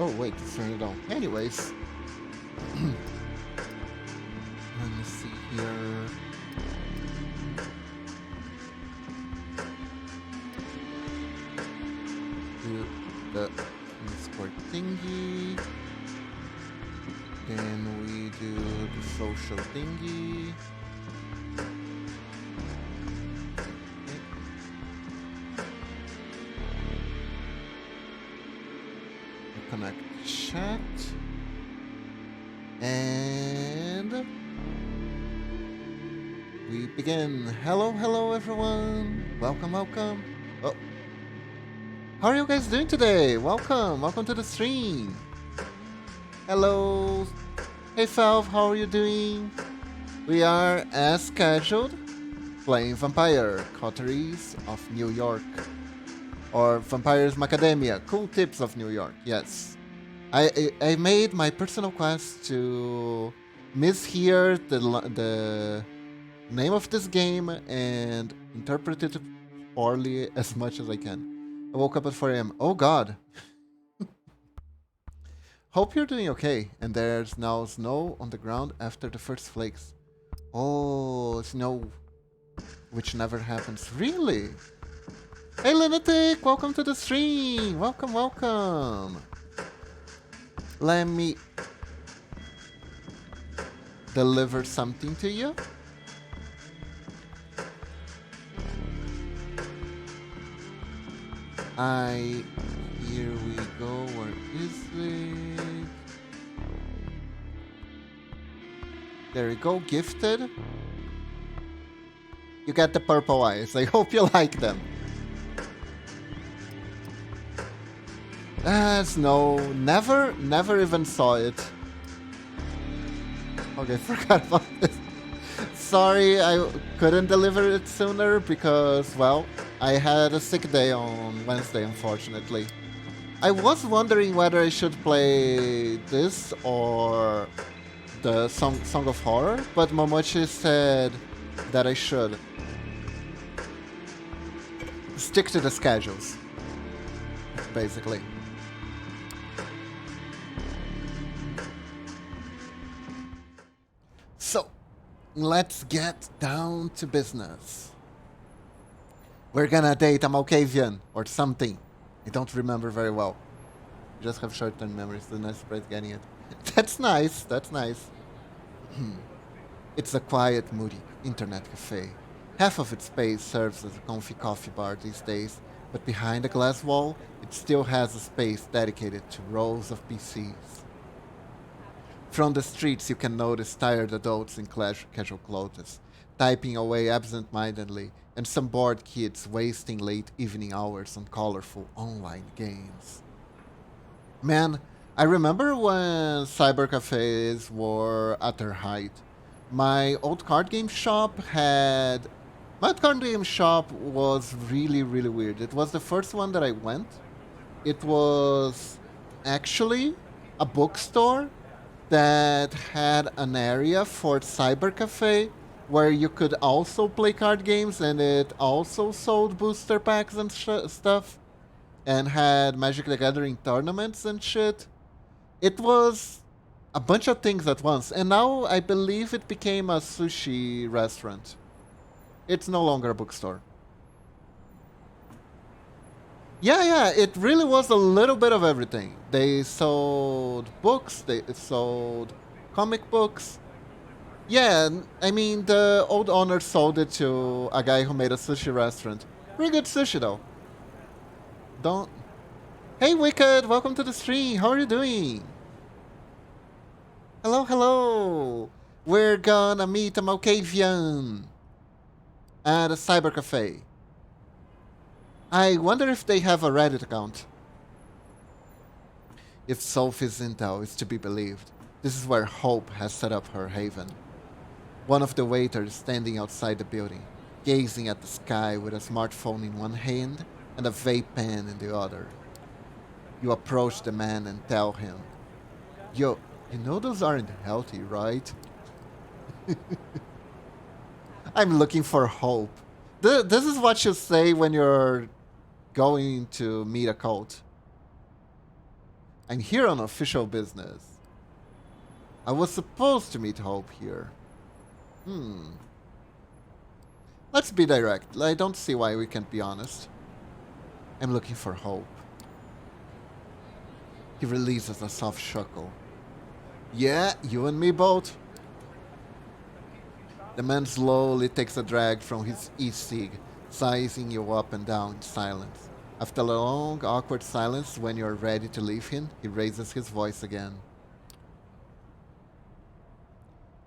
Oh, wait, turn it on. Anyways. Let me see here. Do the Discord thingy. Then we do the social thingy. Connect chat. And we begin. Hello everyone. Welcome. Oh. How are you guys doing today? Welcome to the stream. Hello. Hey Falv, how are you doing? We are, as scheduled, playing Vampire, Coteries of New York. Or Vampires Macadamia, Cool Tips of New York, yes. I made my personal quest to mishear the name of this game and interpret it poorly as much as I can. I woke up at 4 a.m. Oh god. Hope you're doing okay. And there's now snow on the ground after the first flakes. Oh, snow. Which never happens. Really? Hey Lunatic, welcome to the stream. Welcome. Let me deliver something to you. Here we go. Where is it? There we go. Gifted. You got the purple eyes. I hope you like them. Snow. Never even saw it. Okay, forgot about this. Sorry, I couldn't deliver it sooner because, well, I had a sick day on Wednesday, unfortunately. I was wondering whether I should play this or the Song of Horror, but Momochi said that I should stick to the schedules, basically. So, let's get down to business. We're gonna date a Malkavian or something. I don't remember very well. I just have short-term memories. The nice surprise getting it. That's nice. It's a quiet, moody internet cafe. Half of its space serves as a comfy coffee bar these days, but behind a glass wall, it still has a space dedicated to rows of PCs. From the streets, you can notice tired adults in casual clothes, typing away absent-mindedly, and some bored kids wasting late evening hours on colorful online games. Man, I remember when cybercafes were at their height. My card game shop was really weird. It was the first one that I went. It was actually a bookstore that had an area for cybercafe where you could also play card games, and it also sold booster packs and stuff, and had Magic the Gathering tournaments and shit. It was a bunch of things at once, and now I believe it became a sushi restaurant. It's no longer a bookstore. Yeah, it really was a little bit of everything. They sold books, they sold comic books. Yeah, I mean, the old owner sold it to a guy who made a sushi restaurant. Pretty good sushi, though. Don't... Hey, Wicked! Welcome to the stream! How are you doing? Hello! We're gonna meet a Malkavian at a cybercafe. I wonder if they have a Reddit account. If Sophie's intel is to be believed, this is where Hope has set up her haven. One of the waiters standing outside the building, gazing at the sky with a smartphone in one hand and a vape pen in the other. You approach the man and tell him, "Yo, you know those aren't healthy, right?" I'm looking for Hope. This is what you say when you're going to meet a cult. I'm here on official business. I was supposed to meet Hope here. Hmm. Let's be direct. I don't see why we can't be honest. I'm looking for Hope. He releases a soft chuckle. Yeah, you and me both. The man slowly takes a drag from his e-cig, sizing you up and down in silence. After a long, awkward silence, when you're ready to leave him, he raises his voice again.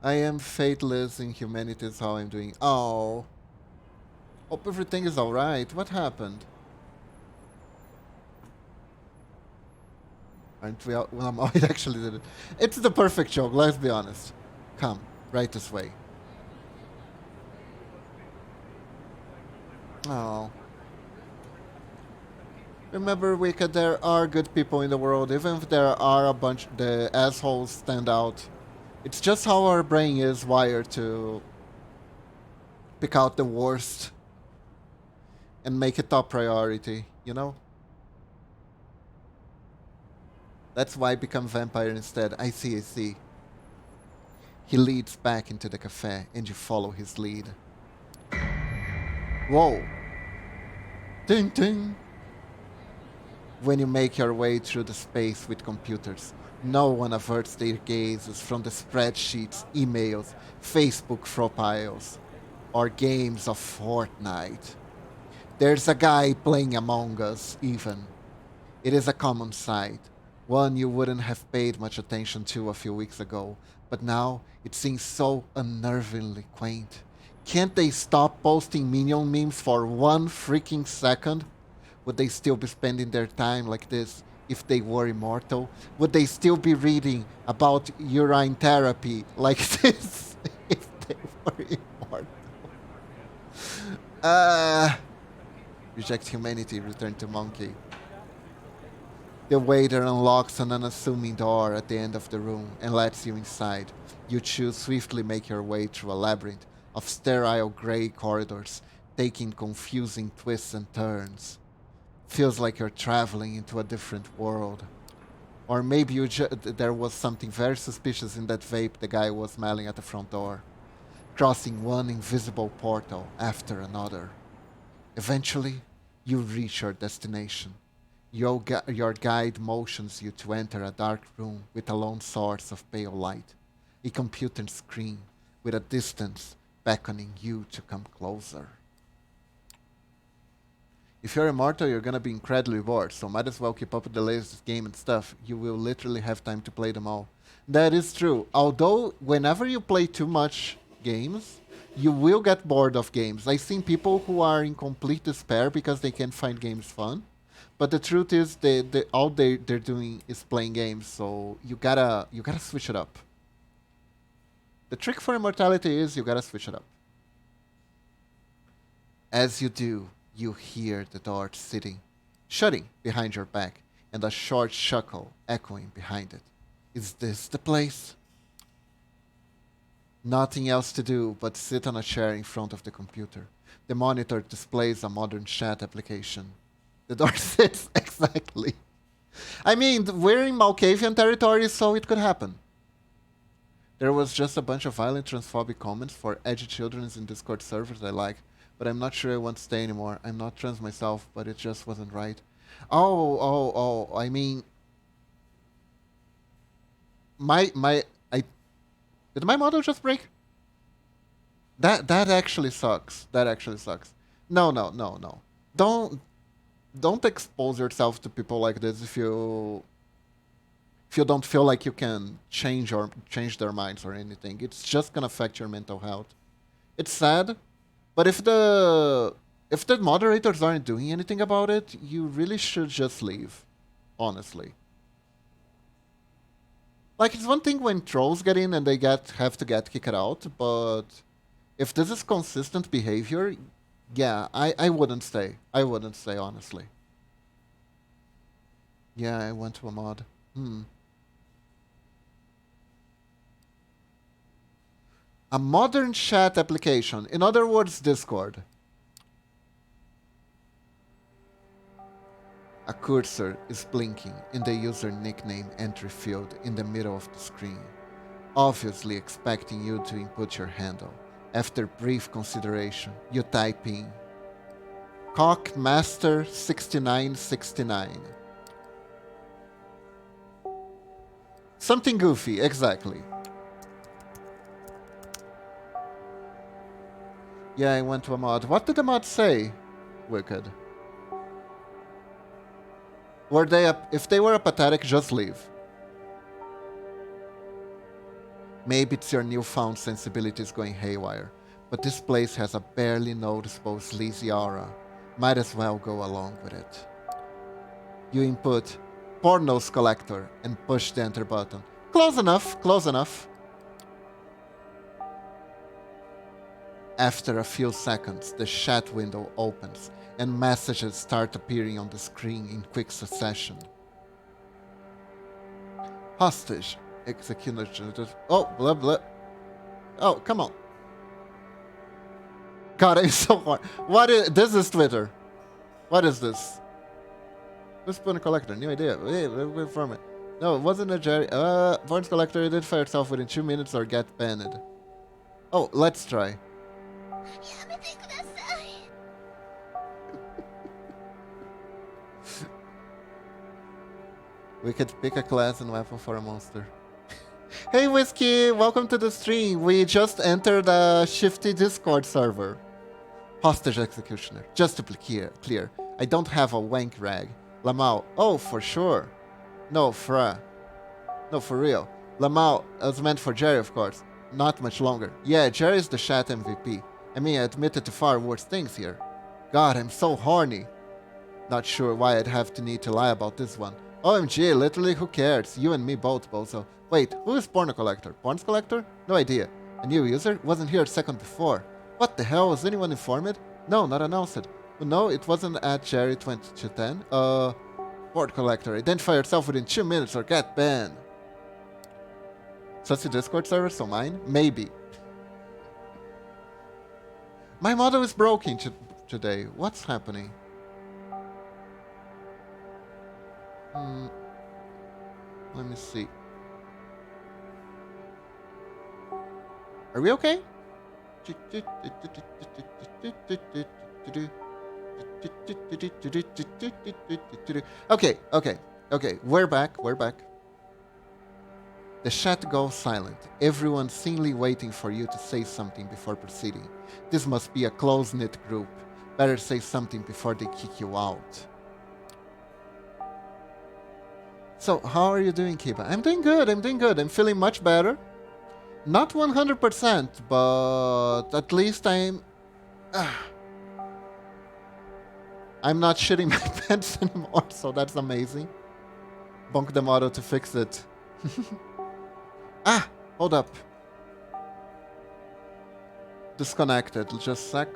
I am faithless in humanity is how I'm doing. Oh. Hope everything is alright. What happened? Aren't we out? Well, it actually did it. It's the perfect joke, let's be honest. Come, right this way. Oh. Remember, Wicca, there are good people in the world, even if there are a bunch the assholes stand out. It's just how our brain is wired to pick out the worst and make it top priority, you know? That's why I become vampire instead. I see, I see. He leads back into the cafe, and you follow his lead. Whoa! Ding ding! When you make your way through the space with computers, no one averts their gazes from the spreadsheets, emails, Facebook profiles, or games of Fortnite. There's a guy playing Among Us, even. It is a common sight, one you wouldn't have paid much attention to a few weeks ago, but now it seems so unnervingly quaint. Can't they stop posting minion memes for one freaking second? Would they still be spending their time like this if they were immortal? Would they still be reading about urine therapy like this if they were immortal? Uh, Reject humanity, return to monkey. The waiter unlocks an unassuming door at the end of the room and lets you inside. You choose swiftly make your way through a labyrinth of sterile gray corridors, taking confusing twists and turns. Feels like you're traveling into a different world. Or maybe there was something very suspicious in that vape the guy was smelling at the front door, crossing one invisible portal after another. Eventually, you reach your destination. Your guide motions you to enter a dark room with a lone source of pale light, a computer screen with a distance beckoning you to come closer. If you're immortal, you're gonna be incredibly bored, so might as well keep up with the latest game and stuff. You will literally have time to play them all. That is true. Although, whenever you play too much games, you will get bored of games. I've seen people who are in complete despair because they can't find games fun. But the truth is, all they're doing is playing games, so you gotta switch it up. The trick for immortality is you gotta switch it up. As you do, you hear the door shutting behind your back, and a short chuckle echoing behind it. Is this the place? Nothing else to do but sit on a chair in front of the computer. The monitor displays a modern chat application. The door sits exactly. I mean, we're in Malkavian territory, so it could happen. There was just a bunch of violent transphobic comments for edgy children in Discord servers I like, but I'm not sure I want to stay anymore. I'm not trans myself, but it just wasn't right. I mean, I did my model just break? That actually sucks. That actually sucks. No. Don't expose yourself to people like this if you don't feel like you can change their minds or anything. It's just gonna affect your mental health. It's sad, but if the moderators aren't doing anything about it, you really should just leave. Honestly. Like, it's one thing when trolls get in and they have to get kicked out, but if this is consistent behavior, yeah, I wouldn't stay. I wouldn't stay, honestly. Yeah, I went to a mod. A modern chat application. In other words, Discord. A cursor is blinking in the user nickname entry field in the middle of the screen, obviously expecting you to input your handle. After brief consideration, you type in Cockmaster6969. Something goofy, exactly. Yeah, I went to a mod. What did the mod say? Wicked. Were they if they were apathetic, just leave. Maybe it's your newfound sensibilities going haywire, but this place has a barely noticeable sleazy aura. Might as well go along with it. You input Pornos Collector and push the enter button. Close enough, close enough. After a few seconds, the chat window opens and messages start appearing on the screen in quick succession. Hostage. Executioner. Oh, blah blah. Oh, come on. God, I'm so hard. What is this? Is Twitter? What is this? Who's Porn Collector? New idea. Hey, we're from it. No, it wasn't a Jerry. Porn Collector identify yourself within 2 minutes or get banned. Oh, let's try. We could pick a class and weapon for a monster. Hey Whiskey, welcome to the stream. We just entered a shifty Discord server. Hostage executioner. Just to be clear, I don't have a wank rag. Lamau. Oh, for sure. No, for real. Lamau was meant for Jerry, of course. Not much longer. Yeah, Jerry's the chat MVP. I mean, I admitted to far worse things here. God, I'm so horny. Not sure why I'd have to need to lie about this one. OMG, literally, who cares? You and me both, Bozo. Wait, who is Porno Collector? Porns Collector? No idea. A new user? Wasn't here a second before. What the hell? Was anyone informed? No, not announced. No, it wasn't at Jerry 2210. Porn Collector, identify yourself within 2 minutes or get banned. Such a Discord server, so mine? Maybe. My model is broken today. What's happening? Let me see. Are we okay? Okay. We're back. The chat goes silent. Everyone seemingly waiting for you to say something before proceeding. This must be a close-knit group. Better say something before they kick you out. So, how are you doing, Kiba? I'm doing good. I'm feeling much better. Not 100%, but at least I'm not shitting my pants anymore, so that's amazing. Bonk the model to fix it. Hold up. Disconnected. Just a sec.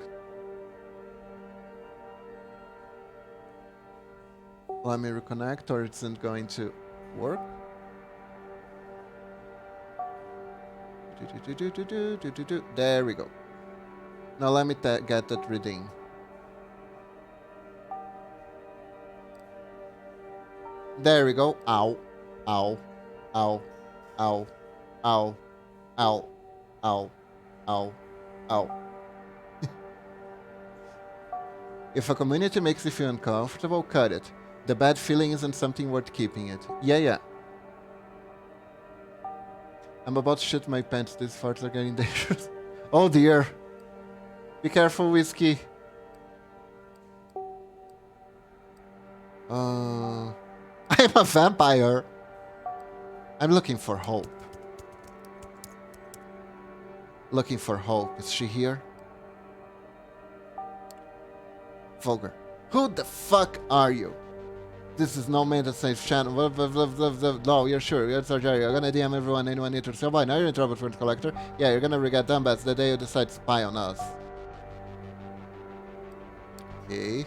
Let me reconnect or it isn't going to work. There we go. Now let me get that reading. There we go. Ow. Ow. Ow. Ow. Ow. Ow. Ow. Ow. Ow. If a community makes you feel uncomfortable, cut it. The bad feeling isn't something worth keeping it. Yeah. I'm about to shit my pants. These farts are getting dangerous. Oh dear. Be careful, Whiskey. I'm a vampire. I'm looking for hope. Is she here? Vulgar. Who the fuck are you? This is no maintenance safe channel. No, you're sure. You're Jerry. You're gonna DM everyone, anyone need to sell by. Now you're in trouble for the collector. Yeah, you're gonna regret dumbbells the day you decide to spy on us. Okay.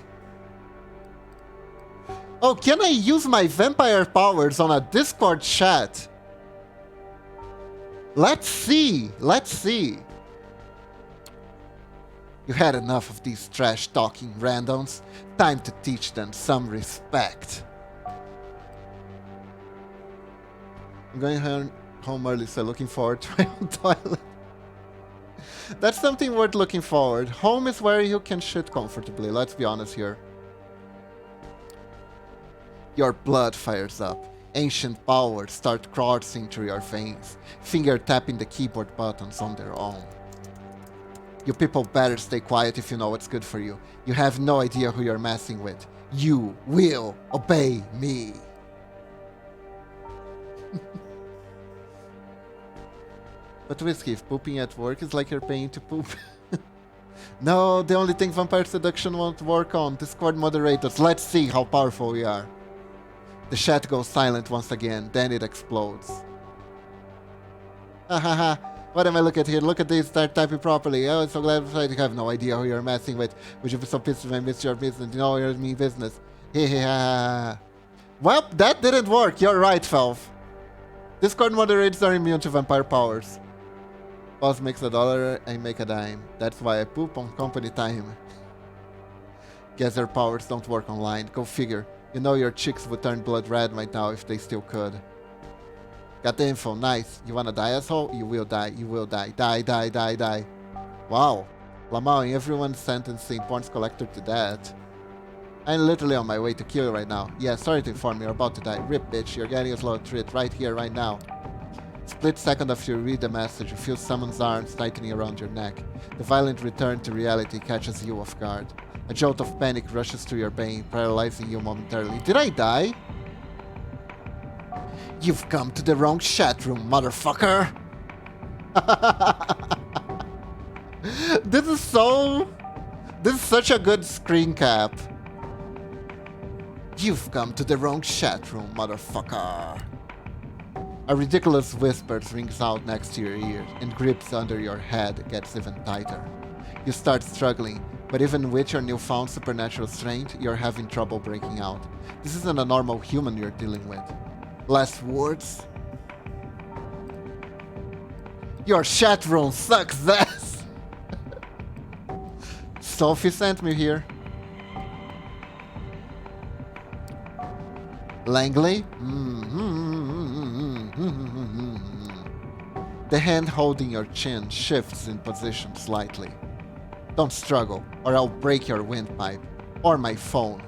Oh, can I use my vampire powers on a Discord chat? Let's see. You had enough of these trash-talking randoms. Time to teach them some respect. I'm going home early, so looking forward to my own toilet. That's something worth looking forward. Home is where you can shit comfortably, let's be honest here. Your blood fires up. Ancient powers start coursing through your veins, finger tapping the keyboard buttons on their own. You people better stay quiet if you know what's good for you. You have no idea who you're messing with. You will obey me. But Whiskey, if pooping at work is like you're paying to poop. No, the only thing vampire seduction won't work on. Discord moderators, let's see how powerful we are. The chat goes silent once again, then it explodes. Hahaha, what am I looking at here? Look at this, start typing properly. Oh, I'm so glad you have no idea who you're messing with. Would you be so pissed if I missed your business? You know, you're me business. Hehehe. Well, that didn't work. You're right, Felf. Discord moderators are immune to vampire powers. Boss makes $1, I make a dime. That's why I poop on company time. Guess their powers don't work online. Go figure. You know your chicks would turn blood red right now if they still could. Got the info. Nice. You wanna die, asshole? You will die. You will die. Die, die, die, die. Wow. Lamau, everyone's sentencing porns collector to death. I'm literally on my way to kill you right now. Yeah, sorry to inform you, you're about to die. Rip, bitch. You're getting a slow treat right here, right now. Split second after you read the message, you feel someone's arms tightening around your neck. The violent return to reality catches you off guard. A jolt of panic rushes through your brain, paralyzing you momentarily. Did I die? You've come to the wrong chat room, motherfucker! This is such a good screen cap. You've come to the wrong chat room, motherfucker. A ridiculous whisper rings out next to your ear, and grips under your head gets even tighter. You start struggling, but even with your newfound supernatural strength, you're having trouble breaking out. This isn't a normal human you're dealing with. Last words? Your chat room sucks ass! Sophie sent me here. Langley? The hand holding your chin shifts in position slightly. Don't struggle, or I'll break your windpipe. Or my phone,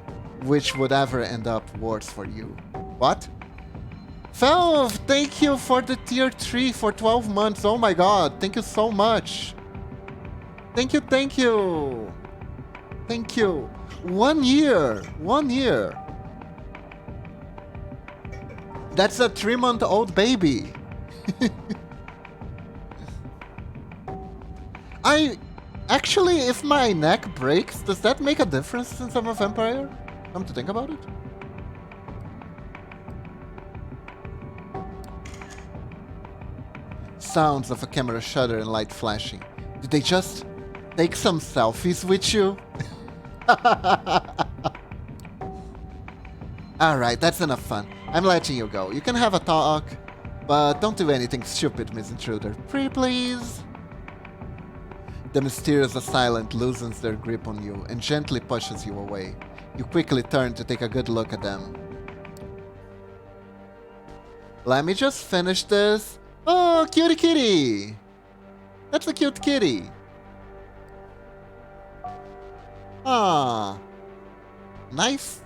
which would ever end up worse for you. What? Felv, thank you for the tier 3 for 12 months. Oh my god, thank you so much. Thank you, thank you. Thank you. 1 year. 1 year. That's a 3-month-old baby. Actually, if my neck breaks, does that make a difference since I'm a vampire? Come to think about it. Sounds of a camera shutter and light flashing. Did they just take some selfies with you? Alright, that's enough fun. I'm letting you go. You can have a talk, but don't do anything stupid, Miss Intruder. Pretty please? The mysterious assailant loosens their grip on you and gently pushes you away. You quickly turn to take a good look at them. Let me just finish this. Oh, cutie kitty! That's a cute kitty. Ah, nice.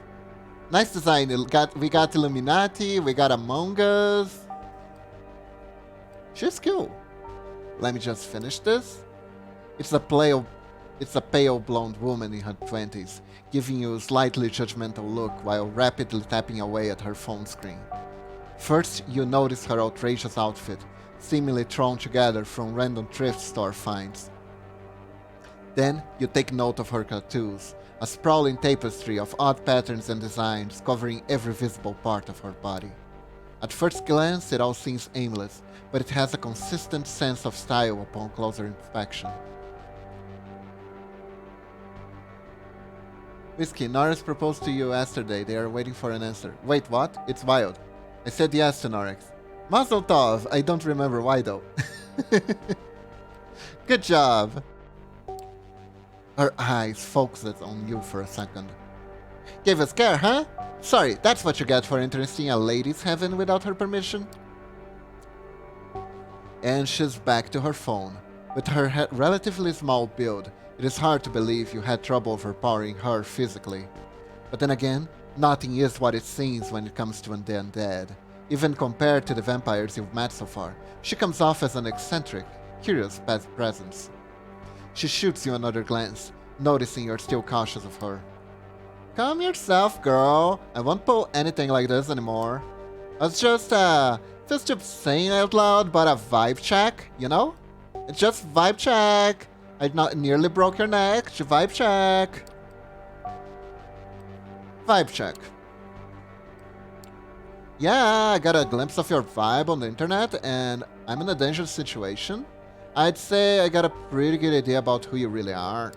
Nice design. We got Illuminati, we got Among Us. She's cool. Let me just finish this. It's a pale blonde woman in her 20s, giving you a slightly judgmental look while rapidly tapping away at her phone screen. First, you notice her outrageous outfit, seemingly thrown together from random thrift store finds. Then, you take note of her tattoos, a sprawling tapestry of odd patterns and designs covering every visible part of her body. At first glance, it all seems aimless, but it has a consistent sense of style upon closer inspection. Whiskey, Norris proposed to you yesterday. They are waiting for an answer. Wait, what? It's wild. I said yes to Norix. Mazel tov. I don't remember why though. Good job. Her eyes focused on you for a second. Gave a scare, huh? Sorry, that's what you get for interesting a lady's heaven without her permission. and she's back to her phone. With her relatively small build, it is hard to believe you had trouble overpowering her physically. But then again, nothing is what it seems when it comes to the undead. Even compared to the vampires you've met so far, she comes off as an eccentric, curious presence. She shoots you another glance, noticing you're still cautious of her. Calm yourself, girl. I won't pull anything like this anymore. It's just saying out loud, but a vibe check, you know? It's just vibe check. I not nearly broke your neck. Just vibe check. Vibe check. Yeah, I got a glimpse of your vibe on the internet, and I'm in a dangerous situation. I'd say I got a pretty good idea about who you really are.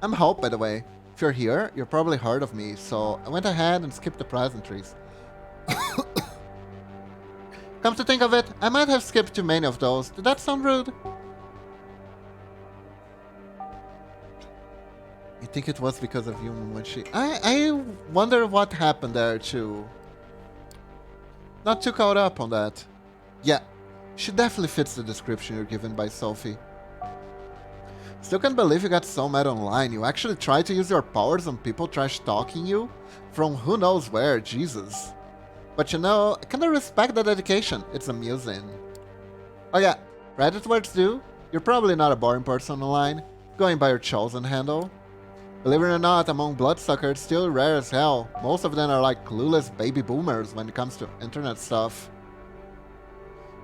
I'm Hope, by the way. If you're here, you're probably heard of me, so I went ahead and skipped the pleasantries. Come to think of it, I might have skipped too many of those. Did that sound rude? I think it was because of you when she... I wonder what happened there, too. Not too caught up on that. Yeah, she definitely fits the description you're given by Sophie. Still can't believe you got so mad online. You actually tried to use your powers on people trash-talking you? From who knows where, Jesus. But you know, I kinda respect the dedication. It's amusing. Oh yeah, credit where it's due. You're probably not a boring person online, going by your chosen handle. Believe it or not, among bloodsuckers, it's still rare as hell. Most of them are like clueless baby boomers when it comes to internet stuff.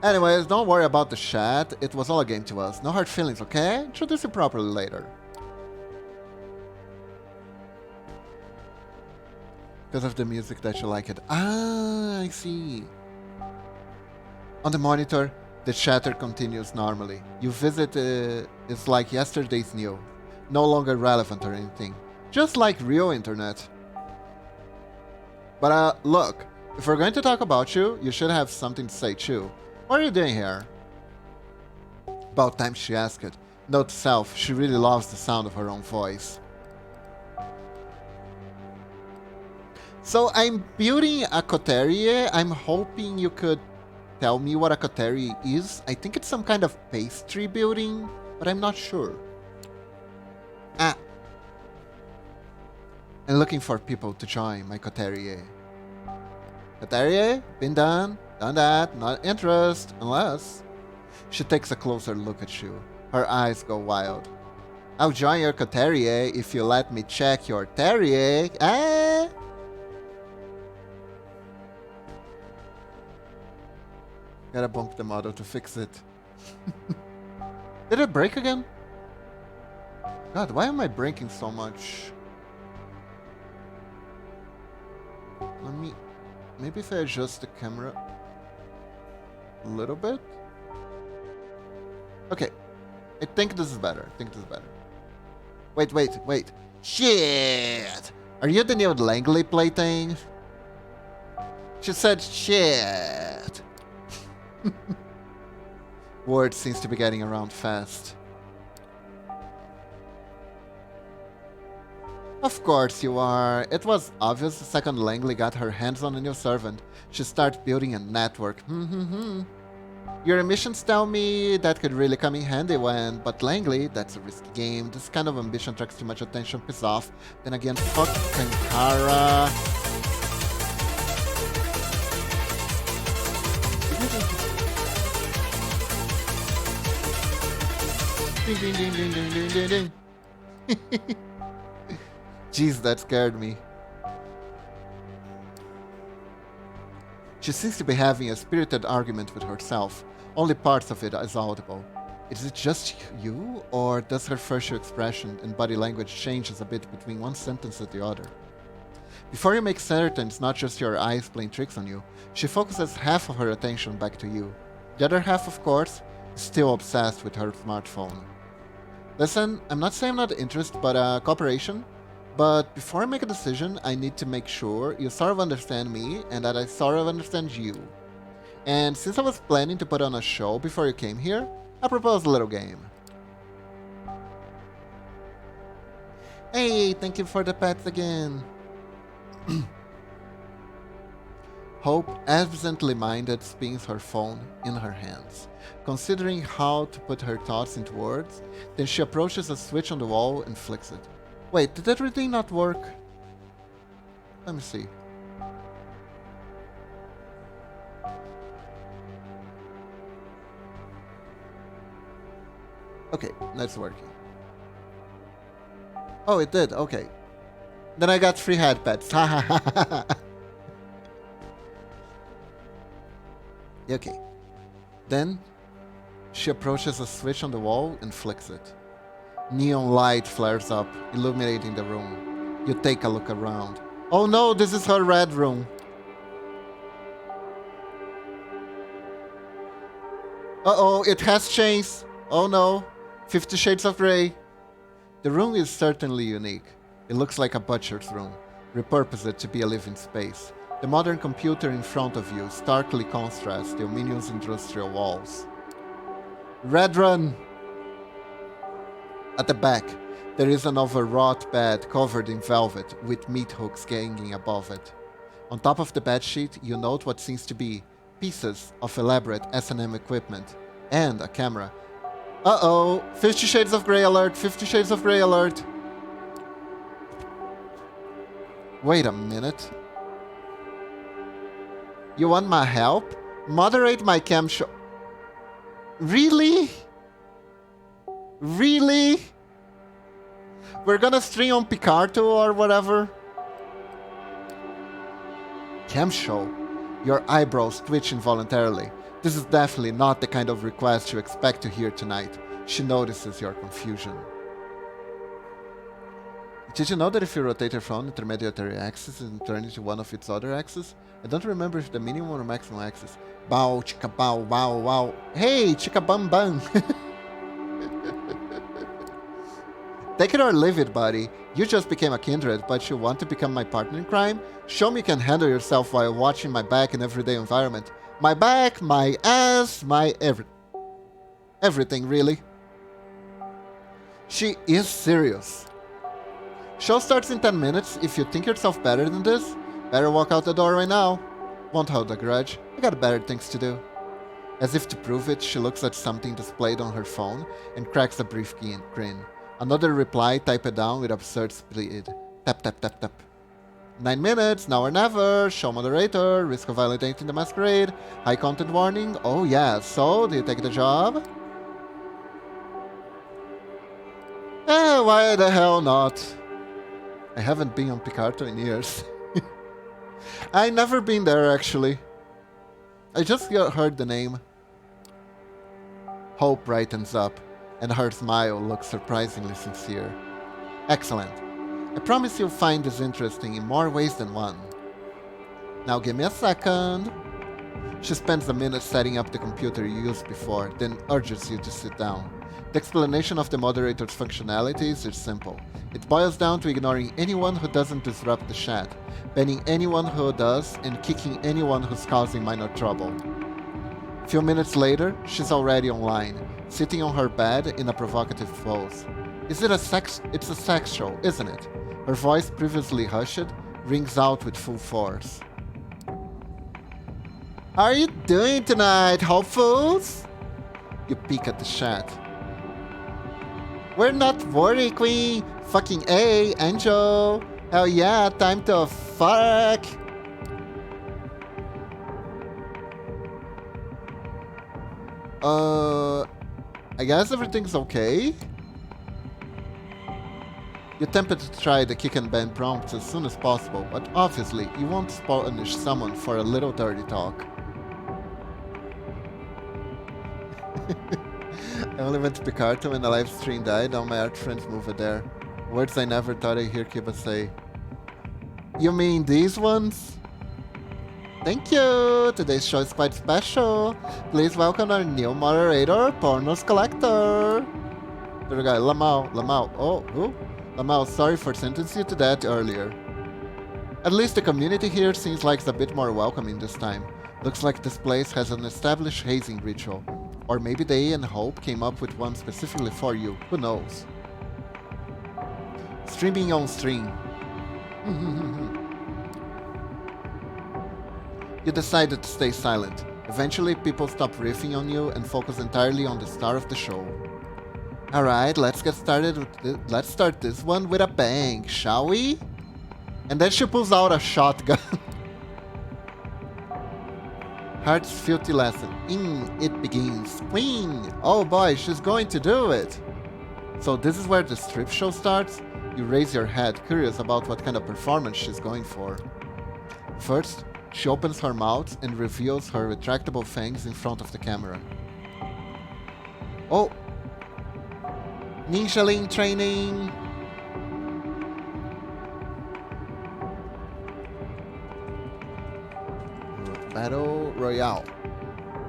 Anyways, don't worry about the chat. It was all a game to us. No hard feelings, okay? Introduce you properly later. Because of the music that you like it. Ah, I see. On the monitor, the chatter continues normally. You visit is like yesterday's new. No longer relevant or anything. Just like real internet. But look, if we're going to talk about you, you should have something to say too. What are you doing here? About time she asked it. Note to self, she really loves the sound of her own voice. So I'm building a coterie. I'm hoping you could tell me what a coterie is. I think it's some kind of pastry building, but I'm not sure. I'm looking for people to join my coterie. Coterie? Been done. Done that. Not interest. Unless... She takes a closer look at you. Her eyes go wild. I'll join your coterie if you let me check your terrier. Ah! Gotta bonk the model to fix it. Did it break again? God, why am I breaking so much? Let me... Maybe if I adjust the camera a little bit? Okay. I think this is better. Wait. Shit! Are you the new Langley plaything? She said shit. Word seems to be getting around fast. Of course you are. It was obvious the second Langley got her hands on a new servant. She started building a network. Your emissions tell me that could really come in handy when... But Langley, that's a risky game. This kind of ambition attracts too much attention, piss off. Then again, fuck Sankara. Ding. Jeez, that scared me. She seems to be having a spirited argument with herself. Only parts of it is audible. Is it just you, or does her facial expression and body language changes a bit between one sentence and the other? Before you make certain it's not just your eyes playing tricks on you, she focuses half of her attention back to you. The other half, of course, is still obsessed with her smartphone. Listen, I'm not saying I'm not interested, but cooperation. But before I make a decision, I need to make sure you sort of understand me and that I sort of understand you. And since I was planning to put on a show before you came here, I propose a little game. Hey, thank you for the pets again. Hope, absently minded, spins her phone in her hands, considering how to put her thoughts into words. Then she approaches a switch on the wall and flicks it. Wait, did everything not work? Let me see. Okay, that's working. Oh, it did. Okay. Then I got 3 head pets. Okay. Then she approaches a switch on the wall and flicks it. Neon light flares up, illuminating the room. You take a look around. Oh no, this is her red room. Uh-oh, it has chains. Oh no. 50 Shades of Grey. The room is certainly unique. It looks like a butcher's room, repurposed to be a living space. The modern computer in front of you starkly contrasts the Dominion's industrial walls. Red Run! At the back, there is an overwrought bed covered in velvet with meat hooks hanging above it. On top of the bedsheet, you note what seems to be pieces of elaborate S&M equipment and a camera. Uh-oh! 50 Shades of Grey alert! 50 Shades of Grey alert! Wait a minute. You want my help? Moderate my cam show. Really? Really? We're gonna stream on Picarto or whatever? Cam show? Your eyebrows twitch involuntarily. This is definitely not the kind of request you expect to hear tonight. She notices your confusion. Did you know that if you rotate your phone intermediary axis and turn it to one of its other axes? I don't remember if the minimum or maximum axis. Bow, chicka bow, wow, wow. Hey, chicka bum bum. Take it or leave it, buddy. You just became a kindred, but you want to become my partner in crime? Show me you can handle yourself while watching my back in everyday environment. My back, my ass, my everything, really. She is serious. Show starts in 10 minutes. If you think yourself better than this, better walk out the door right now. Won't hold a grudge. I got better things to do. As if to prove it, she looks at something displayed on her phone and cracks a brief grin. Another reply typed down with absurd speed. Tap, tap, tap, tap. 9 minutes, now or never. Show moderator. Risk of violating the masquerade. High content warning. Oh yeah, so do you take the job? Why the hell not? I haven't been on Picarto in years. I never been there actually. I just heard the name. Hope brightens up, and her smile looks surprisingly sincere. Excellent. I promise you'll find this interesting in more ways than one. Now give me a second. She spends a minute setting up the computer you used before, then urges you to sit down. The explanation of the moderator's functionalities is simple. It boils down to ignoring anyone who doesn't disrupt the chat, banning anyone who does, and kicking anyone who's causing minor trouble. A few minutes later, she's already online, sitting on her bed in a provocative pose. It's a sex show, isn't it? Her voice, previously hushed, rings out with full force. How are you doing tonight, hopefuls? You peek at the chat. We're not worried, Queen. Fucking A, Angel. Hell yeah, time to fuck. I guess everything's okay. You're tempted to try the kick and ban prompts as soon as possible, but obviously you won't punish someone for a little dirty talk. I only went to Picarto when the live stream died. All my art friends moved there. Words I never thought I'd hear Kiba say. You mean these ones? Thank you! Today's show is quite special. Please welcome our new moderator, Pornos Collector. There we go, Lamau. Oh, who? Lamau, sorry for sentencing you to that earlier. At least the community here seems like it's a bit more welcoming this time. Looks like this place has an established hazing ritual. Or maybe they and Hope came up with one specifically for you. Who knows? Streaming on stream. You decided to stay silent. Eventually, people stop riffing on you and focus entirely on the star of the show. Alright, let's get started with let's start this one with a bang, shall we? And then she pulls out a shotgun. Heart's filthy lesson. It begins. Queen! Oh boy, she's going to do it! So this is where the strip show starts? You raise your head, curious about what kind of performance she's going for. First, she opens her mouth and reveals her retractable fangs in front of the camera. Oh! Ninjaling training! Battle Royale.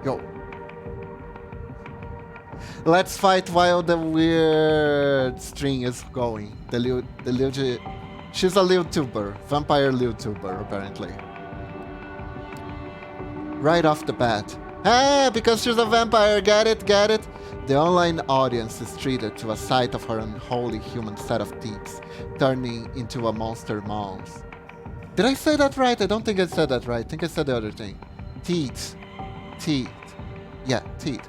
Go. Let's fight while the weird string is going. She's a YouTuber. Vampire YouTuber, apparently. Right off the bat. Ah, because she's a vampire, get it, get it? The online audience is treated to a sight of her unholy human set of teeth, turning into a monster mouse. Did I say that right? I don't think I said that right. I think I said the other thing. Teeth. Teeth. Yeah, teeth.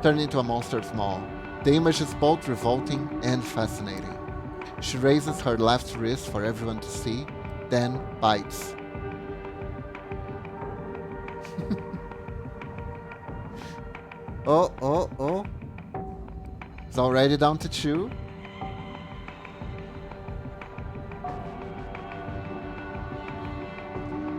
Turning into a monster's maw. The image is both revolting and fascinating. She raises her left wrist for everyone to see, then bites. Oh. It's already down to 2.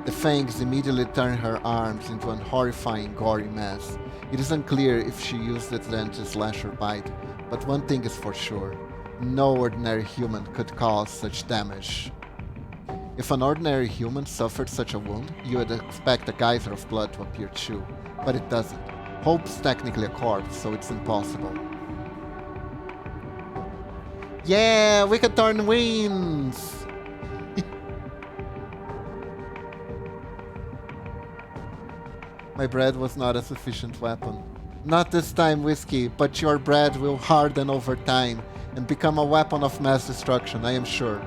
The fangs immediately turn her arms into a horrifying, gory mess. It is unclear if she used it then to slash or bite, but one thing is for sure. No ordinary human could cause such damage. If an ordinary human suffered such a wound, you would expect a geyser of blood to appear too, but it doesn't. Hope's technically a corpse, so it's impossible. Yeah, Wicked Thorn wins! My bread was not a sufficient weapon. Not this time, Whiskey, but your bread will harden over time and become a weapon of mass destruction, I am sure.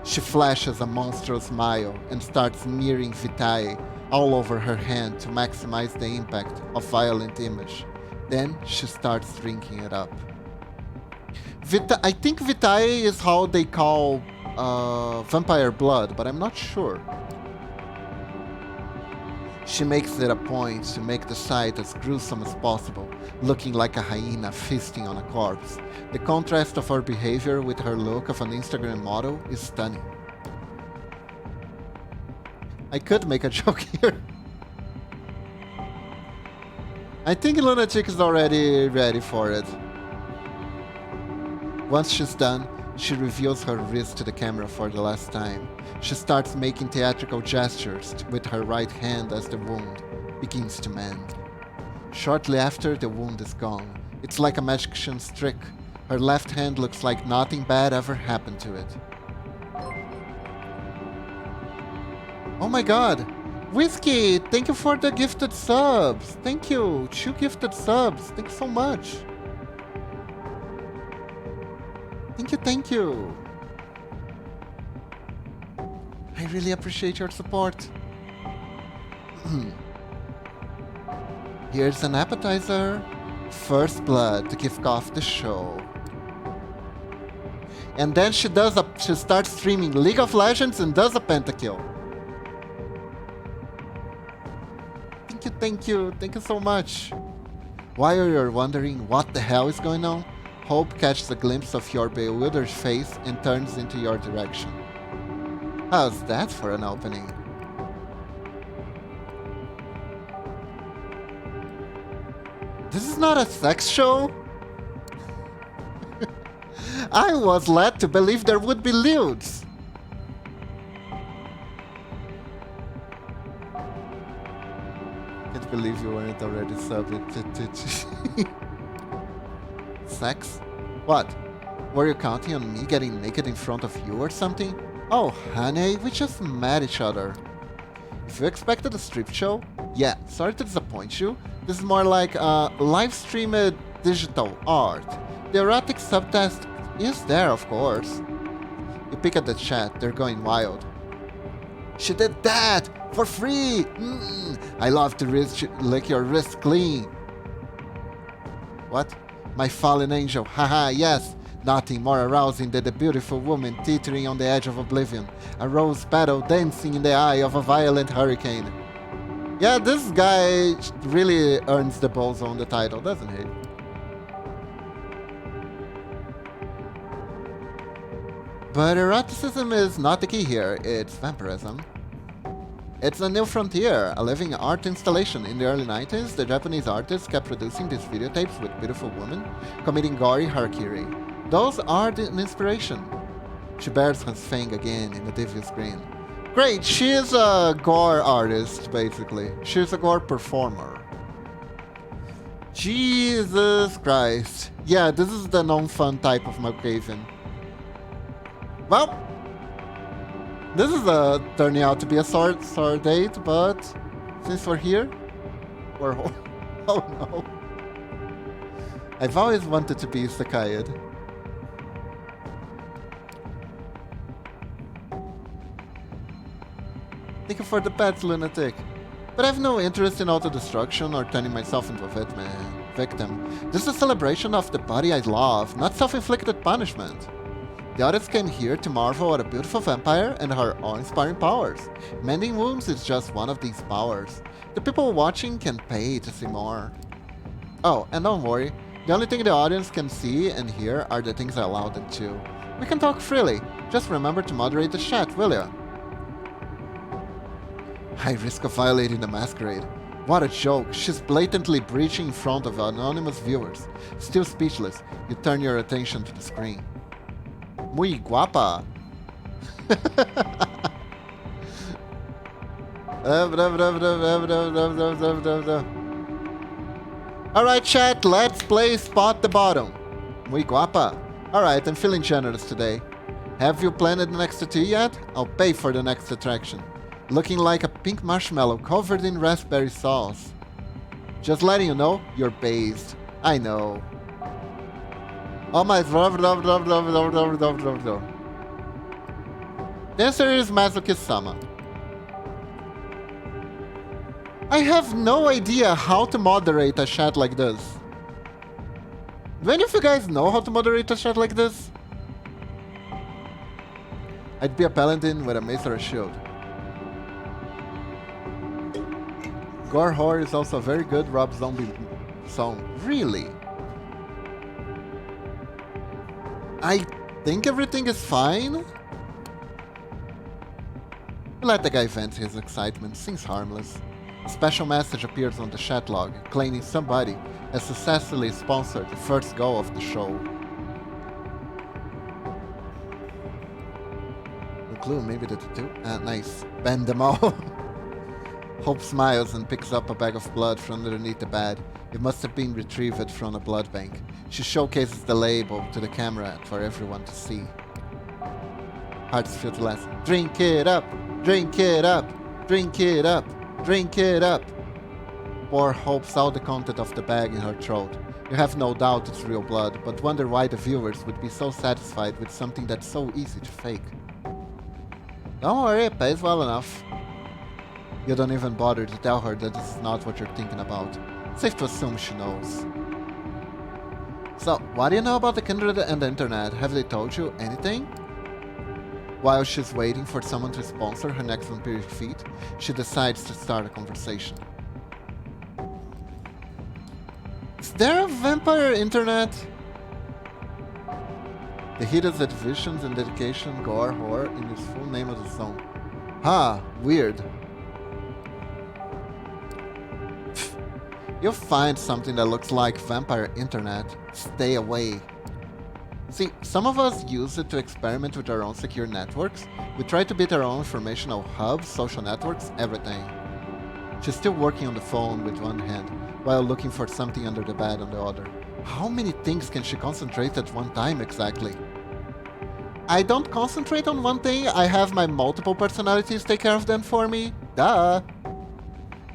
She flashes a monstrous smile and starts smearing vitae all over her hand to maximize the impact of violent image. Then she starts drinking it up. I think vitae is how they call vampire blood, but I'm not sure. She makes it a point to make the sight as gruesome as possible, looking like a hyena feasting on a corpse. The contrast of her behavior with her look of an Instagram model is stunning. I could make a joke here. I think Lunatic is already ready for it. Once she's done, she reveals her wrist to the camera for the last time. She starts making theatrical gestures with her right hand as the wound begins to mend. Shortly after, the wound is gone. It's like a magician's trick. Her left hand looks like nothing bad ever happened to it. Oh my god! Whiskey, thank you for the gifted subs! Thank you! 2 gifted subs! Thank you so much! Thank you! I really appreciate your support. Here's an appetizer. First blood to kick off the show. And then she starts streaming League of Legends and does a pentakill. Thank you so much. While you're wondering what the hell is going on, Hope catches a glimpse of your bewildered face and turns into your direction. How's that for an opening? This is not a sex show? I was led to believe there would be lewds. Can't believe you weren't already subbed. Sex? What? Were you counting on me getting naked in front of you or something? Oh, honey, we just met each other. If you expected a strip show, yeah, sorry to disappoint you. This is more like live-streamed digital art. The erotic subtext is there, of course. You pick at the chat, they're going wild. She did that! For free! I love to lick your wrist clean. What? My fallen angel. Haha, yes! Nothing more arousing than the beautiful woman teetering on the edge of oblivion. A rose petal dancing in the eye of a violent hurricane. Yeah, this guy really earns the balls on the title, doesn't he? But eroticism is not the key here, it's vampirism. It's a new frontier, a living art installation. In the early 90s, the Japanese artists kept producing these videotapes with beautiful women committing gory harakiri. Those are an inspiration. She bears her fang again in the devious green. Great, she is a gore artist, basically. She's a gore performer. Jesus Christ. Yeah, this is the non-fun type of Caucasian. Well, this is turning out to be a sour date, but since we're here, we're oh no. I've always wanted to be Sakayed. Thank you for the pets, lunatic. But I have no interest in auto-destruction or turning myself into a victim. This is a celebration of the body I love, not self-inflicted punishment. The audience came here to marvel at a beautiful vampire and her awe-inspiring powers. Mending wounds is just one of these powers. The people watching can pay to see more. Oh, and don't worry, the only thing the audience can see and hear are the things I allow them to. We can talk freely. Just remember to moderate the chat, will ya? High risk of violating the masquerade. What a joke. She's blatantly breaching in front of anonymous viewers. Still speechless, you turn your attention to the screen. Muy guapa. Alright chat, let's play Spot the Bottom. Muy guapa. Alright, I'm feeling generous today. Have you planned the next tea yet? I'll pay for the next attraction. Looking like a pink marshmallow covered in raspberry sauce. Just letting you know, you're based. I know. Oh my... The answer is Masochist-sama. I have no idea how to moderate a chat like this. Do any of you guys know how to moderate a chat like this? I'd be a paladin with a mace or a shield. Gore Horror is also a very good Rob Zombie song. Really? I think everything is fine. Let the guy vent his excitement, seems harmless. A special message appears on the chat log, claiming somebody has successfully sponsored the first goal of the show. The clue, maybe the tattoo? Nice. Bend them all. Hope smiles and picks up a bag of blood from underneath the bed. It must have been retrieved from a blood bank. She showcases the label to the camera for everyone to see. Hearts feel to last. Drink it up! Drink it up! Drink it up! Drink it up! Poor Hope saw the content of the bag in her throat. You have no doubt it's real blood, but wonder why the viewers would be so satisfied with something that's so easy to fake. Don't worry, it pays well enough. You don't even bother to tell her that this is not what you're thinking about. Safe to assume she knows. So, what do you know about the Kindred and the internet? Have they told you anything? While she's waiting for someone to sponsor her next vampiric feat, she decides to start a conversation. Is there a vampire internet? The Hideous Divisions and Dedication Gore Horror in its full name of the song. Ha, weird. You'll find something that looks like vampire internet. Stay away. See, some of us use it to experiment with our own secure networks. We try to beat our own informational hubs, social networks, everything. She's still working on the phone with one hand, while looking for something under the bed on the other. How many things can she concentrate at one time exactly? I don't concentrate on one thing, I have my multiple personalities take care of them for me. Duh!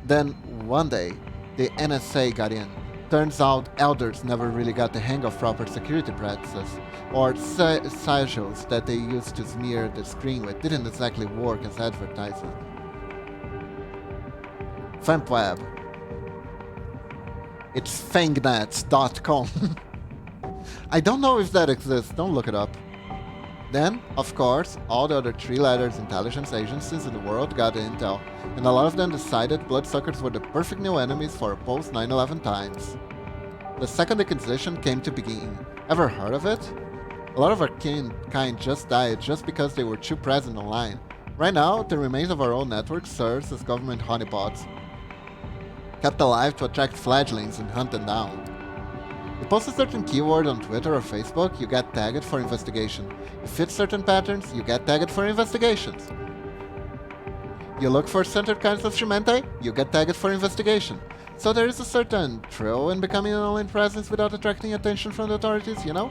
Then, one day, the NSA got in. Turns out elders never really got the hang of proper security practices, or sigils that they used to smear the screen with didn't exactly work as advertised. FampWeb. It's fangnet.com. I don't know if that exists, don't look it up. Then, of course, all the other three-letter intelligence agencies in the world got the intel, and a lot of them decided bloodsuckers were the perfect new enemies for post-9/11 times. The Second Inquisition came to begin. Ever heard of it? A lot of our kind just died just because they were too present online. Right now, the remains of our own network serves as government honeypots, kept alive to attract fledglings and hunt them down. You post a certain keyword on Twitter or Facebook, you get tagged for investigation. You fit certain patterns, you get tagged for investigations. You look for certain kinds of Shimente, you get tagged for investigation. So there is a certain thrill in becoming an online presence without attracting attention from the authorities, you know?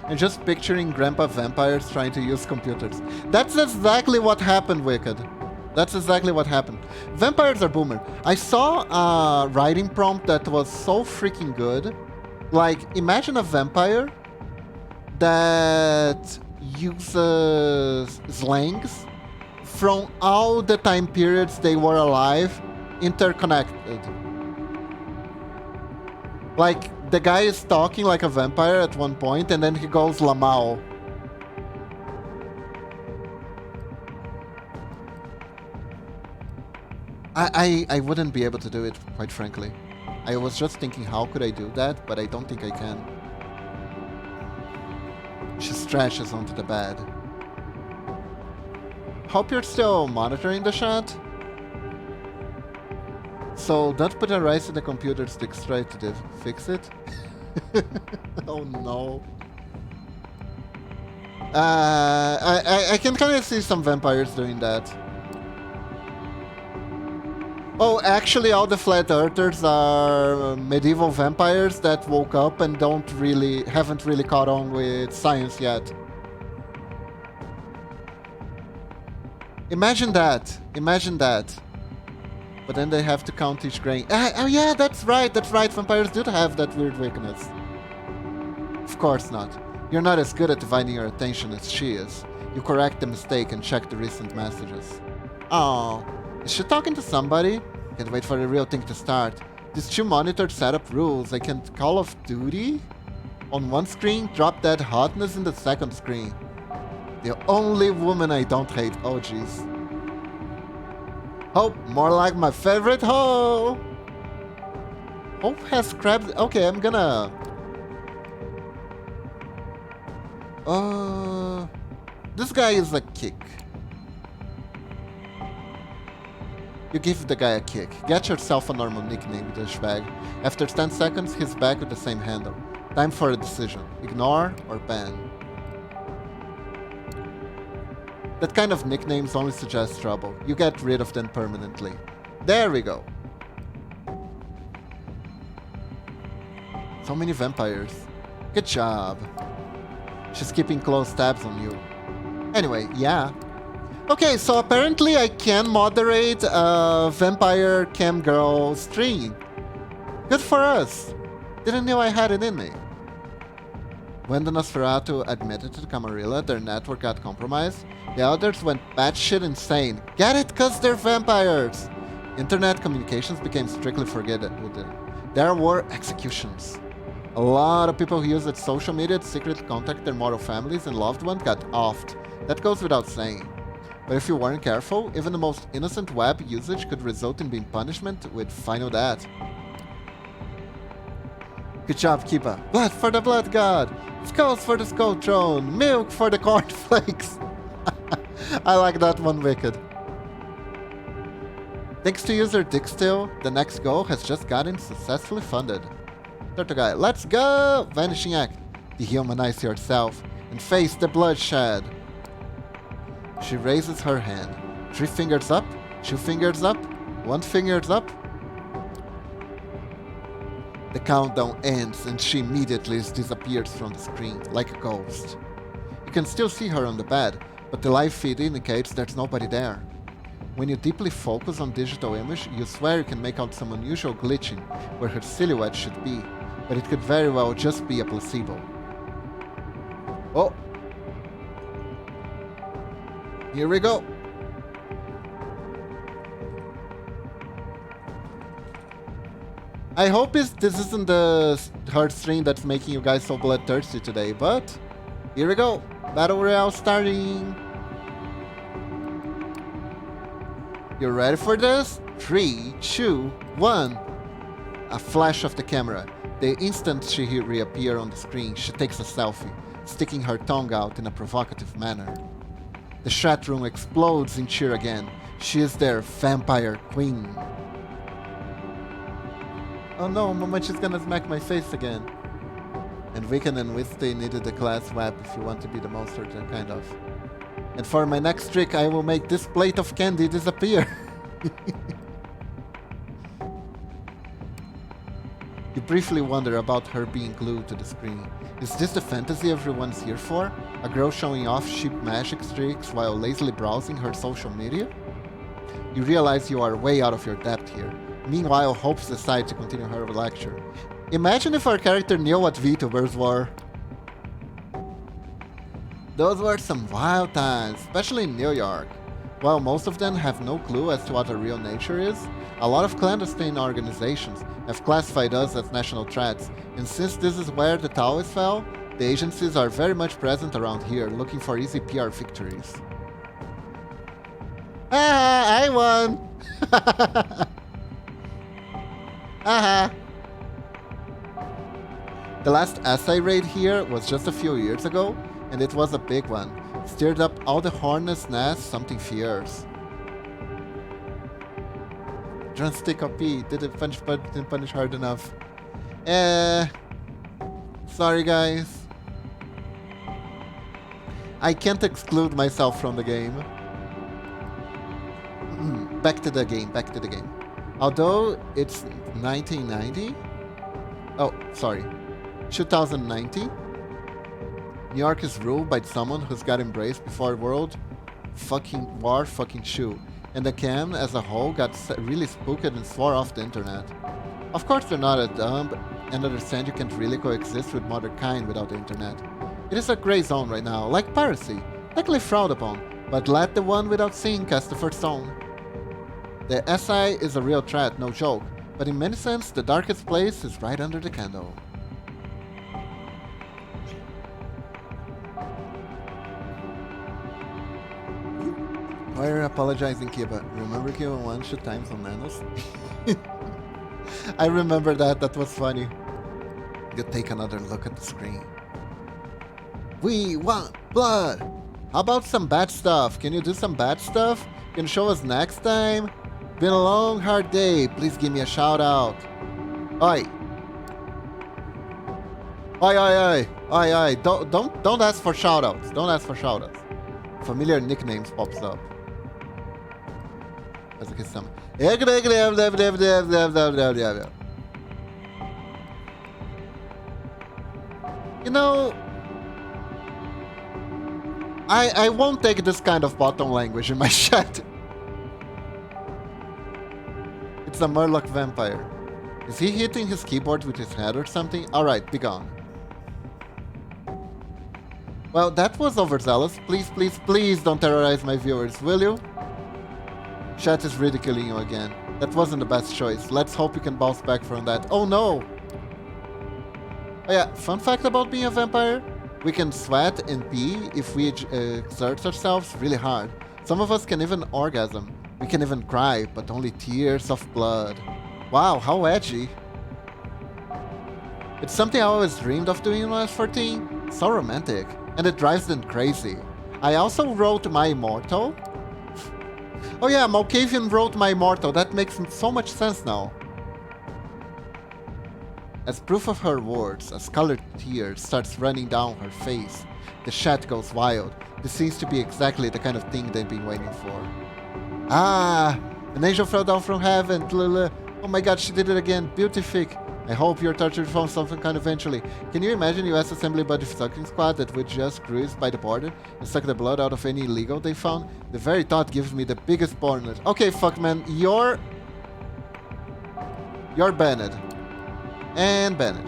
And just picturing grandpa vampires trying to use computers. That's exactly what happened, Wicked. That's exactly what happened. Vampires are boomer. I saw a writing prompt that was so freaking good. Like, imagine a vampire that uses slangs from all the time periods they were alive, interconnected. Like, the guy is talking like a vampire at one point, and then he goes Lamau. I wouldn't be able to do it, quite frankly. I was just thinking, how could I do that? But I don't think I can. She stretches onto the bed. Hope you're still monitoring the chat. So don't put a rice in the computer sticks, try to fix it. Oh no. I can kind of see some vampires doing that. Oh, actually, all the flat earthers are medieval vampires that woke up and haven't really caught on with science yet. Imagine that. Imagine that. But then they have to count each grain. Oh yeah, that's right. Vampires do have that weird weakness. Of course not. You're not as good at dividing your attention as she is. You correct the mistake and check the recent messages. Oh. Is she talking to somebody? Can't wait for the real thing to start. These two monitored setup rules. I can Call of Duty on one screen, drop dead hotness in the second screen. The only woman I don't hate. Oh jeez. Hope, more like my favorite hoe. Hope has crabs. Okay, I'm gonna. This guy is a kick. You give the guy a kick. Get yourself a normal nickname, douchebag. After 10 seconds, he's back with the same handle. Time for a decision. Ignore or ban. That kind of nicknames only suggest trouble. You get rid of them permanently. There we go. So many vampires. Good job. She's keeping close tabs on you. Anyway, yeah. Okay, so apparently I can moderate a vampire cam girl stream. Good for us. Didn't know I had it in me. When the Nosferatu admitted to the Camarilla their network got compromised, the others went batshit insane. Get it? Cause they're vampires! Internet communications became strictly forbidden. There were executions. A lot of people who used social media to secretly contact their mortal families and loved ones got offed. That goes without saying. But if you weren't careful, even the most innocent web usage could result in being punishment with final death. Good job, Kiba. Blood for the blood god! Skulls for the skull throne! Milk for the cornflakes! I like that one, Wicked. Thanks to user Dickstill, the next goal has just gotten successfully funded. Turtle Guy, let's go! Vanishing Act. Dehumanize yourself and face the bloodshed. She raises her hand. 3 fingers up, 2 fingers up, 1 fingers up. The countdown ends and she immediately disappears from the screen like a ghost. You can still see her on the bed, but the live feed indicates there's nobody there. When you deeply focus on digital image, you swear you can make out some unusual glitching where her silhouette should be, but it could very well just be a placebo. Oh! Here we go! I hope this isn't the hard stream that's making you guys so bloodthirsty today, but here we go! Battle Royale starting! You ready for this? 3, 2, 1. A flash of the camera. The instant she reappears on the screen, she takes a selfie, sticking her tongue out in a provocative manner. The chat room explodes in cheer again. She is their vampire queen. Oh no, Mama, she's gonna smack my face again. And Wiccan and Wisty needed a class web if you want to be the monster, kind of. And for my next trick, I will make this plate of candy disappear. You briefly wonder about her being glued to the screen. Is this the fantasy everyone's here for? A girl showing off cheap magic tricks while lazily browsing her social media? You realize you are way out of your depth here. Meanwhile, Hope decides to continue her lecture. Imagine if our character knew what VTubers were. Those were some wild times, especially in New York. While most of them have no clue as to what a real nature is, a lot of clandestine organizations have classified us as national threats, and since this is where the towers fell, the agencies are very much present around here, looking for easy PR victories. Ah, I won! Haha! The last essay raid here was just a few years ago, and it was a big one. Stirred up all the hornets' nests something fierce. Drumstick OP didn't punish hard enough. Sorry guys. I can't exclude myself from the game. Back to the game. Although it's 1990. Oh, sorry. 2090. New York is ruled by someone who's got embraced before World War II, and the cam as a whole got really spooked and swore off the internet. Of course they're not a dumb and understand you can't really coexist with modern kind without the internet. It is a grey zone right now, like piracy, technically frowned upon, but let the one without seeing cast the first stone. The SI is a real threat, no joke, but in many sense the darkest place is right under the candle. Why are you apologizing, Kiba? Remember Kiba 1 shoot times on nanos? I remember that, that was funny. You take another look at the screen. We want blood! How about some bad stuff? Can you do some bad stuff? Can you show us next time? Been a long, hard day. Please give me a shout out. Oi! Oi, oi, oi! Oi, oi! Don't ask for shout outs. Don't ask for shout outs. Familiar nicknames pops up. Essa questão. You know, I won't take this kind of bottom language in my chat. It's a Murloc vampire. Is he hitting his keyboard with his head or something? Alright, be gone. Well, that was overzealous. Please, please, please don't terrorize my viewers, will you? Chat is ridiculing you again. That wasn't the best choice. Let's hope you can bounce back from that. Oh no! Oh yeah, fun fact about being a vampire. We can sweat and pee if we exert ourselves really hard. Some of us can even orgasm. We can even cry, but only tears of blood. Wow, how edgy. It's something I always dreamed of doing when I was 14. So romantic. And it drives them crazy. I also wrote My Immortal. Oh yeah, Malkavian wrote My Immortal. That makes so much sense now. As proof of her words, a scarlet tear starts running down her face. The chat goes wild. This seems to be exactly the kind of thing they've been waiting for. Ah, an angel fell down from heaven. Oh my god, she did it again. Beautific. I hope your torture found something kind eventually. Can you imagine US Assembly Buddy Sucking Squad that would just cruise by the border and suck the blood out of any illegal they found? The very thought gives me the biggest boner. Okay, fuck man, you're banned. And banned.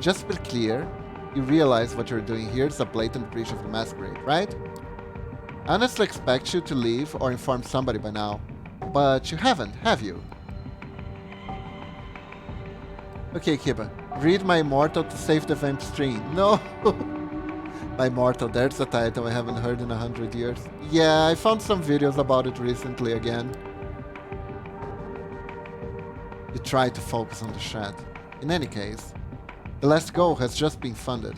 Just to be clear, you realize what you're doing here is a blatant breach of the masquerade, right? I honestly expect you to leave or inform somebody by now. But you haven't, have you? Okay, Kiba. Read My Immortal to save the vamp stream. No! My Immortal, there's a title I haven't heard in 100 years. Yeah, I found some videos about it recently again. You try to focus on the chat. In any case, the last goal has just been funded.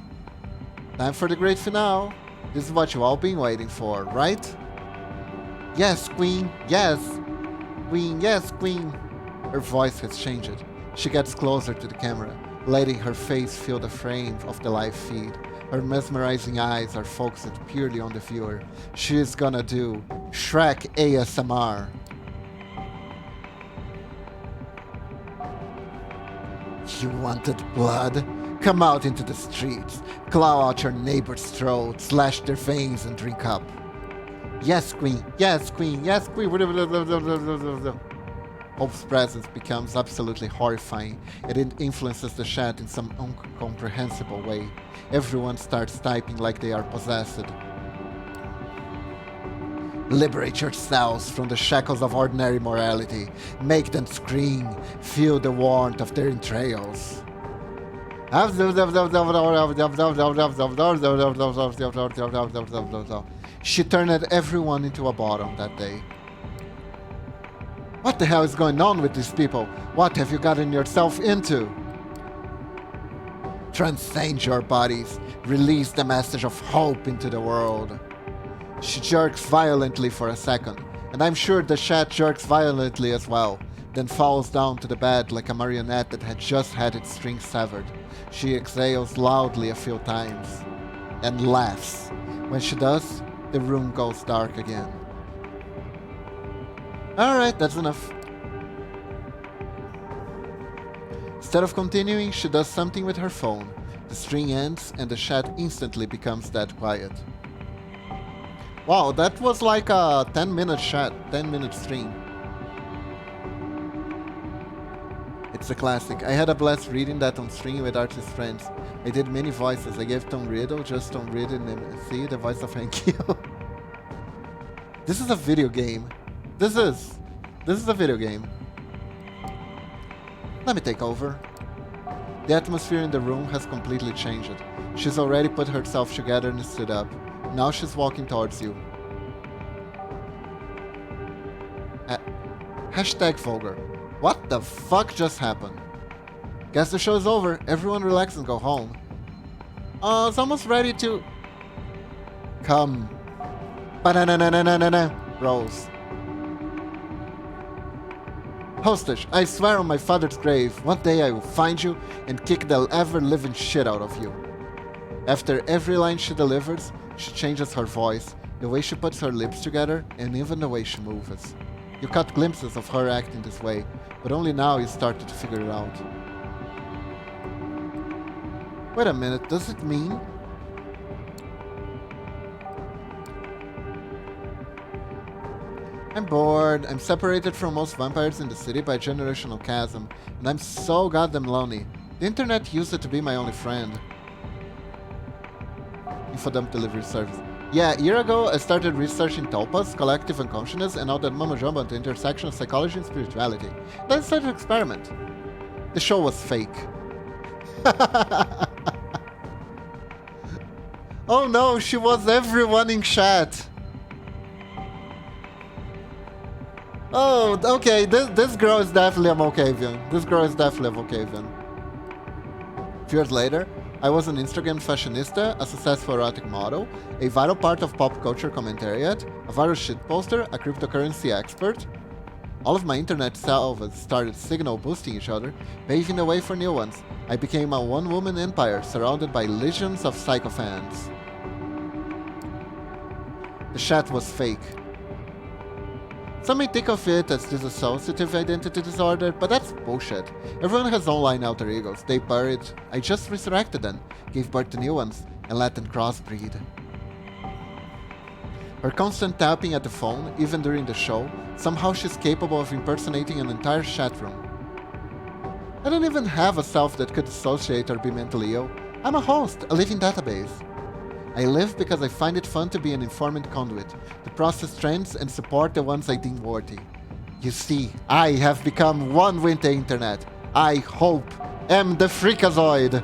Time for the great finale. This is what you've all been waiting for, right? Yes, Queen, yes! Queen, yes, Queen! Her voice has changed. She gets closer to the camera, letting her face fill the frame of the live feed. Her mesmerizing eyes are focused purely on the viewer. She is gonna do Shrek ASMR. You wanted blood? Come out into the streets, claw out your neighbor's throat, slash their veins and drink up. Yes, Queen, yes, Queen, yes, Queen. Hope's presence becomes absolutely horrifying, and it influences the chat in some incomprehensible way. Everyone starts typing like they are possessed. Liberate yourselves from the shackles of ordinary morality. Make them scream. Feel the warmth of their entrails. She turned everyone into a bottom that day. What the hell is going on with these people? What have you gotten yourself into? Transcend your bodies. Release the message of hope into the world. She jerks violently for a second, and I'm sure the chat jerks violently as well, then falls down to the bed like a marionette that had just had its strings severed. She exhales loudly a few times, and laughs. When she does, the room goes dark again. Alright, that's enough. Instead of continuing, she does something with her phone. The string ends, and the chat instantly becomes dead quiet. Wow, that was like a 10-minute chat, 10-minute stream. It's a classic. I had a blast reading that on stream with artist friends. I did many voices. I gave Tom Riddle, just Tom Riddle and MC, the voice of Hank Hill. This is a video game. This is a video game. Let me take over. The atmosphere in the room has completely changed. She's already put herself together and stood up. Now she's walking towards you. Hashtag vulgar. What the fuck just happened? Guess the show's over. Everyone relax and go home. It's almost ready to... Come. Ba-na-na-na-na-na-na. Rose. Hostage, I swear on my father's grave, one day I will find you and kick the ever-living shit out of you. After every line she delivers, she changes her voice, the way she puts her lips together, and even the way she moves. You caught glimpses of her acting this way, but only now you started to figure it out. Wait a minute, does it mean? I'm bored, I'm separated from most vampires in the city by a generational chasm, and I'm so goddamn lonely. The internet used to be my only friend. Infodump delivery service. Yeah, a year ago I started researching tulpas, collective unconsciousness, and all that mumbo jumbo at the intersection of psychology and spirituality. Then I started to experiment. The show was fake. Oh no, she was everyone in chat. Oh, okay, this girl is definitely a Volcavian. This girl is definitely a Volcavian. A few years later, I was an Instagram fashionista, a successful erotic model, a vital part of pop culture commentariat, a viral shitposter, a cryptocurrency expert. All of my internet selves started signal boosting each other, paving the way for new ones. I became a one-woman empire surrounded by legions of psychophans. The chat was fake. Some may think of it as dissociative identity disorder, but that's bullshit. Everyone has online alter egos. They buried. I just resurrected them, gave birth to new ones, and let them crossbreed. Her constant tapping at the phone, even during the show, somehow she's capable of impersonating an entire chat room. I don't even have a self that could dissociate or be mentally ill. I'm a host, a living database. I live because I find it fun to be an informant conduit, to process trends and support the ones I deem worthy. You see, I have become one with the internet. I hope am the freakazoid.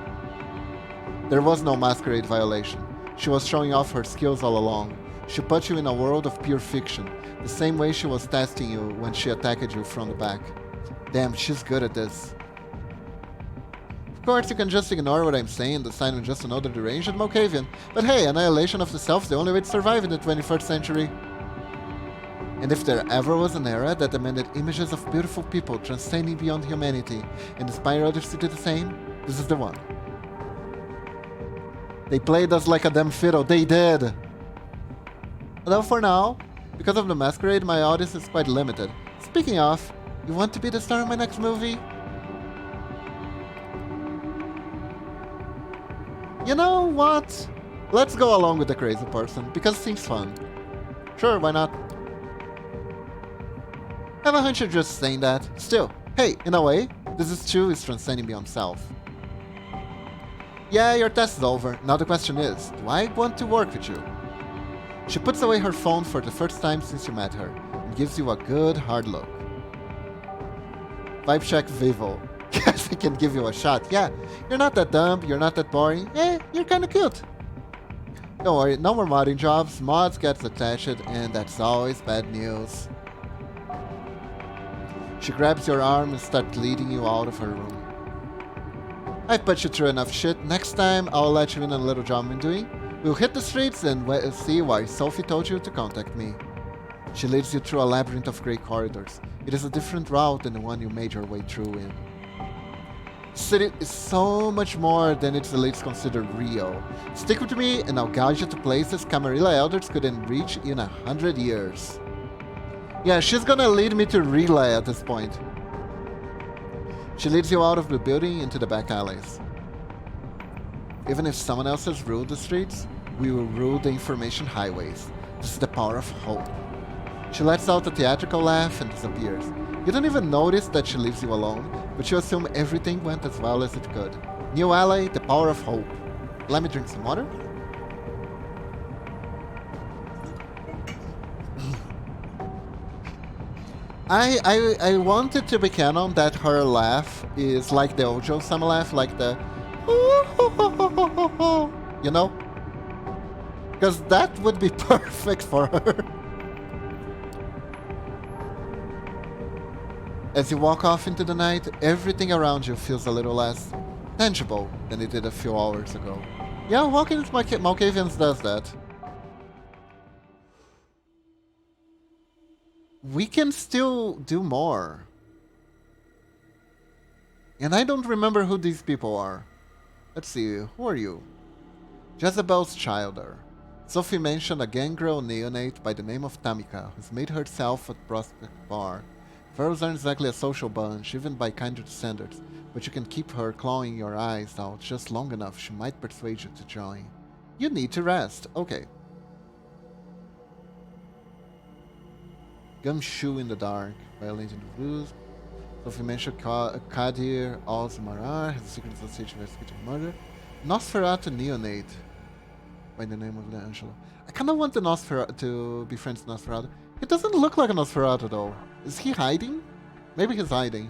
There was no masquerade violation. She was showing off her skills all along. She put you in a world of pure fiction, the same way she was testing you when she attacked you from the back. Damn, she's good at this. Of course, you can just ignore what I'm saying, decide I'm just another deranged Malkavian, but hey, annihilation of the self is the only way to survive in the 21st century. And if there ever was an era that demanded images of beautiful people transcending beyond humanity and inspire others to do the same, this is the one. They played us like a damn fiddle, they did! Although for now, because of the masquerade, my audience is quite limited. Speaking of, you want to be the star of my next movie? You know what? Let's go along with the crazy person, because it seems fun. Sure, why not? I have a hunch you're just saying that. Still, hey, in a way, this is true is transcending beyond self. Yeah, your test is over. Now the question is, do I want to work with you? She puts away her phone for the first time since you met her, and gives you a good, hard look. Vibe check Vivo. Guess I can give you a shot. Yeah, you're not that dumb, you're not that boring. You're kinda cute. Don't worry, no more modding jobs. Mods gets attached, and that's always bad news. She grabs your arm and starts leading you out of her room. I've put you through enough shit. Next time, I'll let you in on a little job I'm doing. We'll hit the streets and see why Sophie told you to contact me. She leads you through a labyrinth of grey corridors. It is a different route than the one you made your way through in. The city is so much more than its elites consider real. Stick with me and I'll guide you to places Camarilla elders couldn't reach in 100 years. Yeah, she's gonna lead me to Relay at this point. She leads you out of the building into the back alleys. Even if someone else has ruled the streets, we will rule the information highways. This is the power of hope. She lets out a theatrical laugh and disappears. You don't even notice that she leaves you alone, but you assume everything went as well as it could. New ally, the power of hope. Let me drink some water. I want it to be canon that her laugh is like the Ojo-sama laugh, like the you know? Because that would be perfect for her. As you walk off into the night, everything around you feels a little less tangible than it did a few hours ago. Yeah, walking with Malkavians does that. We can still do more. And I don't remember who these people are. Let's see, who are you? Jezebel's Childer. Sophie mentioned a gangrel neonate by the name of Tamika, who's made herself at Prospect Bar. Pharaohs aren't exactly a social bunch, even by kindred standards, but you can keep her clawing your eyes out just long enough, she might persuade you to join. You need to rest, okay. Gumshoe in the Dark, Violent in the Blues. Sophie mentioned Kadir Al-Zamarar has a secret association with executive murder. Nosferatu Neonate, by the name of Leangelo. I kinda want the Nosferatu to be friends with Nosferatu. He doesn't look like a Nosferatu though. Is he hiding? Maybe he's hiding.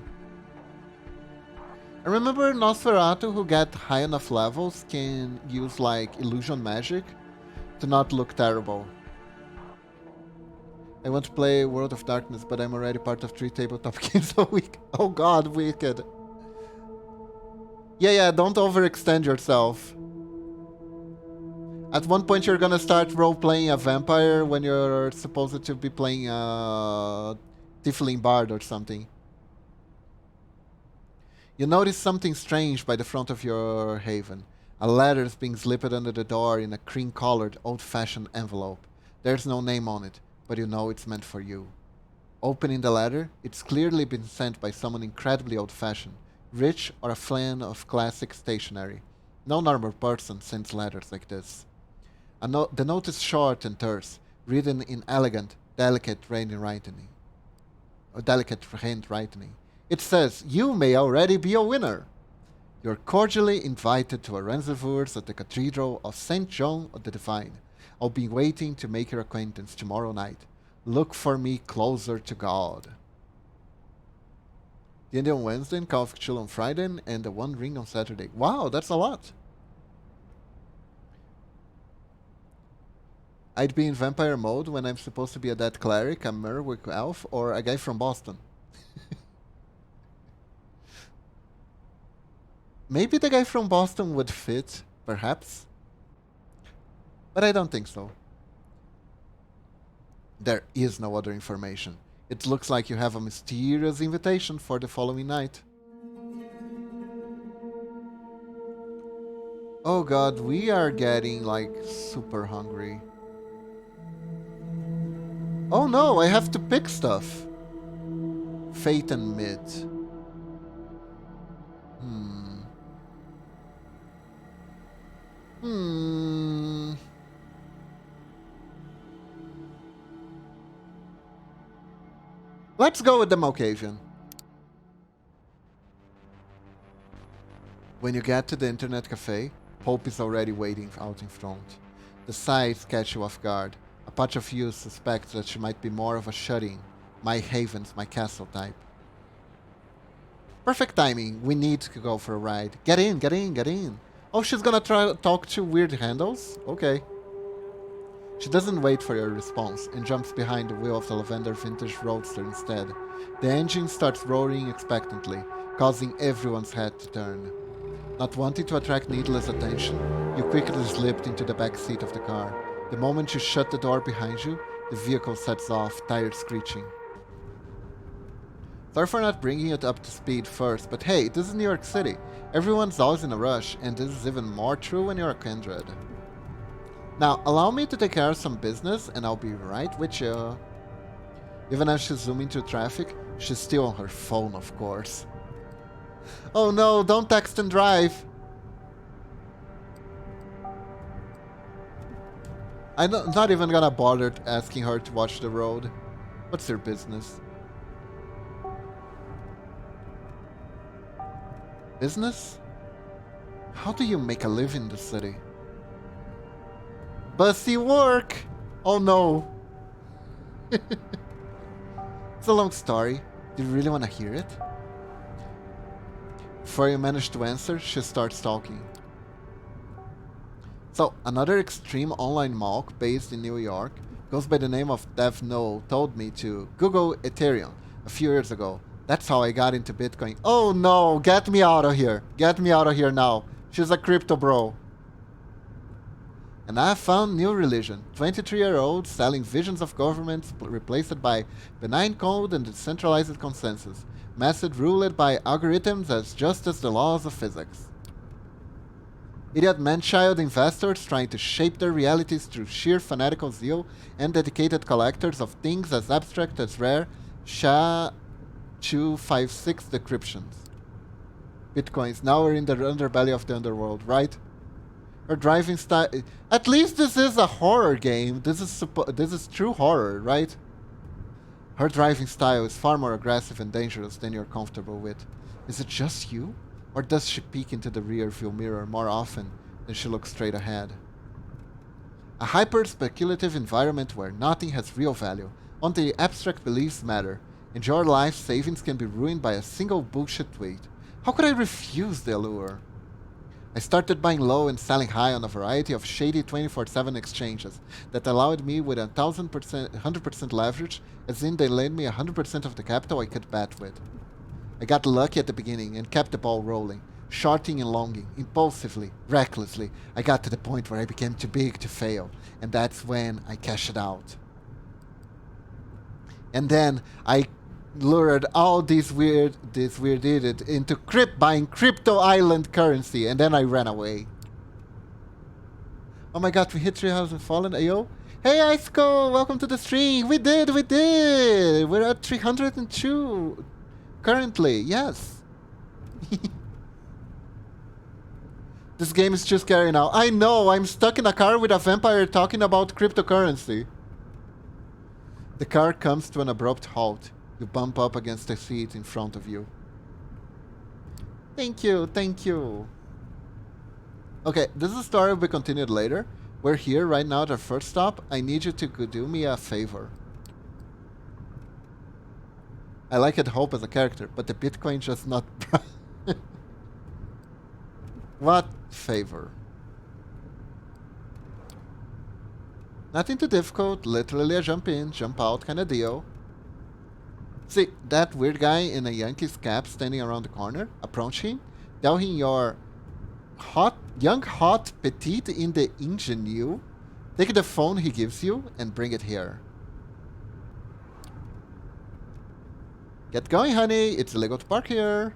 I remember Nosferatu who get high enough levels can use like illusion magic to not look terrible. I want to play World of Darkness, but I'm already part of 3 tabletop games a week. Oh god, wicked. Yeah, don't overextend yourself. At one point you're gonna start role-playing a vampire when you're supposed to be playing a Tiefling Bard or something. You notice something strange by the front of your haven. A letter is being slipped under the door in a cream-colored, old-fashioned envelope. There's no name on it, but you know it's meant for you. Opening the letter, it's clearly been sent by someone incredibly old-fashioned, rich, or a fan of classic stationery. No normal person sends letters like this. The note is short and terse, written in elegant, delicate handwriting. It says, "You may already be a winner. You're cordially invited to a rendezvous at the Cathedral of St. John of the Divine. I'll be waiting to make your acquaintance tomorrow night. Look for me closer to God." D&D on Wednesday, and Call of Cthulhu on Friday, and the One Ring on Saturday. Wow, that's a lot. I'd be in vampire mode when I'm supposed to be a dead cleric, a merwick elf, or a guy from Boston. Maybe the guy from Boston would fit, perhaps. But I don't think so. There is no other information. It looks like you have a mysterious invitation for the following night. Oh god, we are getting like super hungry. Oh no, I have to pick stuff. Fate and mid. Let's go with the Malkavian. When you get to the internet cafe, Hope is already waiting out in front. The sights catch you off guard. A patch of you suspects that she might be more of a shut-in, my havens, my castle type. Perfect timing. We need to go for a ride. Get in, get in, get in. Oh, she's gonna try to talk to weird handles? Okay. She doesn't wait for your response and jumps behind the wheel of the Lavender Vintage Roadster instead. The engine starts roaring expectantly, causing everyone's head to turn. Not wanting to attract needless attention, you quickly slipped into the back seat of the car. The moment you shut the door behind you, the vehicle sets off, tires screeching. Sorry for not bringing it up to speed first, but hey, this is New York City. Everyone's always in a rush, and this is even more true when you're a kindred. Now, allow me to take care of some business, and I'll be right with you. Even as she's zooming through traffic, she's still on her phone, of course. Oh no, don't text and drive! I'm not even gonna bother asking her to watch the road. What's your business? Business? How do you make a living in the city? Bussy work! Oh no! It's a long story. Do you really want to hear it? Before you manage to answer, she starts talking. So, another extreme online malk based in New York goes by the name of Dev No told me to Google Ethereum a few years ago. That's how I got into Bitcoin. Oh no, get me out of here. Get me out of here now. She's a crypto bro. And I found new religion. 23-year-olds selling visions of governments replaced by benign code and decentralized consensus. Method ruled by algorithms as just as the laws of physics. Idiot man-child investors trying to shape their realities through sheer fanatical zeal and dedicated collectors of things as abstract as rare SHA-256 decryptions. Bitcoins, now we're in the underbelly of the underworld, right? Her driving style... At least this is a horror game. This is true horror, right? Her driving style is far more aggressive and dangerous than you're comfortable with. Is it just you? Or does she peek into the rear view mirror more often than she looks straight ahead? A hyper-speculative environment where nothing has real value, only abstract beliefs matter, and your life savings can be ruined by a single bullshit tweet. How could I refuse the allure? I started buying low and selling high on a variety of shady 24/7 exchanges that allowed me with 100% leverage, as in they lent me 100% of the capital I could bet with. I got lucky at the beginning and kept the ball rolling, shorting and longing, impulsively, recklessly. I got to the point where I became too big to fail, and that's when I cashed out. And then I lured all this weird idiot into buying crypto island currency, and then I ran away. Oh my god, we hit 3,000 fallen, ayo. Hey, Iceco, welcome to the stream. We did. We're at 302 currently. Yes. This game is too scary now. I know. I'm stuck in a car with a vampire talking about cryptocurrency. The car comes to an abrupt halt. You bump up against the seat in front of you. Thank you. Thank you. Okay, this is a story will be continued later. We're here right now at our first stop. I need you to do me a favor. I like it Hope as a character, but the Bitcoin just not... What favor? Nothing too difficult. Literally a jump in, jump out kind of deal. See, that weird guy in a Yankees cap standing around the corner? Approach him. Tell him you're young, hot, petite in the ingenue. Take the phone he gives you and bring it here. Get going, honey. It's illegal to park here.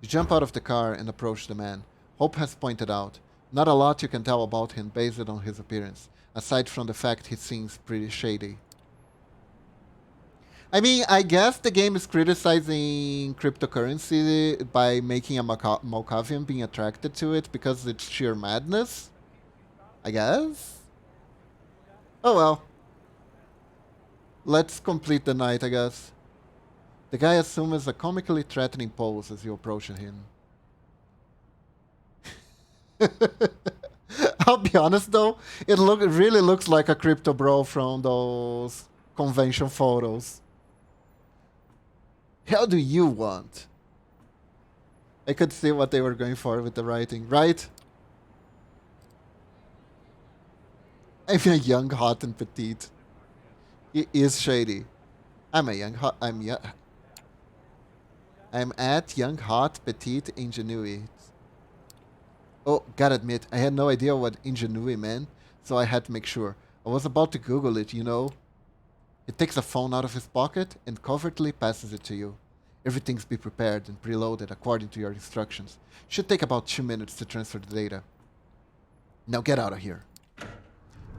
You jump out of the car and approach the man. Hope has pointed out. Not a lot you can tell about him based on his appearance, aside from the fact he seems pretty shady. I mean, I guess the game is criticizing cryptocurrency by making a Malkavian being attracted to it because it's sheer madness. I guess? Oh well. Let's complete the night, I guess. The guy assumes a comically threatening pose as you approach him. I'll be honest though, it really looks like a crypto bro from those convention photos. How do you want? I could see what they were going for with the writing, right? I'm a young, hot, and petite. He is shady. I'm at young, hot, petite, ingenuity. Oh, gotta admit, I had no idea what ingenuity meant, so I had to make sure. I was about to Google it, you know. He takes a phone out of his pocket and covertly passes it to you. Everything's be prepared and preloaded according to your instructions. Should take about 2 minutes to transfer the data. Now get out of here.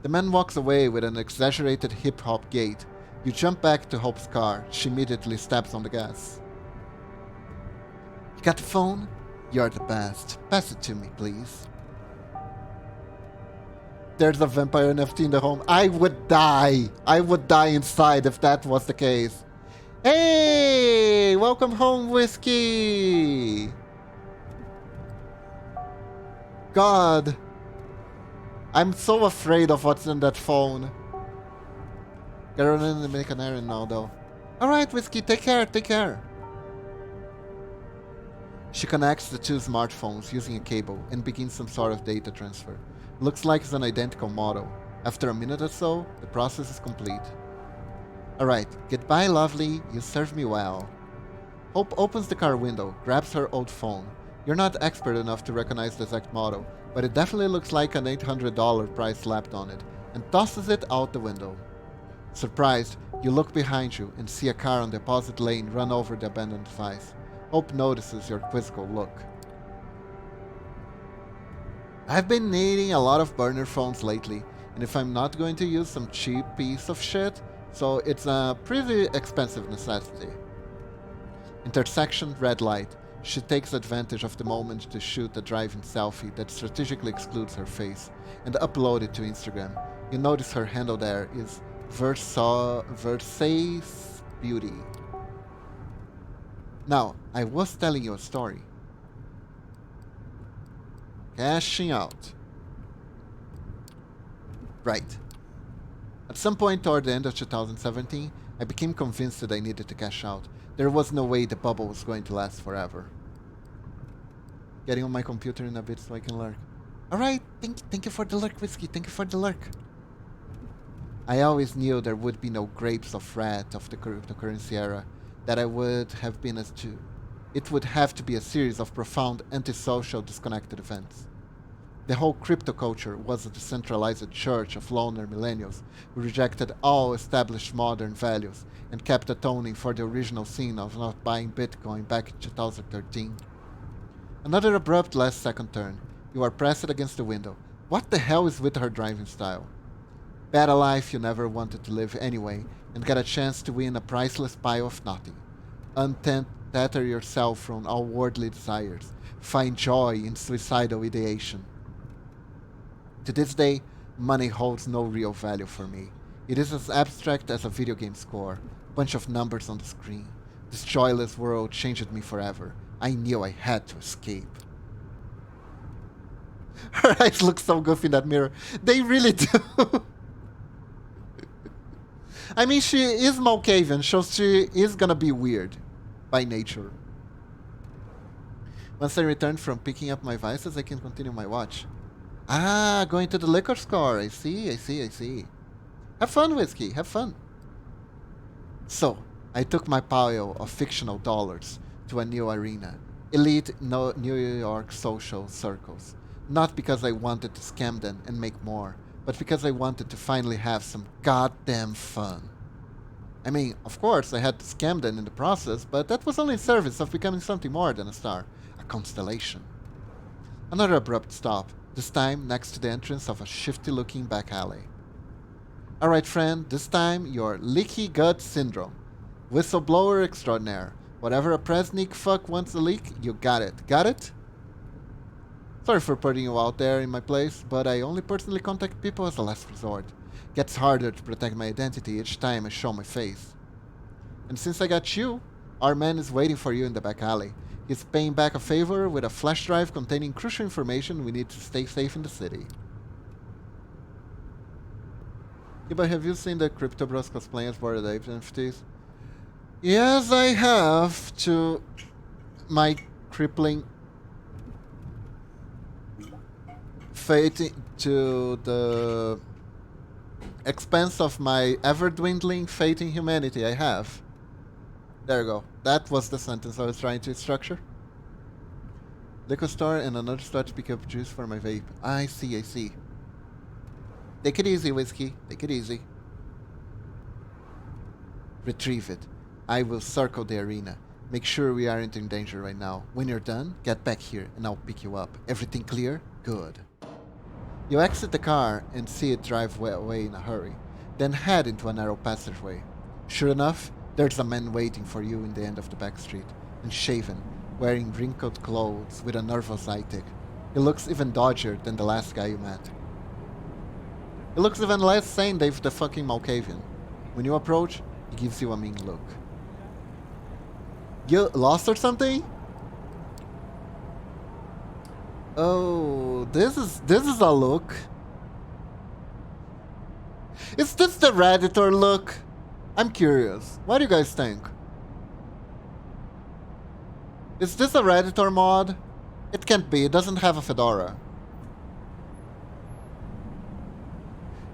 The man walks away with an exaggerated hip-hop gait. You jump back to Hope's car. She immediately steps on the gas. You got the phone? You're the best. Pass it to me, please. There's a vampire NFT in the home. I would die. I would die inside if that was the case. Hey! Welcome home, Whiskey! God. I'm so afraid of what's in that phone. Gotta run and make an errand now, though. Alright, Whiskey, take care, take care. She connects the two smartphones using a cable and begins some sort of data transfer. Looks like it's an identical model. After a minute or so, the process is complete. Alright, goodbye lovely, you served me well. Hope opens the car window, grabs her old phone. You're not expert enough to recognize the exact model, but it definitely looks like an $800 price slapped on it, and tosses it out the window. Surprised, you look behind you and see a car on the opposite lane run over the abandoned device. Hope notices your quizzical look. I've been needing a lot of burner phones lately, and if I'm not going to use some cheap piece of shit, so it's a pretty expensive necessity. Intersection, red light. She takes advantage of the moment to shoot a driving selfie that strategically excludes her face and upload it to Instagram. You notice her handle there is Versace Beauty. Now, I was telling you a story. Cashing out. Right. At some point toward the end of 2017, I became convinced that I needed to cash out. There was no way the bubble was going to last forever. Getting on my computer in a bit so I can lurk. Alright, thank you for the lurk, Whiskey. Thank you for the lurk. I always knew there would be no grapes of wrath of the cryptocurrency era. That I would have been as too. It would have to be a series of profound antisocial disconnected events. The whole crypto culture was a decentralized church of loner millennials who rejected all established modern values and kept atoning for the original sin of not buying Bitcoin back in 2013. Another abrupt last-second turn. You are pressed against the window. What the hell is with her driving style? Bet a life you never wanted to live anyway, and get a chance to win a priceless pile of nothing. Untether yourself from all worldly desires. Find joy in suicidal ideation. To this day, money holds no real value for me. It is as abstract as a video game score, bunch of numbers on the screen. This joyless world changed me forever. I knew I had to escape. Her eyes look so goofy in that mirror. They really do. I mean, she is Malkavian, so she is gonna be weird by nature. Once I return from picking up my vices, I can continue my watch. Ah, going to the liquor store. I see. Have fun, Whiskey. Have fun. So, I took my pile of fictional dollars to a new arena. Elite New York social circles. Not because I wanted to scam them and make more, but because I wanted to finally have some goddamn fun. I mean, of course, I had to scam them in the process, but that was only in service of becoming something more than a star. A constellation. Another abrupt stop, this time next to the entrance of a shifty-looking back alley. Alright friend, this time your leaky gut syndrome. Whistleblower extraordinaire. Whatever a Presnik fuck wants to leak, you got it. Got it? Sorry for putting you out there in my place, but I only personally contact people as a last resort. Gets harder to protect my identity each time I show my face. And since I got you, our man is waiting for you in the back alley. He's paying back a favor with a flash drive containing crucial information we need to stay safe in the city. Yeah, but have you seen the Crypto Bros cosplaying as Bored Ape NFTs? Yes, I have, to my crippling fate, to the expense of my ever-dwindling faith in humanity. I have. There you go. That was the sentence I was trying to structure. Liquor store and another store to pick up juice for my vape. I see. Take it easy, Whiskey. Take it easy. Retrieve it. I will circle the arena. Make sure we aren't in danger right now. When you're done, get back here and I'll pick you up. Everything clear? Good. You exit the car and see it drive away in a hurry, then head into a narrow passageway. Sure enough, there's a man waiting for you in the end of the back street, unshaven, wearing wrinkled clothes with a nervous eye tick. He looks even dodgier than the last guy you met. He looks even less sane than the fucking Malkavian. When you approach, he gives you a mean look. You lost or something? Oh, this is a look. Is this the Redditor look? I'm curious. What do you guys think? Is this a Redditor mod? It can't be. It doesn't have a fedora.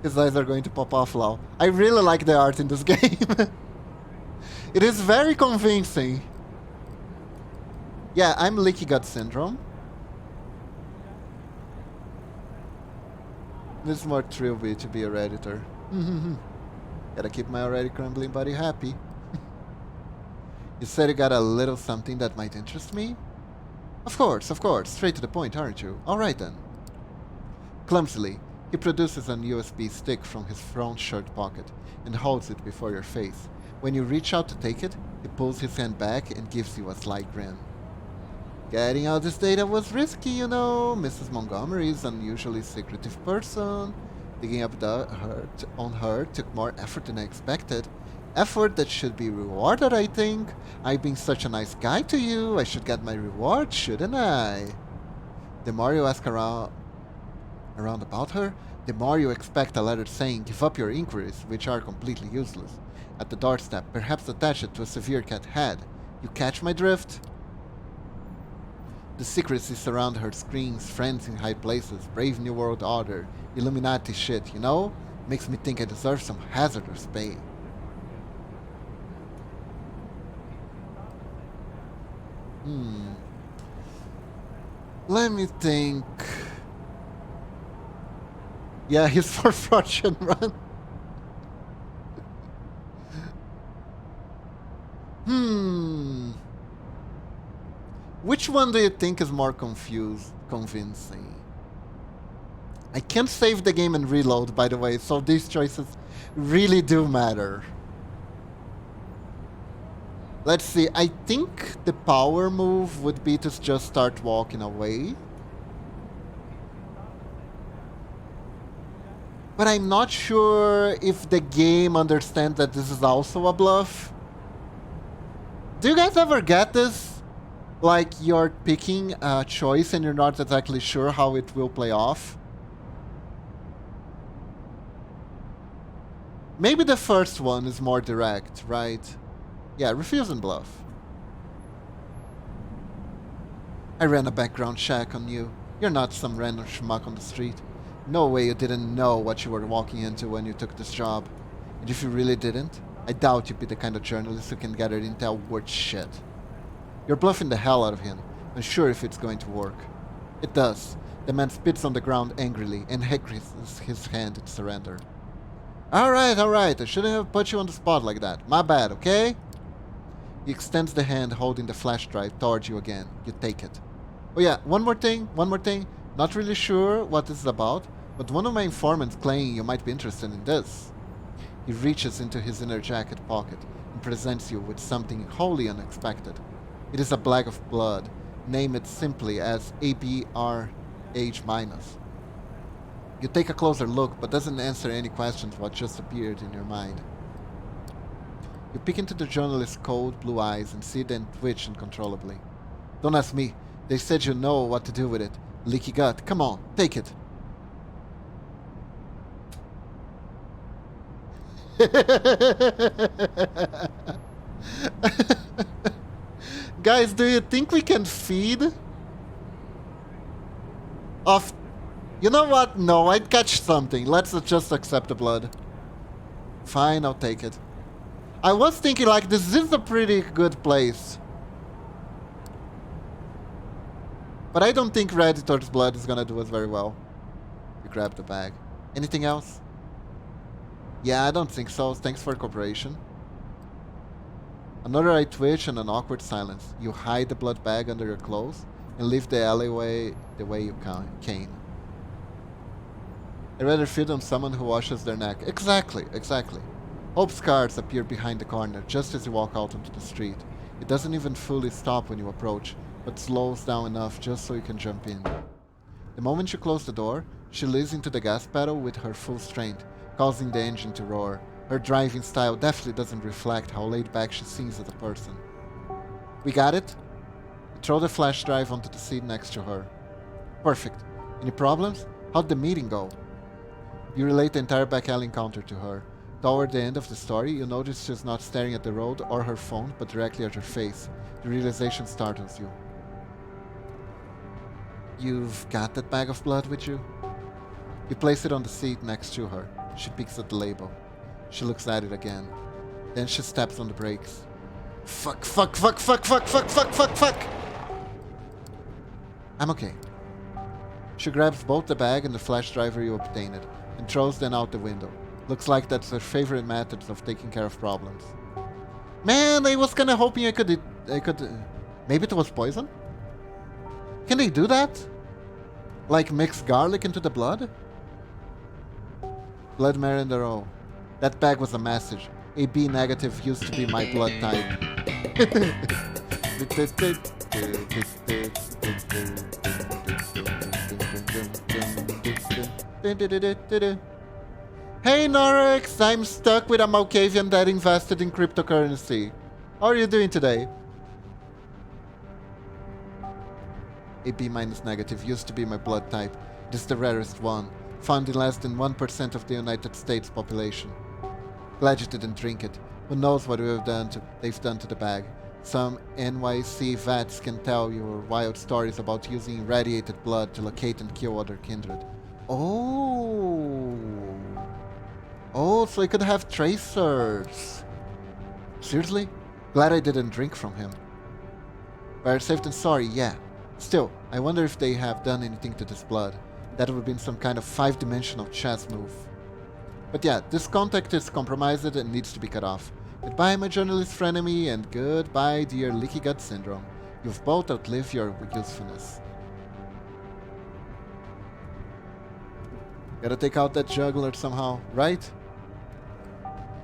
His eyes are going to pop off, lol. I really like the art in this game. It is very convincing. Yeah, I'm Leaky Gut Syndrome. This is more thrillby to be a Redditor. Gotta keep my already crumbling body happy. You said you got a little something that might interest me? Of course. Straight to the point, aren't you? Alright then. Clumsily, he produces an USB stick from his front shirt pocket and holds it before your face. When you reach out to take it, he pulls his hand back and gives you a sly grin. Getting all this data was risky, you know. Mrs. Montgomery is an unusually secretive person. Digging up on her took more effort than I expected. Effort that should be rewarded, I think. I've been such a nice guy to you. I should get my reward, shouldn't I? The more you ask around about her, the more you expect a letter saying, give up your inquiries, which are completely useless. At the doorstep, perhaps attached to a severe cat head. You catch my drift? The secrecy surround her screams, friends in high places, brave new world order, Illuminati shit, you know? Makes me think I deserve some hazardous pay. Let me think. Yeah, he's for fortune run. Which one do you think is more convincing? I can't save the game and reload, by the way, so these choices really do matter. Let's see, I think the power move would be to just start walking away. But I'm not sure if the game understands that this is also a bluff. Do you guys ever get this? Like you're picking a choice and you're not exactly sure how it will play off? Maybe the first one is more direct, right? Yeah, refuse and bluff. I ran a background check on you. You're not some random schmuck on the street. No way you didn't know what you were walking into when you took this job. And if you really didn't, I doubt you'd be the kind of journalist who can gather intel worth shit. You're bluffing the hell out of him, unsure if it's going to work. It does. The man spits on the ground angrily and raises his hand in surrender. Alright, I shouldn't have put you on the spot like that. My bad, okay? He extends the hand holding the flash drive towards you again. You take it. Oh yeah, one more thing. Not really sure what this is about, but one of my informants claiming you might be interested in this. He reaches into his inner jacket pocket and presents you with something wholly unexpected. It is a bag of blood. Name it simply as ABRH-. You take a closer look, but doesn't answer any questions what just appeared in your mind. You peek into the journalist's cold blue eyes and see them twitch uncontrollably. Don't ask me. They said you know what to do with it. Leaky gut. Come on, take it. Guys, do you think we can feed off? You know what? No, I'd catch something. Let's just accept the blood. Fine, I'll take it. I was thinking like this is a pretty good place. But I don't think Redditor's blood is gonna do us very well. You grab the bag. Anything else? Yeah, I don't think so. Thanks for cooperation. Another eye twitch and an awkward silence. You hide the blood bag under your clothes and leave the alleyway the way you came. I'd rather feed on someone who washes their neck. Exactly. Hope's cars appear behind the corner just as you walk out onto the street. It doesn't even fully stop when you approach, but slows down enough just so you can jump in. The moment you close the door, she leans into the gas pedal with her full strength, causing the engine to roar. Her driving style definitely doesn't reflect how laid back she seems as a person. We got it? You throw the flash drive onto the seat next to her. Perfect. Any problems? How'd the meeting go? You relate the entire back alley encounter to her. Toward the end of the story, you notice she's not staring at the road or her phone, but directly at your face. The realization startles you. You've got that bag of blood with you? You place it on the seat next to her. She picks at the label. She looks at it again. Then she steps on the brakes. Fuck. I'm okay. She grabs both the bag and the flash driver you obtained and throws them out the window. Looks like that's her favorite method of taking care of problems. Man, I was kinda hoping I could... maybe it was poison? Can they do that? Like mix garlic into the blood? Blood Marindero. That bag was a message. AB negative used to be my blood type. Hey Norix, I'm stuck with a Malkavian that invested in cryptocurrency. How are you doing today? A B- negative used to be my blood type. It is the rarest one, found in less than 1% of the United States population. Glad you didn't drink it. Who knows what they've done to the bag. Some NYC vets can tell you wild stories about using irradiated blood to locate and kill other kindred. Oh, so I could have tracers. Seriously? Glad I didn't drink from him. Better safe than sorry, yeah. Still, I wonder if they have done anything to this blood. That would have been some kind of 5-dimensional chess move. But yeah, this contact is compromised and needs to be cut off. Goodbye, my journalist frenemy, and goodbye, dear Leaky Gut Syndrome. You've both outlived your usefulness. Gotta take out that juggler somehow, right?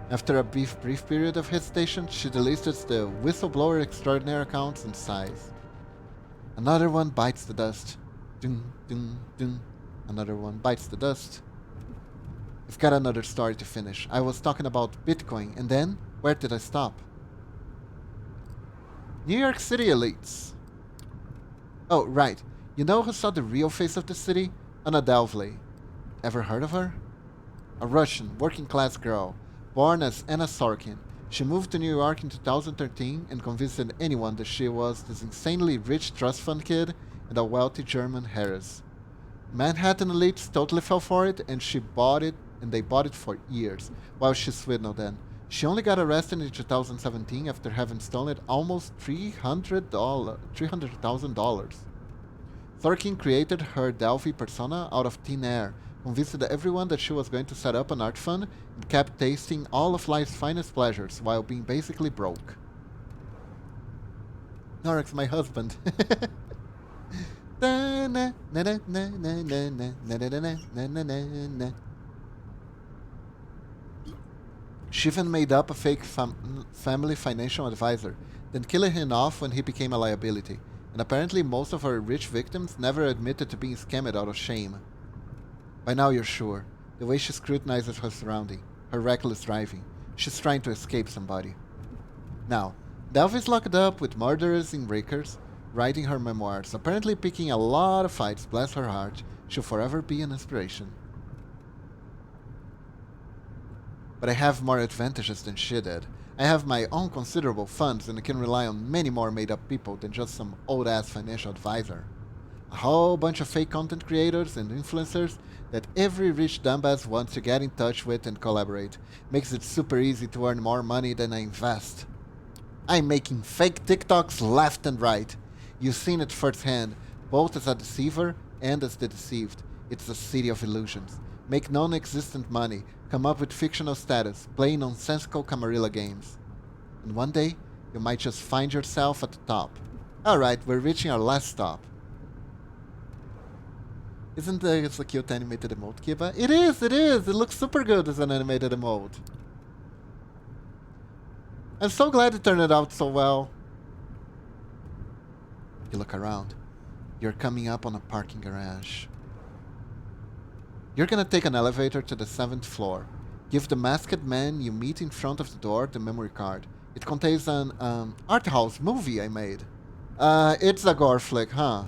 After a brief period of hesitation, she deletes the whistleblower extraordinary accounts and sighs. Another one bites the dust. Dun, dun, dun. Another one bites the dust. I've got another story to finish. I was talking about Bitcoin, and then, where did I stop? New York City elites. Oh, right. You know who saw the real face of the city? Anna Delvey. Ever heard of her? A Russian, working-class girl, born as Anna Sorkin. She moved to New York in 2013 and convinced anyone that she was this insanely rich trust fund kid and a wealthy German heiress. Manhattan elites totally fell for it, and they bought it for years, while she swindled them. She only got arrested in 2017 after having stolen almost $300,000. Sorkin created her Delphi persona out of thin air, convinced everyone that she was going to set up an art fund, and kept tasting all of life's finest pleasures while being basically broke. Norex, my husband. She even made up a fake family financial advisor, then killed him off when he became a liability. And apparently most of her rich victims never admitted to being scammed out of shame. By now you're sure. The way she scrutinizes her surrounding, her reckless driving. She's trying to escape somebody. Now, Delphi's locked up with murderers and rakers, writing her memoirs, apparently picking a lot of fights, bless her heart. She'll forever be an inspiration. But I have more advantages than she did. I have my own considerable funds and I can rely on many more made-up people than just some old-ass financial advisor. A whole bunch of fake content creators and influencers that every rich dumbass wants to get in touch with and collaborate. Makes it super easy to earn more money than I invest. I'm making fake TikToks left and right. You've seen it firsthand, both as a deceiver and as the deceived. It's a city of illusions. Make non-existent money, come up with fictional status, play nonsensical Camarilla games. And one day, you might just find yourself at the top. Alright, we're reaching our last stop. Isn't this a cute animated emote, Kiba? It is! It looks super good as an animated emote. I'm so glad it turned out so well. You look around. You're coming up on a parking garage. You're gonna take an elevator to the 7th floor. Give the masked man you meet in front of the door the memory card. It contains an art house movie I made. It's a gore flick, huh?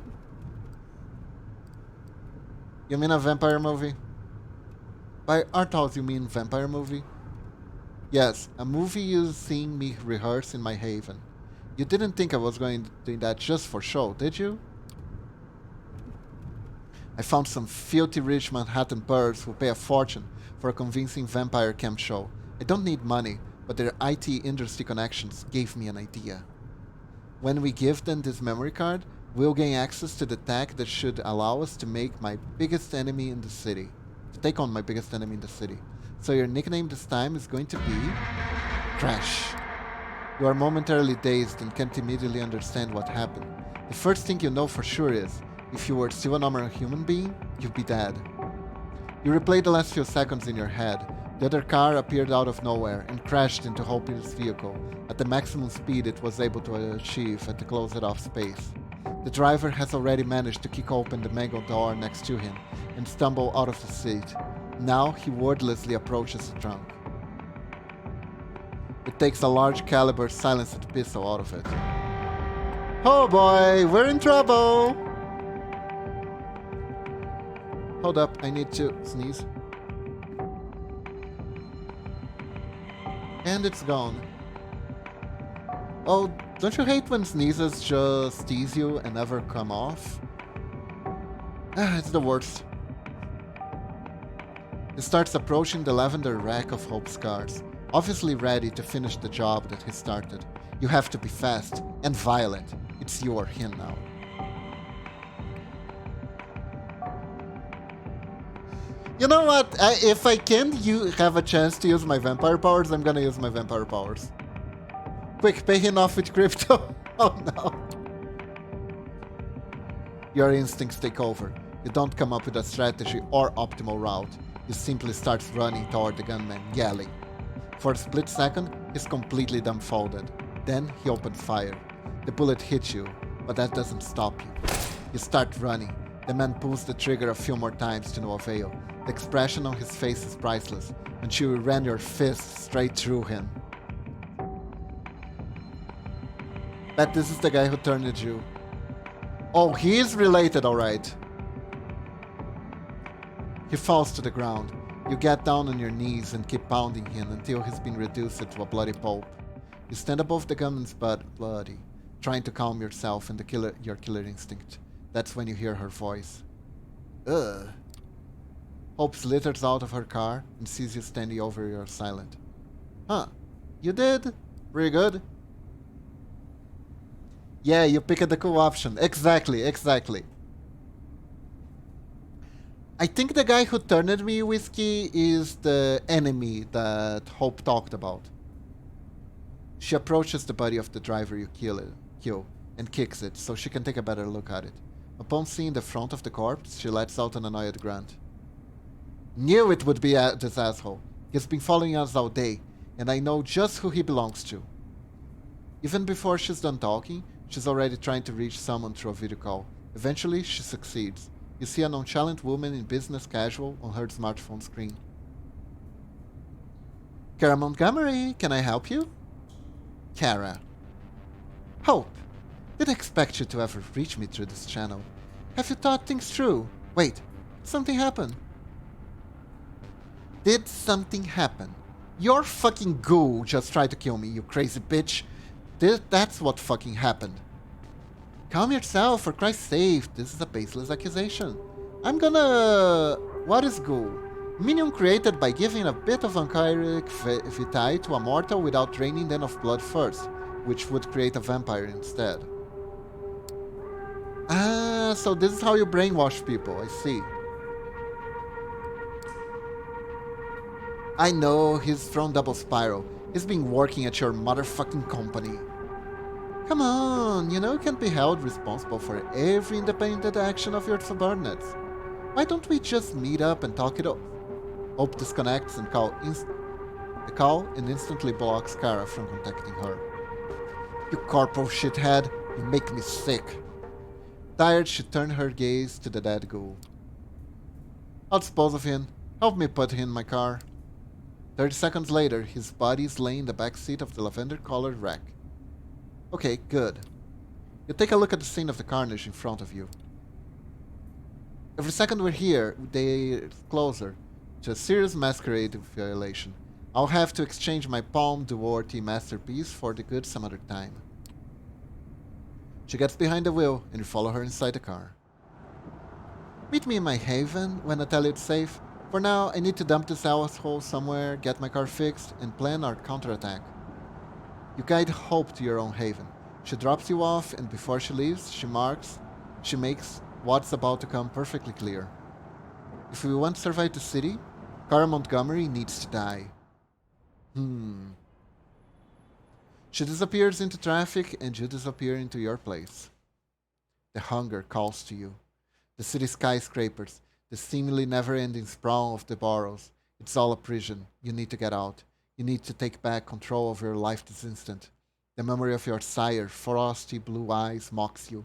You mean a vampire movie? By art house you mean vampire movie? Yes, a movie you've seen me rehearse in my haven. You didn't think I was going to do that just for show, did you? I found some filthy rich Manhattan birds who pay a fortune for a convincing vampire camp show. I don't need money, but their IT industry connections gave me an idea. When we give them this memory card, we'll gain access to the tech that should allow us to make my biggest enemy in the city. To take on my biggest enemy in the city. So your nickname this time is going to be... Crash. You are momentarily dazed and can't immediately understand what happened. The first thing you know for sure is, if you were still a normal human being, you'd be dead. You replay the last few seconds in your head. The other car appeared out of nowhere and crashed into Hopi's vehicle at the maximum speed it was able to achieve at the closed-off space. The driver has already managed to kick open the mangled door next to him and stumble out of the seat. Now he wordlessly approaches the trunk. It takes a large caliber silenced pistol out of it. Oh boy, we're in trouble! Hold up, I need to sneeze. And it's gone. Oh, don't you hate when sneezes just tease you and never come off? It's the worst. He starts approaching the lavender rack of Hope's cars, obviously ready to finish the job that he started. You have to be fast and violent. It's you or him now. You know what? If I can have a chance to use my vampire powers, I'm gonna use my vampire powers. Quick, pay him off with crypto. Oh no. Your instincts take over. You don't come up with a strategy or optimal route. You simply start running toward the gunman, yelling. For a split second, he's completely dumbfounded. Then he opens fire. The bullet hits you, but that doesn't stop you. You start running. The man pulls the trigger a few more times to no avail. The expression on his face is priceless, until you ran your fist straight through him. Bet this is the guy who turned you. Oh, he is related, alright. He falls to the ground. You get down on your knees and keep pounding him until he's been reduced to a bloody pulp. You stand above the gunman's butt, bloody, trying to calm yourself and your killer instinct. That's when you hear her voice. Ugh. Hope slithers out of her car and sees you standing over your silent. Huh. You did? Pretty good. Yeah, you picked the cool option. Exactly. I think the guy who turned me whiskey is the enemy that Hope talked about. She approaches the body of the driver you kill and kicks it so she can take a better look at it. Upon seeing the front of the corpse, she lets out an annoyed grunt. Knew it would be this asshole. He's been following us all day, and I know just who he belongs to. Even before she's done talking, she's already trying to reach someone through a video call. Eventually, she succeeds. You see a nonchalant woman in business casual on her smartphone screen. Kara Montgomery, can I help you? Kara. Hope. Didn't expect you to ever reach me through this channel. Have you thought things through? Wait, something happened. Did something happen? Your fucking ghoul just tried to kill me, you crazy bitch. That's what fucking happened. Calm yourself, for Christ's sake. This is a baseless accusation. What is ghoul? Minion created by giving a bit of vampiric vitae to a mortal without draining them of blood first, which would create a vampire instead. Ah, so this is how you brainwash people, I see. I know, he's from Double Spiral. He's been working at your motherfucking company. Come on, you know you can't be held responsible for every independent action of your subordinates. Why don't we just meet up and talk it up? Hope disconnects and the call and instantly blocks Kara from contacting her. You corporal shithead, you make me sick. Tired, she turned her gaze to the dead ghoul. I'll dispose of him. Help me put him in my car. 30 seconds later, his body is laying in the back seat of the lavender-colored wreck. Okay, good. You take a look at the scene of the carnage in front of you. Every second we're here, they're closer to a serious masquerade violation. I'll have to exchange my Palme d'Or masterpiece for the good some other time. She gets behind the wheel, and you follow her inside the car. Meet me in my haven when I tell you it's safe. For now, I need to dump this asshole somewhere, get my car fixed, and plan our counterattack. You guide Hope to your own haven. She drops you off, and before she leaves, she makes what's about to come perfectly clear. If we want to survive the city, Kara Montgomery needs to die. She disappears into traffic, and you disappear into your place. The hunger calls to you. The city skyscrapers, the seemingly never-ending sprawl of the boroughs. It's all a prison. You need to get out. You need to take back control of your life this instant. The memory of your sire, frosty blue eyes, mocks you,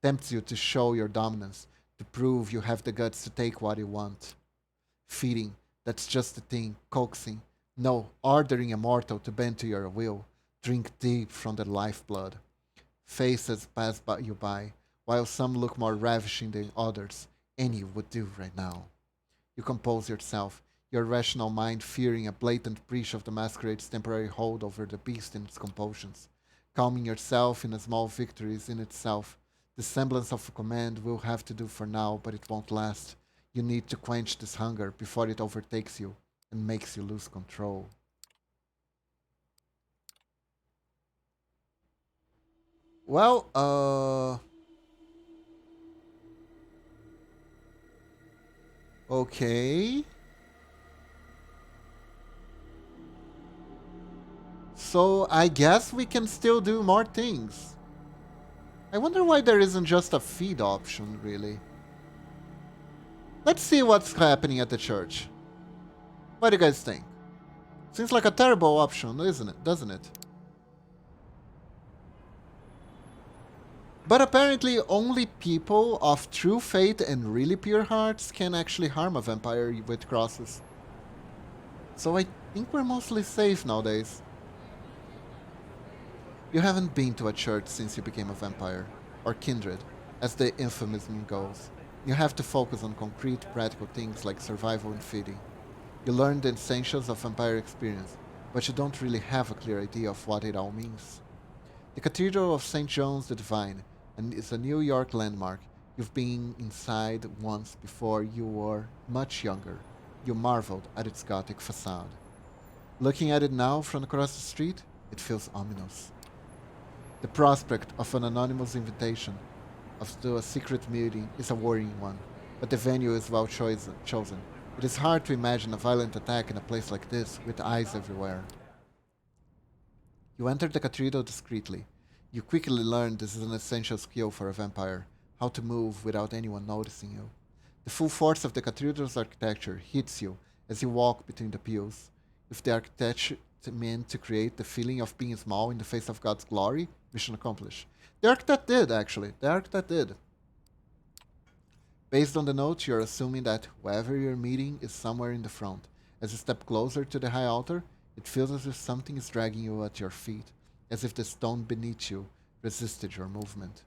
tempts you to show your dominance, to prove you have the guts to take what you want. Feeding, that's just the thing. Coaxing, no, ordering a mortal to bend to your will. Drink deep from the lifeblood. Faces pass you by, while some look more ravishing than others. Any would do right now. You compose yourself, your rational mind fearing a blatant breach of the masquerade's temporary hold over the beast in its compulsions. Calming yourself in a small victories in itself. The semblance of a command will have to do for now, but it won't last. You need to quench this hunger before it overtakes you and makes you lose control. Well, okay. So I guess we can still do more things. I wonder why there isn't just a feed option, really. Let's see what's happening at the church. What do you guys think? Seems like a terrible option, isn't it? Doesn't it? But apparently only people of true faith and really pure hearts can actually harm a vampire with crosses. So I think we're mostly safe nowadays. You haven't been to a church since you became a vampire, or kindred, as the euphemism goes. You have to focus on concrete, practical things like survival and feeding. You learn the essentials of vampire experience, but you don't really have a clear idea of what it all means. The Cathedral of St. John's the Divine and is a New York landmark. You've been inside once before you were much younger. You marveled at its Gothic facade. Looking at it now from across the street, it feels ominous. The prospect of an anonymous invitation to a secret meeting is a worrying one, but the venue is well chosen. It is hard to imagine a violent attack in a place like this with eyes everywhere. You enter the cathedral discreetly. You quickly learn this is an essential skill for a vampire, how to move without anyone noticing you. The full force of the cathedral's architecture hits you as you walk between the pews. If the architecture meant to create the feeling of being small in the face of God's glory, mission accomplished. The architect did, actually. The architect did. Based on the notes, you're assuming that whoever you're meeting is somewhere in the front. As you step closer to the high altar, it feels as if something is dragging you at your feet, as if the stone beneath you resisted your movement.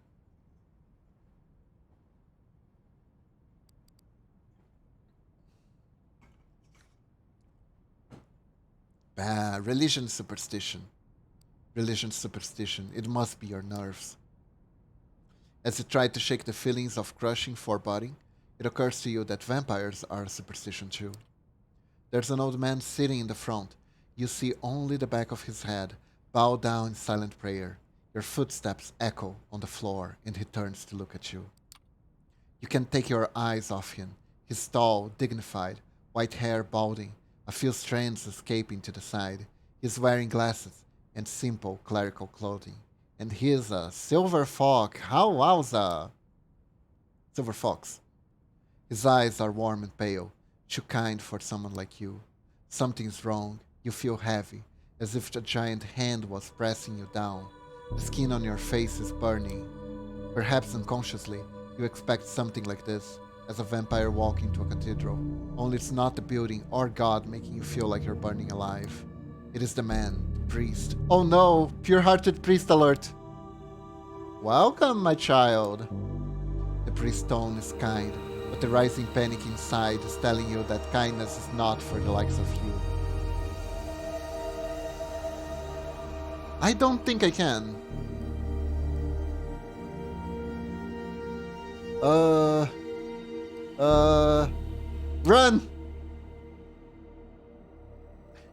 Bah, religion superstition. Religion superstition. It must be your nerves. As you try to shake the feelings of crushing foreboding, it occurs to you that vampires are a superstition too. There's an old man sitting in the front. You see only the back of his head, bowed down in silent prayer. Your footsteps echo on the floor, and he turns to look at you. You can't take your eyes off him. He's tall, dignified, white hair balding, a few strands escaping to the side. He's wearing glasses and simple clerical clothing. And he's a silver fox. How wowza! Silver fox. His eyes are warm and pale, too kind for someone like you. Something's wrong. You feel heavy, as if a giant hand was pressing you down. The skin on your face is burning. Perhaps unconsciously, you expect something like this, as a vampire walking to a cathedral. Only it's not the building or God making you feel like you're burning alive. It is the man, the priest. Oh no! Pure-hearted priest alert! Welcome, my child! The priest's tone is kind, but the rising panic inside is telling you that kindness is not for the likes of you. I don't think I can. Run!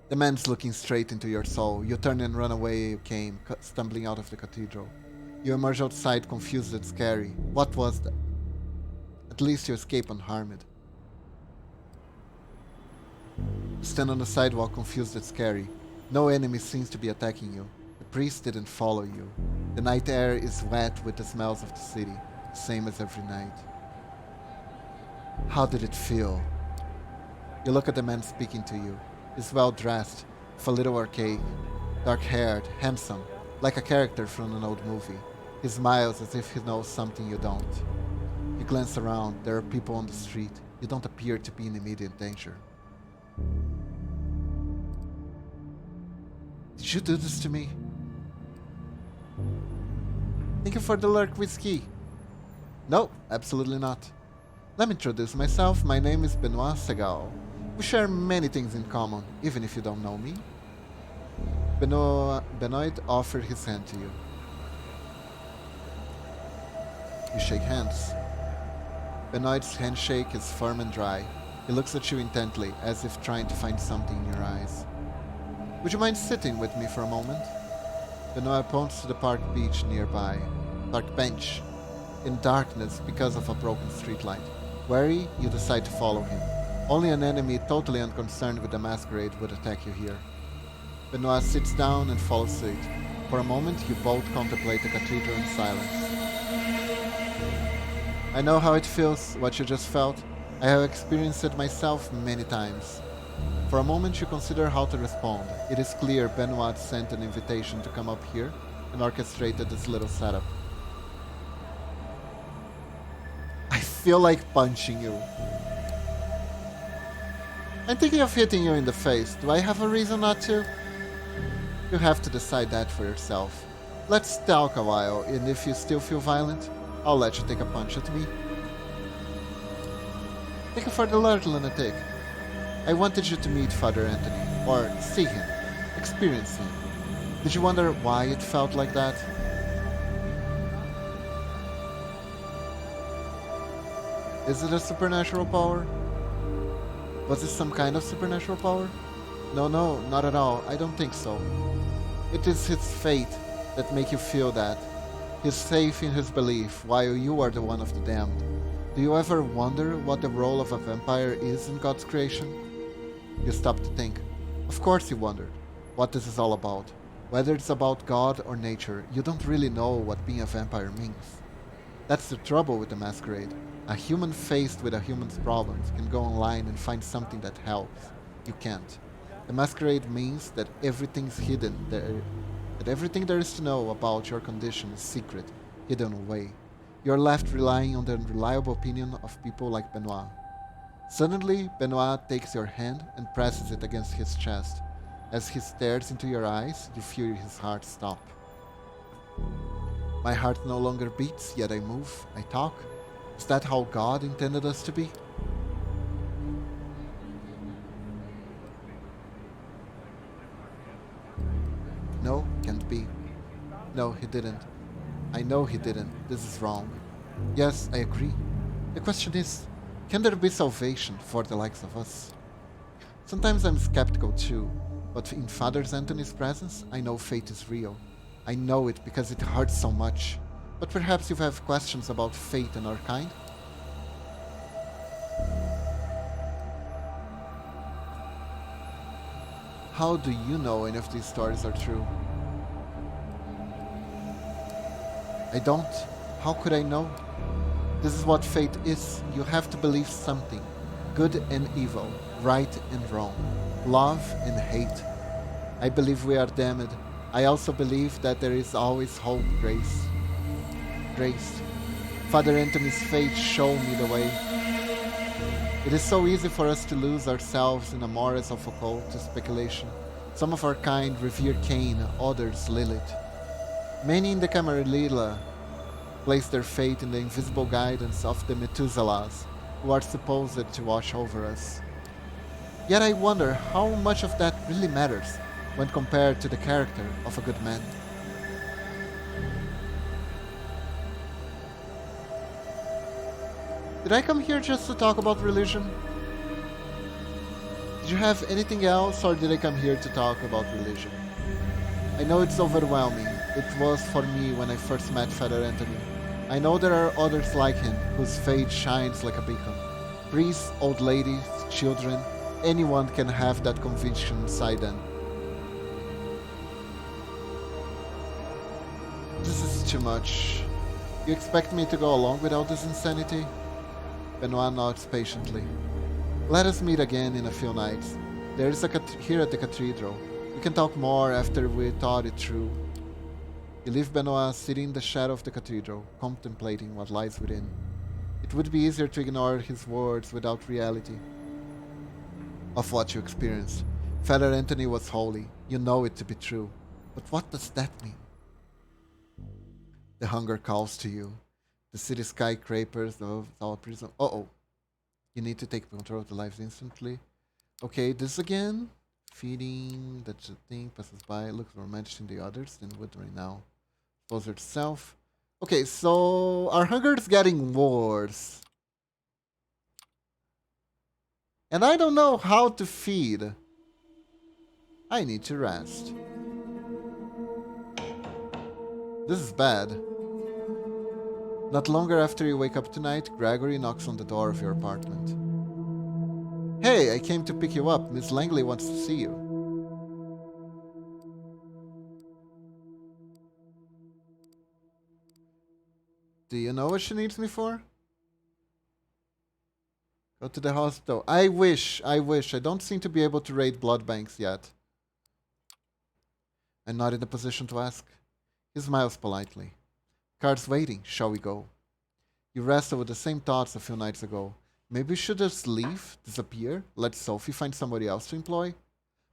The man's looking straight into your soul. You turn and run away you came, stumbling out of the cathedral. You emerge outside, confused and scary. What was that? At least you escape unharmed. You stand on the sidewalk, confused and scary. No enemy seems to be attacking you. The priest didn't follow you. The night air is wet with the smells of the city, the same as every night. How did it feel? You look at the man speaking to you. He's well dressed, with a little archaic, dark-haired, handsome, like a character from an old movie. He smiles as if he knows something you don't. You glance around. There are people on the street. You don't appear to be in immediate danger. Did you do this to me? Thank you for the lurk whiskey. No, absolutely not. Let me introduce myself. My name is Benoit Segal. We share many things in common, even if you don't know me. Benoit offered his hand to you. You shake hands. Benoit's handshake is firm and dry. He looks at you intently, as if trying to find something in your eyes. Would you mind sitting with me for a moment? Benoit points to the park bench nearby. Dark bench. In darkness because of a broken streetlight. Wary, you decide to follow him. Only an enemy totally unconcerned with the masquerade would attack you here. Benoit sits down and follows suit. For a moment, you both contemplate the cathedral in silence. I know how it feels, what you just felt. I have experienced it myself many times. For a moment you consider how to respond. It is clear Benoit sent an invitation to come up here and orchestrated this little setup. I feel like punching you. I'm thinking of hitting you in the face. Do I have a reason not to? You have to decide that for yourself. Let's talk a while, and if you still feel violent, I'll let you take a punch at me. Thank you for the alert, lunatic. I wanted you to meet Father Anthony, or see him, experience him. Did you wonder why it felt like that? Is it a supernatural power? Was it some kind of supernatural power? No, no, not at all. I don't think so. It is his fate that make you feel that. His faith in his belief, while you are the one of the damned. Do you ever wonder what the role of a vampire is in God's creation? You stop to think. Of course you wondered what this is all about. Whether it's about God or nature, you don't really know what being a vampire means. That's the trouble with the masquerade. A human faced with a human's problems can go online and find something that helps. You can't. The masquerade means that everything's hidden there, that everything there is to know about your condition is secret, hidden away. You're left relying on the unreliable opinion of people like Benoit. Suddenly, Benoit takes your hand and presses it against his chest. As he stares into your eyes, you feel his heart stop. My heart no longer beats, yet I move, I talk. Is that how God intended us to be? No, can't be. No, he didn't. I know he didn't. This is wrong. Yes, I agree. The question is, can there be salvation for the likes of us? Sometimes I'm skeptical too, but in Father Anthony's presence, I know fate is real. I know it because it hurts so much. But perhaps you have questions about fate and our kind? How do you know any of these stories are true? I don't. How could I know? This is what fate is. You have to believe something. Good and evil, right and wrong, love and hate. I believe we are damned. I also believe that there is always hope, Grace. Grace. Father Anthony's fate showed me the way. It is so easy for us to lose ourselves in the mores of occult speculation. Some of our kind revere Cain, others Lilith. Many in the Camarilla place their faith in the invisible guidance of the Methuselahs, who are supposed to watch over us. Yet I wonder how much of that really matters when compared to the character of a good man. Did I come here just to talk about religion? Did you have anything else, or did I come here to talk about religion? I know it's overwhelming. It was for me when I first met Father Anthony. I know there are others like him, whose faith shines like a beacon. Priests, old ladies, children, anyone can have that conviction inside them. This is too much. You expect me to go along with all this insanity? Benoit nods patiently. Let us meet again in a few nights. There is here at the cathedral. We can talk more after we thought it through. You leave Benoit sitting in the shadow of the cathedral, contemplating what lies within. It would be easier to ignore his words without reality of what you experienced. Father Anthony was holy. You know it to be true. But what does that mean? The hunger calls to you. The city skyscrapers of our prison. Uh-oh. You need to take control of the lives instantly. Okay, this again. Feeding, that's the thing, passes by, looks more magic than the others than would right now. Expose itself. Okay, so our hunger is getting worse. And I don't know how to feed. I need to rest. This is bad. Not longer after you wake up tonight, Gregory knocks on the door of your apartment. Hey, I came to pick you up. Miss Langley wants to see you. Do you know what she needs me for? Go to the hospital. I wish. I don't seem to be able to raid blood banks yet. I'm not in a position to ask. He smiles politely. Car's waiting. Shall we go? You wrestled with the same thoughts a few nights ago. Maybe we should just leave, disappear, let Sophie find somebody else to employ?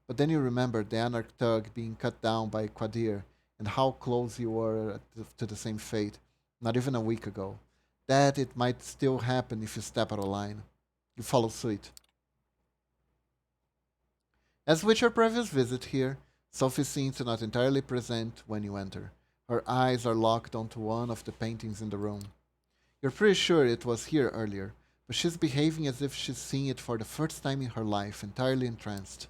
But then you remember the anarch thug being cut down by Quadir and how close you were to the same fate, not even a week ago. That it might still happen if you step out of line. You follow suit. As with your previous visit here, Sophie seems not entirely present when you enter. Her eyes are locked onto one of the paintings in the room. You're pretty sure it was here earlier, but she's behaving as if she's seeing it for the first time in her life, entirely entranced.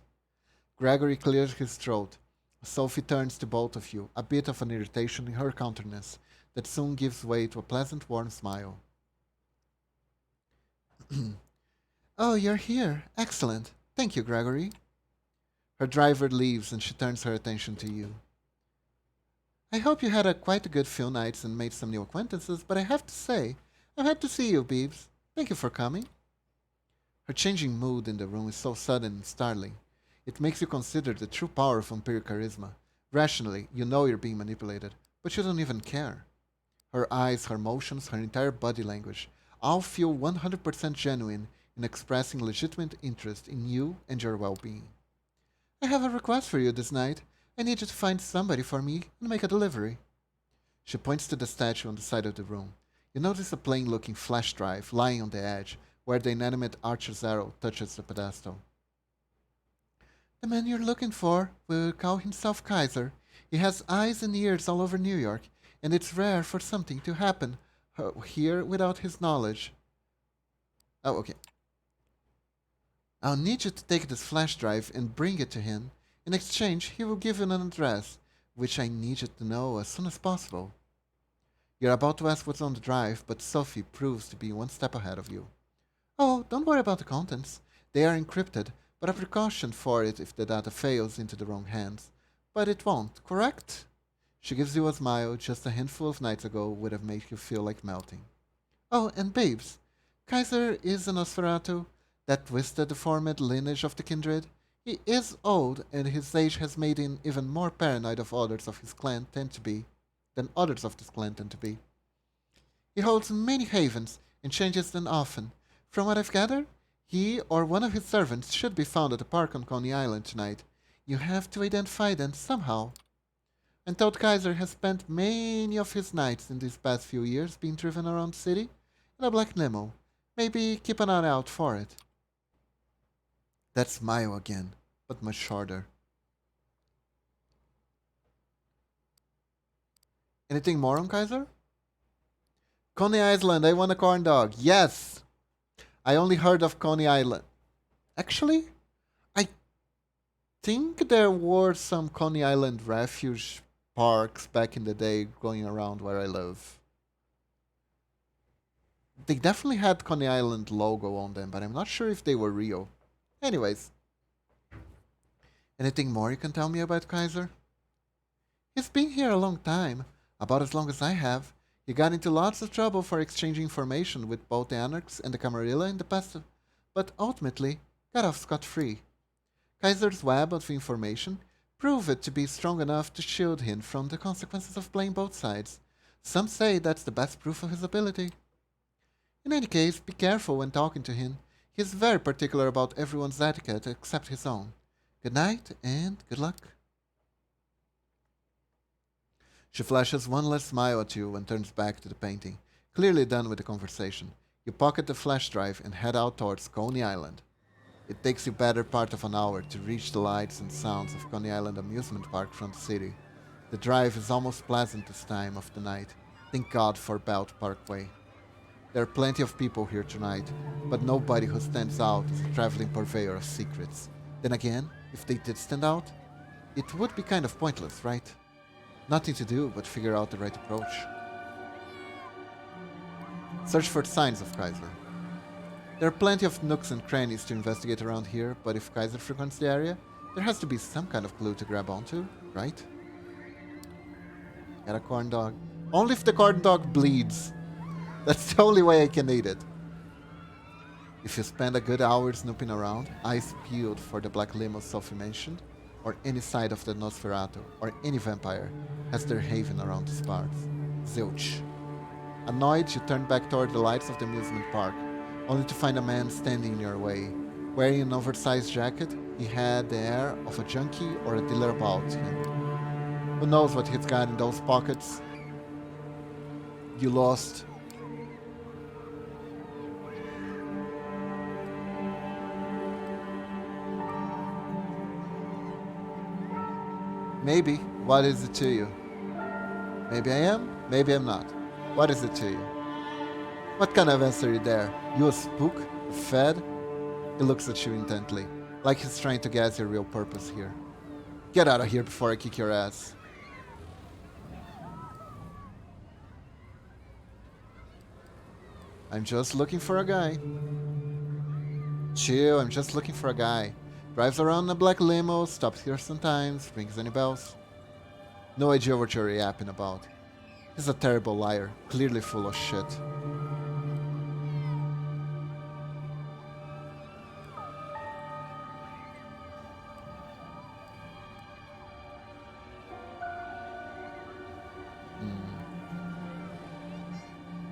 Gregory clears his throat. Sophie turns to both of you, a bit of an irritation in her countenance that soon gives way to a pleasant, warm smile. Oh, you're here. Excellent. Thank you, Gregory. Her driver leaves and she turns her attention to you. I hope you had quite a good few nights and made some new acquaintances, but I have to say, I'm happy to see you, Beebs. Thank you for coming. Her changing mood in the room is so sudden and startling. It makes you consider the true power of vampiric charisma. Rationally, you know you're being manipulated, but you don't even care. Her eyes, her motions, her entire body language all feel 100% genuine in expressing legitimate interest in you and your well-being. I have a request for you this night. I need you to find somebody for me and make a delivery. She points to the statue on the side of the room. You notice a plain-looking flash drive lying on the edge, where the inanimate archer's arrow touches the pedestal. The man you're looking for will call himself Kaiser. He has eyes and ears all over New York, and it's rare for something to happen here without his knowledge. Oh, okay. I'll need you to take this flash drive and bring it to him. In exchange, he will give you an address, which I need you to know as soon as possible. You're about to ask what's on the drive, but Sophie proves to be one step ahead of you. Oh, don't worry about the contents. They are encrypted, but a precaution for it if the data fails into the wrong hands. But it won't, correct? She gives you a smile just a handful of nights ago would have made you feel like melting. Oh, and babes, Kaiser is a Nosferatu, that twisted, deformed lineage of the kindred. He is old, and his age has made him even more paranoid of others of his clan tend to be, than others of this clan tend to be. He holds many havens and changes them often. From what I've gathered, he or one of his servants should be found at the park on Coney Island tonight. You have to identify them somehow. I'm told Kaiser has spent many of his nights in these past few years being driven around the city in a black limo. Maybe keep an eye out for it. That smile again, but much shorter. Anything more on Kaiser? Coney Island, I want a corn dog. Yes! I only heard of Coney Island. Actually, I think there were some Coney Island refuge parks back in the day going around where I live. They definitely had Coney Island logo on them, but I'm not sure if they were real. Anyways. Anything more you can tell me about Kaiser? He's been here a long time, about as long as I have. He got into lots of trouble for exchanging information with both the Anarchs and the Camarilla in the past, but ultimately got off scot-free. Kaiser's web of information proved to be strong enough to shield him from the consequences of playing both sides. Some say that's the best proof of his ability. In any case, be careful when talking to him. He's very particular about everyone's etiquette except his own. Good night, and good luck. She flashes one last smile at you and turns back to the painting, clearly done with the conversation. You pocket the flash drive and head out towards Coney Island. It takes you better part of an hour to reach the lights and sounds of Coney Island amusement park from the city. The drive is almost pleasant this time of the night. Thank God for Belt Parkway. There are plenty of people here tonight, but nobody who stands out as a traveling purveyor of secrets. Then again, if they did stand out, it would be kind of pointless, right? Nothing to do but figure out the right approach. Search for signs of Kaiser. There are plenty of nooks and crannies to investigate around here, but if Kaiser frequents the area, there has to be some kind of clue to grab onto, right? Got a corn dog. Only if the corn dog bleeds. That's the only way I can eat it. If you spend a good hour snooping around, eyes peeled for the black limo Sophie mentioned, or any side of the Nosferatu, or any vampire, has their haven around these parts. Zilch. Annoyed, you turn back toward the lights of the amusement park, only to find a man standing in your way. Wearing an oversized jacket, he had the air of a junkie or a dealer about him. Who knows what he's got in those pockets? You lost. Maybe. What is it to you? Maybe I am, maybe I'm not. What is it to you? What kind of answer are you there? You a spook? A fed? He looks at you intently, like he's trying to guess your real purpose here. Get out of here before I kick your ass. I'm just looking for a guy. Chill, I'm just looking for a guy. Drives around in a black limo, stops here sometimes, rings any bells. No idea what you're yapping about. He's a terrible liar, clearly full of shit.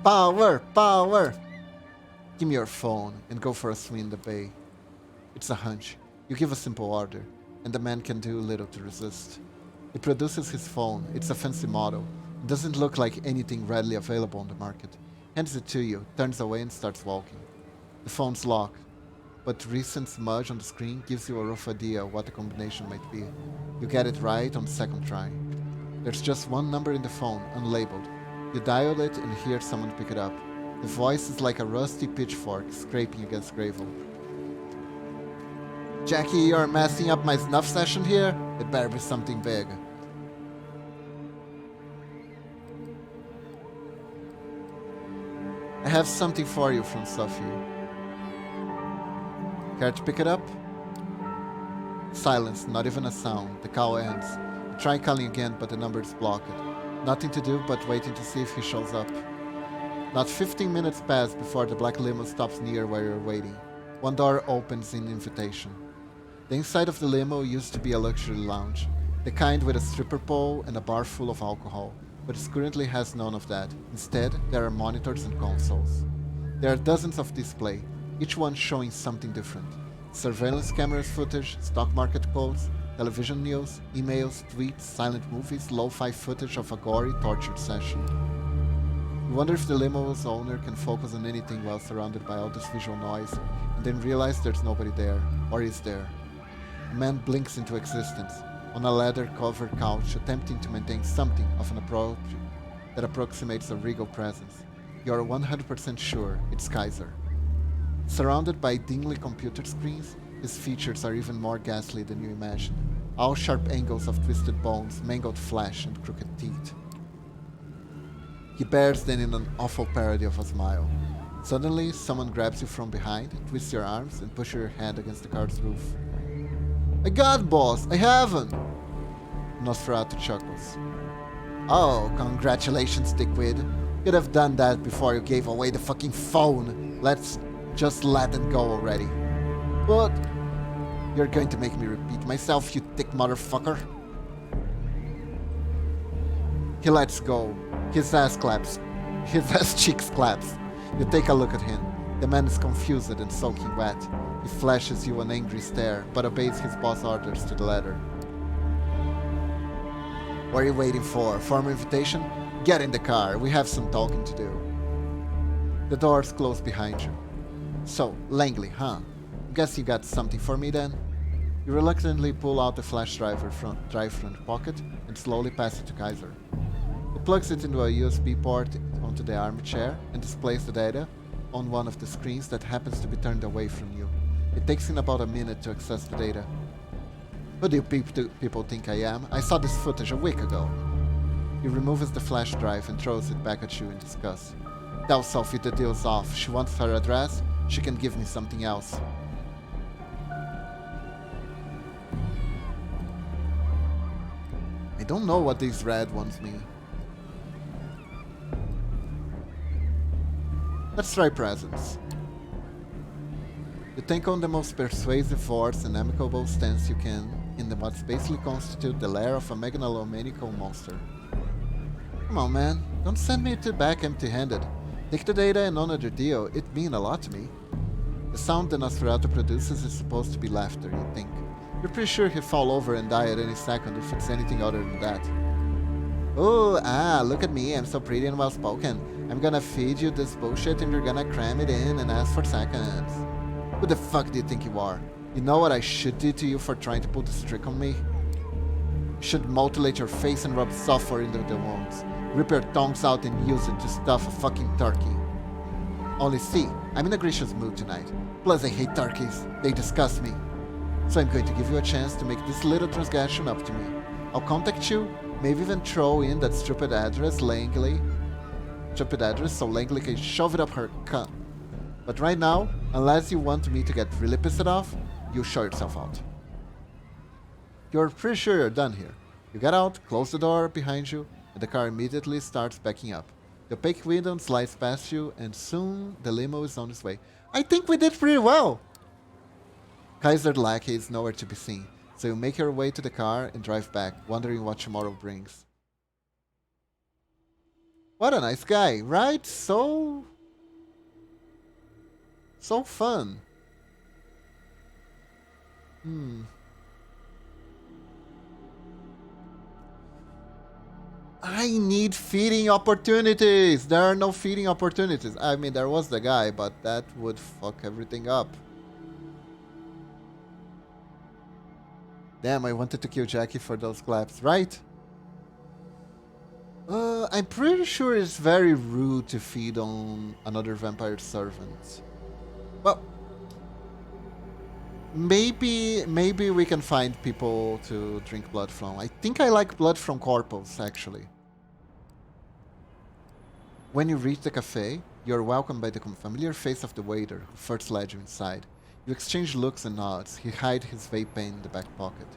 Power! Power! Give me your phone and go for a swim in the bay. It's a hunch. You give a simple order, and the man can do little to resist. He produces his phone. It's a fancy model. It doesn't look like anything readily available on the market. Hands it to you, turns away and starts walking. The phone's locked, but recent smudge on the screen gives you a rough idea of what the combination might be. You get it right on the second try. There's just one number in the phone, unlabeled. You dial it and hear someone pick it up. The voice is like a rusty pitchfork scraping against gravel. Jackie, you're messing up my snuff session here? It better be something big. I have something for you from Sophie. Care to pick it up? Silence, not even a sound. The call ends. You try calling again, but the number is blocked. Nothing to do but waiting to see if he shows up. Not 15 minutes pass before the black limo stops near where you're waiting. One door opens in invitation. The inside of the limo used to be a luxury lounge, the kind with a stripper pole and a bar full of alcohol, but it currently has none of that. Instead, there are monitors and consoles. There are dozens of displays, each one showing something different. Surveillance cameras footage, stock market quotes, television news, emails, tweets, silent movies, lo-fi footage of a gory, tortured session. You wonder if the limo's owner can focus on anything while surrounded by all this visual noise, and then realize there's nobody there, or is there. A man blinks into existence, on a leather-covered couch, attempting to maintain something of an approach that approximates a regal presence. You're 100% sure it's Kaiser. Surrounded by dimly computer screens, his features are even more ghastly than you imagined. All sharp angles of twisted bones, mangled flesh, and crooked teeth. He bears then in an awful parody of a smile. Suddenly, someone grabs you from behind, twists your arms, and pushes your head against the car's roof. I got, boss! I haven't! Nosferatu chuckles. Oh, congratulations, dickwit. You'd have done that before you gave away the fucking phone. Let's just let it go already. But you're going to make me repeat myself, you thick motherfucker. He lets go. His ass claps. His ass cheeks claps. You take a look at him. The man is confused and soaking wet. He flashes you an angry stare, but obeys his boss' orders to the letter. What are you waiting for? Formal invitation? Get in the car. We have some talking to do. The doors close behind you. So, Langley, huh? Guess you got something for me then? You reluctantly pull out the flash drive from pocket and slowly pass it to Kaiser. He plugs it into a USB port onto the armchair and displays the data on one of the screens that happens to be turned away from you. It takes him about a minute to access the data. Who do you people think I am? I saw this footage a week ago. He removes the flash drive and throws it back at you in disgust. Tell Sophie the deal's off. She wants her address. She can give me something else. I don't know what these red ones mean. Let's try presents. You take on the most persuasive voice and amicable stance you can in the what's basically constitute the lair of a megalomaniacal monster. Come on, man. Don't send me back empty-handed. Take the data and honor the deal. It mean a lot to me. The sound the Nosferatu produces is supposed to be laughter, you think. You're pretty sure he'll fall over and die at any second if it's anything other than that. Oh, look at me. I'm so pretty and well-spoken. I'm gonna feed you this bullshit and you're gonna cram it in and ask for seconds. Who the fuck do you think you are? You know what I should do to you for trying to pull this trick on me? You should mutilate your face and rub sulfur into the wounds. Rip your tongues out and use it to stuff a fucking turkey. Only see, I'm in a gracious mood tonight. Plus I hate turkeys. They disgust me. So I'm going to give you a chance to make this little transgression up to me. I'll contact you, maybe even throw in that stupid address so Langley can shove it up her cunt. But right now, unless you want me to get really pissed off, you show yourself out. You're pretty sure you're done here. You get out, close the door behind you, and the car immediately starts backing up. The opaque window slides past you, and soon the limo is on its way. I think we did pretty well! Kaiser Lackey is nowhere to be seen, so you make your way to the car and drive back, wondering what tomorrow brings. What a nice guy, right? So fun. I need feeding opportunities. There are no feeding opportunities. I mean, there was the guy, but that would fuck everything up. Damn, I wanted to kill Jackie for those claps, right? I'm pretty sure it's very rude to feed on another vampire servant. Well, maybe we can find people to drink blood from. I think I like blood from corpses, actually. When you reach the cafe, you're welcomed by the familiar face of the waiter who first led you inside. You exchange looks and nods. He hides his vape pen in the back pocket.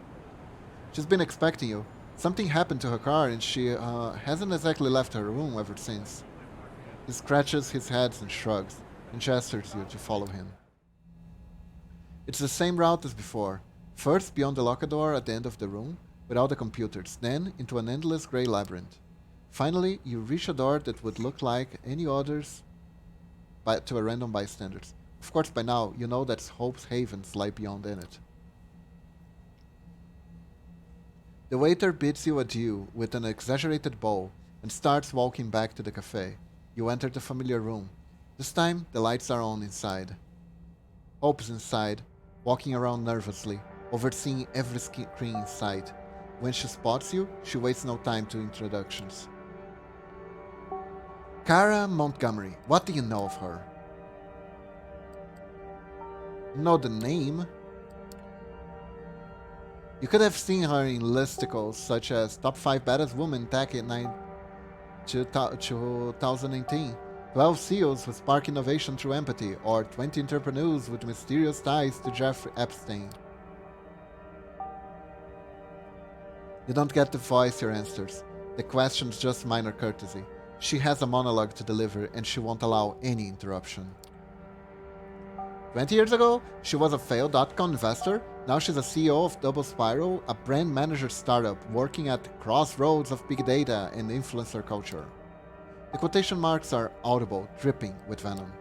She's been expecting you. Something happened to her car and she hasn't exactly left her room ever since. He scratches his head and shrugs, and gestures you to follow him. It's the same route as before. First beyond the locker door at the end of the room, with all the computers, then into an endless grey labyrinth. Finally, you reach a door that would look like any others to a random bystanders. Of course, by now, you know that Hope's havens lie beyond in it. The waiter bids you adieu with an exaggerated bow and starts walking back to the cafe. You enter the familiar room. This time, the lights are on inside. Hope's inside, walking around nervously, overseeing every screen in sight. When she spots you, she wastes no time to introductions. Kara Montgomery, what do you know of her? Know the name? You could have seen her in listicles such as Top 5 Baddest Women Tech in 2018, 12 CEOs who spark innovation through empathy, or 20 entrepreneurs with mysterious ties to Jeffrey Epstein. You don't get to voice your answers. The question's just minor courtesy. She has a monologue to deliver and she won't allow any interruption. 20 years ago, she was a failed dot-com investor. Now she's a CEO of Double Spiral, a brand manager startup working at the crossroads of big data and influencer culture. The quotation marks are audible, dripping with venom.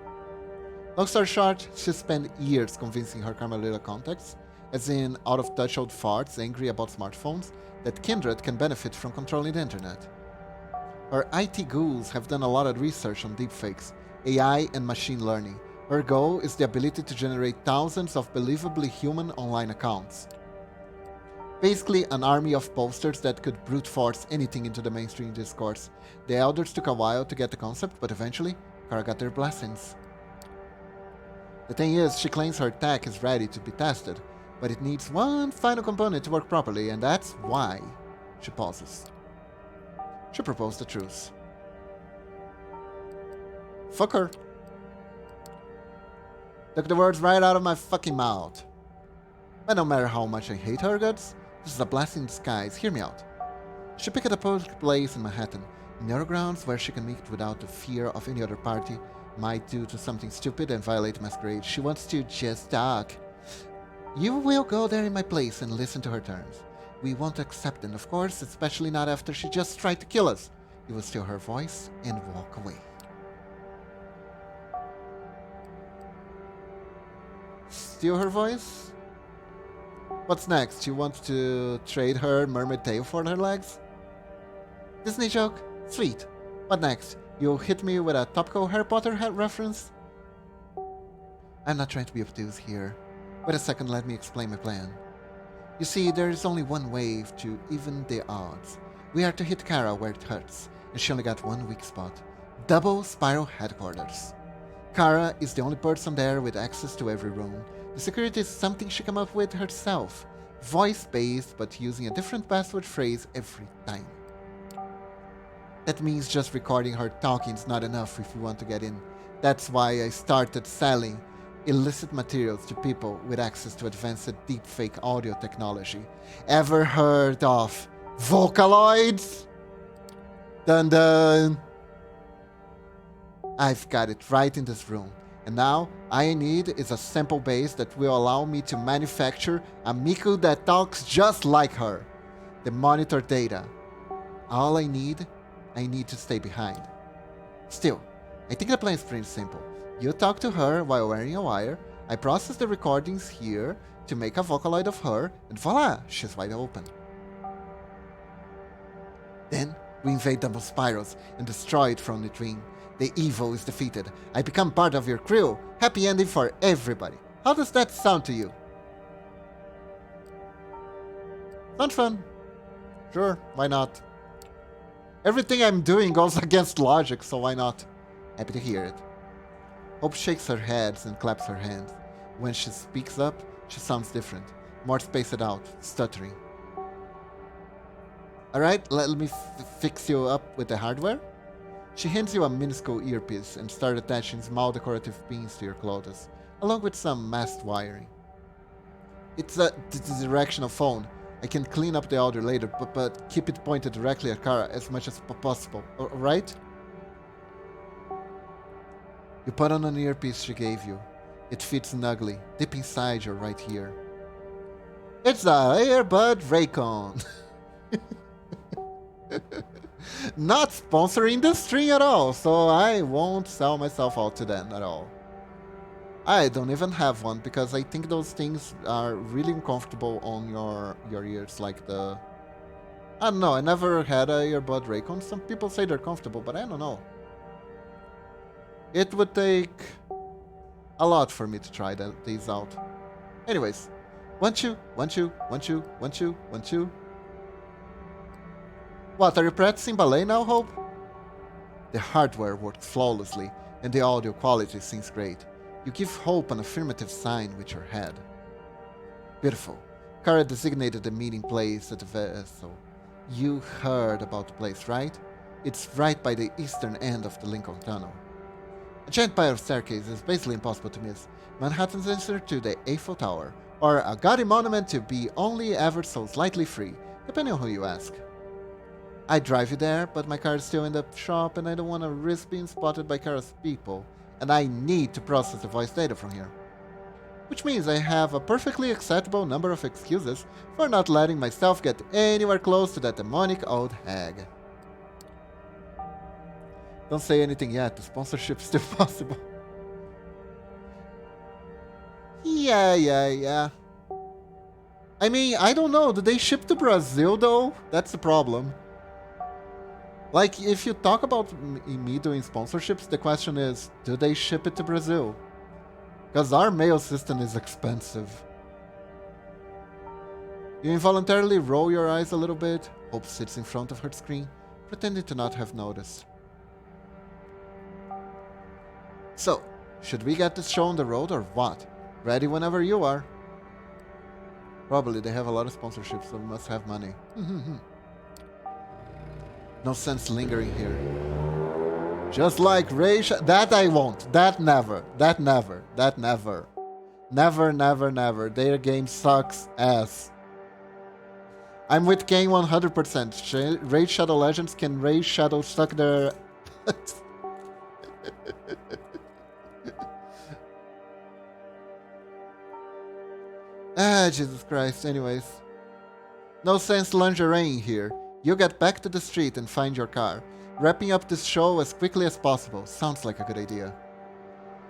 Long story short, she spent years convincing her Carmelita contacts, as in out-of-touch old farts angry about smartphones, that Kindred can benefit from controlling the internet. Her IT ghouls have done a lot of research on deepfakes, AI, and machine learning. Her goal is the ability to generate thousands of believably human online accounts. Basically, an army of posters that could brute force anything into the mainstream discourse. The elders took a while to get the concept, but eventually, Kara got their blessings. The thing is, she claims her tech is ready to be tested, but it needs one final component to work properly, and that's why. She pauses. She proposed a truce. Fuck her. Took the words right out of my fucking mouth. But no matter how much I hate her guts, this is a blessing in disguise. Hear me out. She picked a public place in Manhattan, in narrow grounds where she can meet without the fear of any other party, might do to something stupid and violate masquerade. She wants to just talk. You will go there in my place and listen to her terms. We won't accept them, of course, especially not after she just tried to kill us. You will steal her voice and walk away. Steal her voice? What's next? You want to trade her mermaid tail for her legs? Disney joke? Sweet. What next? You'll hit me with a topical Harry Potter reference? I'm not trying to be obtuse here. Wait a second, let me explain my plan. You see, there is only one way to even the odds. We are to hit Kara where it hurts, and she only got one weak spot. Double Spiral Headquarters. Kara is the only person there with access to every room. The security is something she came up with herself. Voice-based, but using a different password phrase every time. That means just recording her talking is not enough if we want to get in. That's why I started selling illicit materials to people with access to advanced deepfake audio technology. Ever heard of Vocaloids? Dun dun! I've got it right in this room. And now, I need is a sample base that will allow me to manufacture a Miku that talks just like her. The monitor data. All I need to stay behind. Still, I think the plan is pretty simple. You talk to her while wearing a wire, I process the recordings here to make a Vocaloid of her, and voila, she's wide open. Then, we invade Double Spirals and destroy it from the dream. The evil is defeated. I become part of your crew. Happy ending for everybody. How does that sound to you? Sound fun? Sure, why not? Everything I'm doing goes against logic, so why not? Happy to hear it. Hope shakes her head and claps her hands. When she speaks up, she sounds different. More spaced out, stuttering. Alright, let me fix you up with the hardware. She hands you a minuscule earpiece and starts attaching small decorative pins to your clothes, along with some masked wiring. It's a directional phone. I can clean up the audio later, but keep it pointed directly at Kara as much as possible, alright? You put on an earpiece she gave you. It fits snugly, deep inside your right ear. It's a earbud Raycon. Not sponsoring the string at all, so I won't sell myself out to them at all. I don't even have one because I think those things are really uncomfortable on your ears, like the... I don't know, I never had a earbud Raycon. Some people say they're comfortable, but I don't know. It would take a lot for me to try these out. Anyways, want you. What, are you practicing ballet now, Hope? The hardware works flawlessly, and the audio quality seems great. You give Hope an affirmative sign with your head. Beautiful. Kara designated the meeting place at the vessel. You heard about the place, right? It's right by the eastern end of the Lincoln Tunnel. A giant spiral staircase is basically impossible to miss. Manhattan's answer to the Eiffel Tower, or a gaudy monument to be only ever so slightly free, depending on who you ask. I'd drive you there, but my car is still in the shop and I don't want to risk being spotted by Kara's people, and I need to process the voice data from here. Which means I have a perfectly acceptable number of excuses for not letting myself get anywhere close to that demonic old hag. Don't say anything yet, the sponsorship's still possible. Yeah. I mean, I don't know, do they ship to Brazil though? That's the problem. Like, if you talk about me doing sponsorships, the question is, do they ship it to Brazil? Because our mail system is expensive. You involuntarily roll your eyes a little bit. Hope sits in front of her screen, pretending to not have noticed. So, should we get this show on the road or what? Ready whenever you are. Probably they have a lot of sponsorships, so we must have money. No sense lingering here. Just like that I won't. That never. Never. Their game sucks ass. I'm with Kane 100%. Raid Shadow Legends can Raid Shadow suck their... Ah, Jesus Christ, anyways. No sense lingerie here. You get back to the street and find your car. Wrapping up this show as quickly as possible. Sounds like a good idea.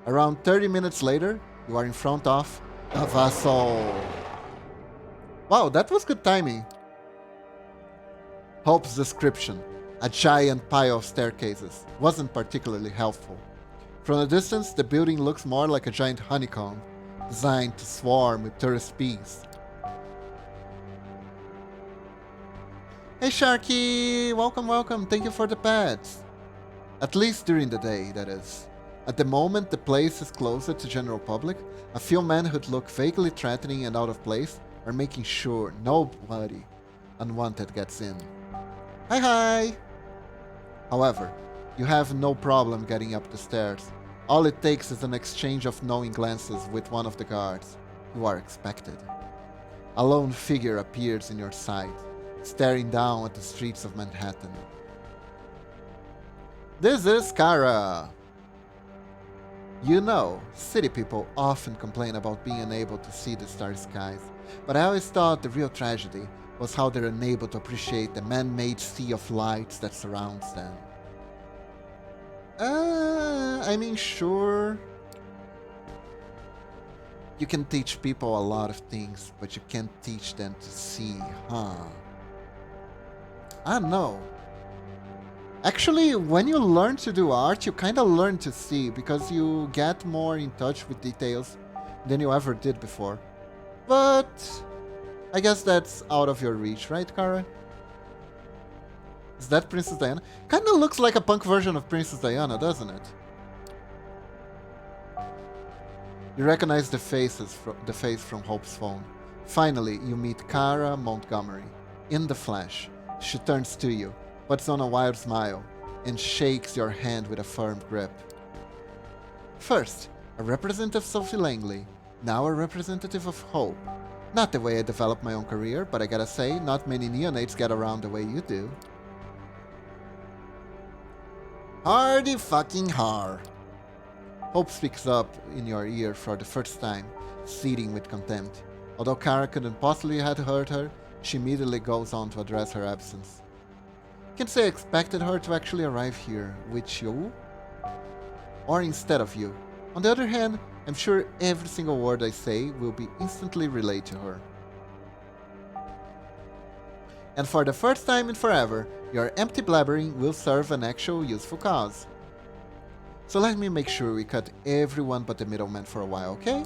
Around 30 minutes later, you are in front of the vessel. Wow, that was good timing. Hope's description, a giant pile of staircases, wasn't particularly helpful. From a distance, the building looks more like a giant honeycomb, designed to swarm with tourist bees. Hey Sharky! Welcome, welcome. Thank you for the pets. At least during the day, that is. At the moment the place is closer to general public, a few men who look vaguely threatening and out of place are making sure nobody unwanted gets in. Hi hi! However, you have no problem getting up the stairs. All it takes is an exchange of knowing glances with one of the guards. You are expected. A lone figure appears in your sight, staring down at the streets of Manhattan. This is Kara! You know, city people often complain about being unable to see the starry skies, but I always thought the real tragedy was how they're unable to appreciate the man-made sea of lights that surrounds them. I mean, sure. You can teach people a lot of things, but you can't teach them to see, huh? I don't know. Actually, when you learn to do art, you kinda learn to see, because you get more in touch with details than you ever did before. But I guess that's out of your reach, right, Kara? Is that Princess Diana? Kinda looks like a punk version of Princess Diana, doesn't it? You recognize the face from Hope's phone. Finally, you meet Kara Montgomery, in the flesh. She turns to you, puts on a wild smile, and shakes your hand with a firm grip. First, a representative of Sophie Langley, now a representative of Hope. Not the way I developed my own career, but I gotta say, not many neonates get around the way you do. Hardy fucking har. Hope speaks up in your ear for the first time, seething with contempt. Although Kara couldn't possibly have heard her, she immediately goes on to address her absence. You can say I expected her to actually arrive here, with you, or instead of you. On the other hand, I'm sure every single word I say will be instantly relayed to her. And for the first time in forever, your empty blabbering will serve an actual useful cause. So let me make sure we cut everyone but the middleman for a while, okay?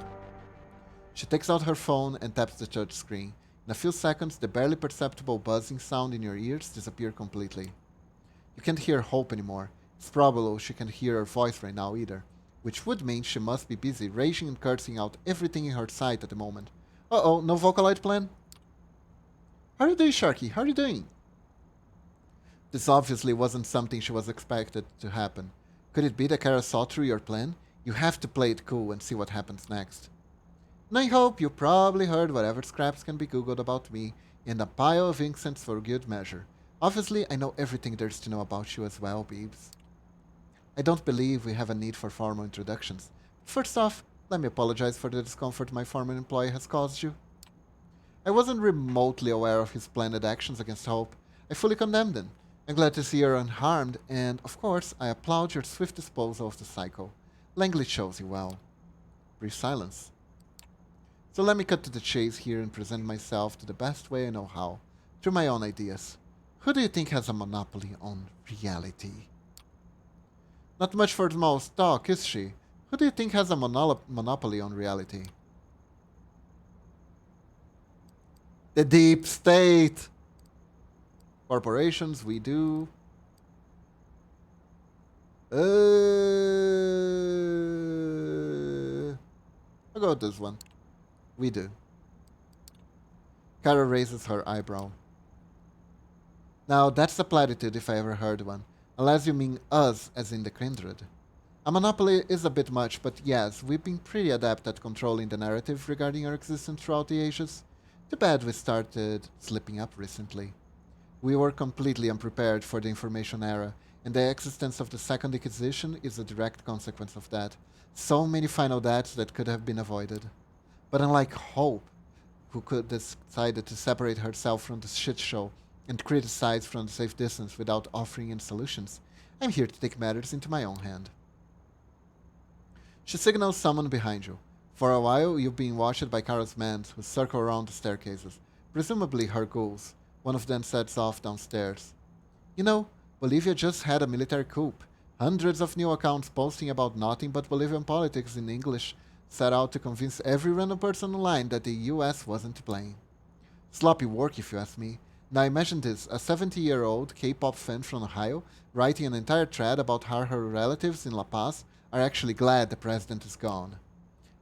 She takes out her phone and taps the touch screen. In a few seconds, the barely perceptible buzzing sound in your ears disappears completely. You can't hear Hope anymore. It's probable she can't hear her voice right now either, which would mean she must be busy raging and cursing out everything in her sight at the moment. Uh-oh, no Vocaloid plan? How are you doing, Sharky? How are you doing? This obviously wasn't something she was expected to happen. Could it be that Kara saw through your plan? You have to play it cool and see what happens next. And I hope you probably heard whatever scraps can be googled about me in a pile of incense for good measure. Obviously, I know everything there's to know about you as well, Beebs. I don't believe we have a need for formal introductions. First off, let me apologize for the discomfort my former employee has caused you. I wasn't remotely aware of his planned actions against Hope. I fully condemned them. I'm glad to see you're unharmed, and, of course, I applaud your swift disposal of the psycho. Langley chose you well. Brief silence. So let me cut to the chase here and present myself to the best way I know how, through my own ideas. Who do you think has a monopoly on reality? Not much for the most talk, is she? Who do you think has a monopoly on reality? The deep state! Corporations, we do. I'll go with this one. We do. Kara raises her eyebrow. Now, that's a platitude if I ever heard one. Unless you mean us, as in the kindred. A monopoly is a bit much, but yes, we've been pretty adept at controlling the narrative regarding our existence throughout the ages. Too bad we started slipping up recently. We were completely unprepared for the information era, and the existence of the Second Inquisition is a direct consequence of that. So many final deaths that could have been avoided. But unlike Hope, who could decided to separate herself from the shit show and criticize from the safe distance without offering any solutions. I'm here to take matters into my own hand. She signals someone behind you. For a while, you've been watched by Kara's men who circle around the staircases, presumably her ghouls. One of them sets off downstairs. You know, Bolivia just had a military coup. Hundreds of new accounts posting about nothing but Bolivian politics in English set out to convince every random person online that the US wasn't playing. Sloppy work, if you ask me. Now imagine this, a 70-year-old K-pop fan from Ohio writing an entire thread about how her relatives in La Paz are actually glad the president is gone.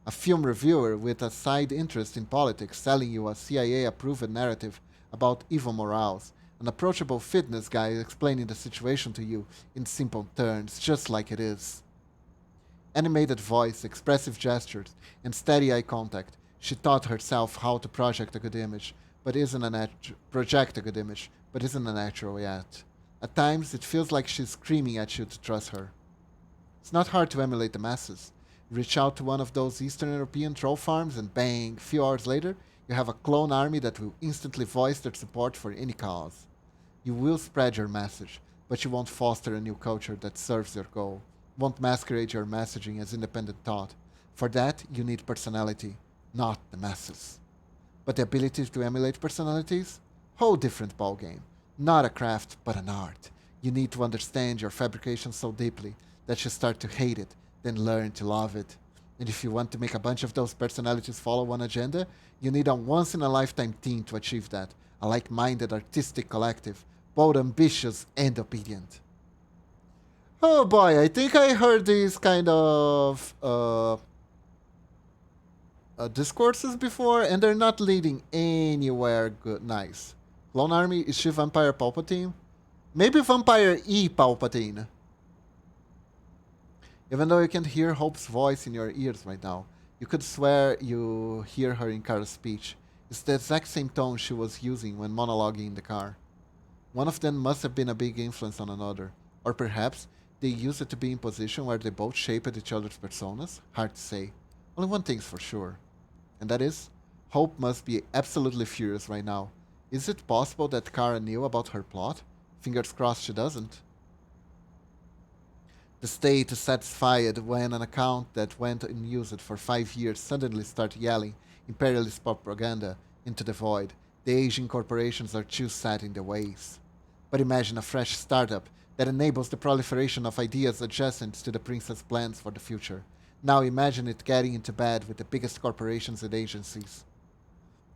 A film reviewer with a side interest in politics selling you a CIA-approved narrative about Evo Morales. An approachable fitness guy explaining the situation to you in simple terms, just like it is. Animated voice, expressive gestures, and steady eye contact. She taught herself how to project a good image, but isn't a natural yet. At times, it feels like she's screaming at you to trust her. It's not hard to emulate the masses. Reach out to one of those Eastern European troll farms and bang, a few hours later, you have a clone army that will instantly voice their support for any cause. You will spread your message, but you won't foster a new culture that serves your goal. Won't masquerade your messaging as independent thought. For that, you need personality, not the masses. But the ability to emulate personalities? Whole different ballgame. Not a craft, but an art. You need to understand your fabrication so deeply that you start to hate it, then learn to love it. And if you want to make a bunch of those personalities follow one agenda, you need a once-in-a-lifetime team to achieve that. A like-minded artistic collective, both ambitious and obedient. Oh boy, I think I heard these kind of discourses before, and they're not leading anywhere good. Nice. Clone Army, is she Vampire Palpatine? Maybe Vampire E Palpatine. Even though you can't hear Hope's voice in your ears right now, you could swear you hear her in Kara's speech. It's the exact same tone she was using when monologuing in the car. One of them must have been a big influence on another. Or perhaps they used it to be in position where they both shaped each other's personas? Hard to say. Only one thing's for sure. And that is, Hope must be absolutely furious right now. Is it possible that Kara knew about her plot? Fingers crossed she doesn't. The state is satisfied when an account that went unused for 5 years suddenly starts yelling imperialist propaganda into the void. The Asian corporations are too set in their ways. But imagine a fresh startup that enables the proliferation of ideas adjacent to the prince's plans for the future. Now imagine it getting into bed with the biggest corporations and agencies.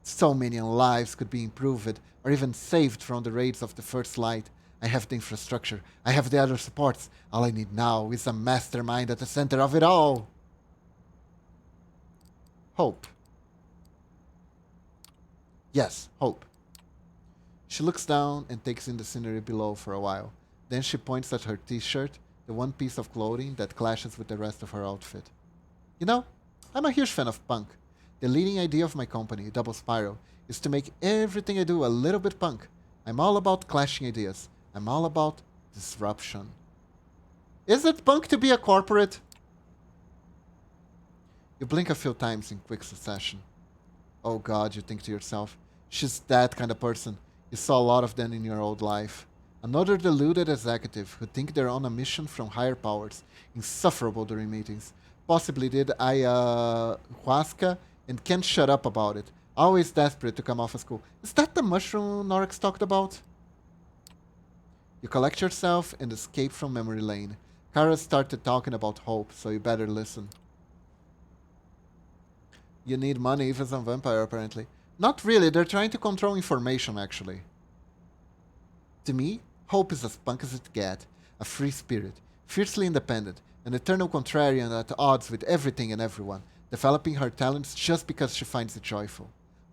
So many lives could be improved or even saved from the raids of the First Light. I have the infrastructure. I have the other supports. All I need now is a mastermind at the center of it all. Hope. Yes, Hope. She looks down and takes in the scenery below for a while. Then she points at her t-shirt, the one piece of clothing that clashes with the rest of her outfit. You know, I'm a huge fan of punk. The leading idea of my company, Double Spiral, is to make everything I do a little bit punk. I'm all about clashing ideas. I'm all about disruption. Is it punk to be a corporate? You blink a few times in quick succession. Oh god, you think to yourself. She's that kind of person. You saw a lot of them in your old life. Another deluded executive who think they're on a mission from higher powers, insufferable during meetings. Possibly did ayahuasca and can't shut up about it. Always desperate to come off of school. Is that the mushroom Norix talked about? You collect yourself and escape from memory lane. Kara started talking about Hope, so you better listen. You need money if it's a vampire, apparently. Not really, they're trying to control information, actually. To me, Hope is as punk as it gets. A free spirit, fiercely independent, an eternal contrarian at odds with everything and everyone, developing her talents just because she finds it joyful.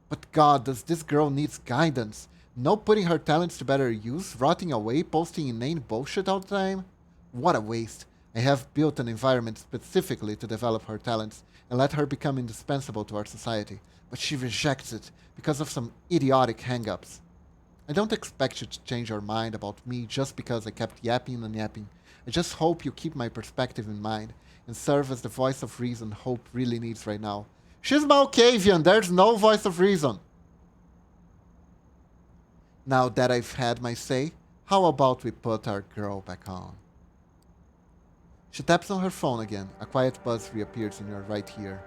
But god, does this girl needs guidance? No putting her talents to better use, rotting away, posting inane bullshit all the time? What a waste. I have built an environment specifically to develop her talents and let her become indispensable to our society, but she rejects it because of some idiotic hang-ups. I don't expect you to change your mind about me just because I kept yapping and yapping. I just hope you keep my perspective in mind and serve as the voice of reason Hope really needs right now. She's Malkavian, there's no voice of reason. Now that I've had my say, how about we put our girl back on? She taps on her phone again. A quiet buzz reappears in your right ear.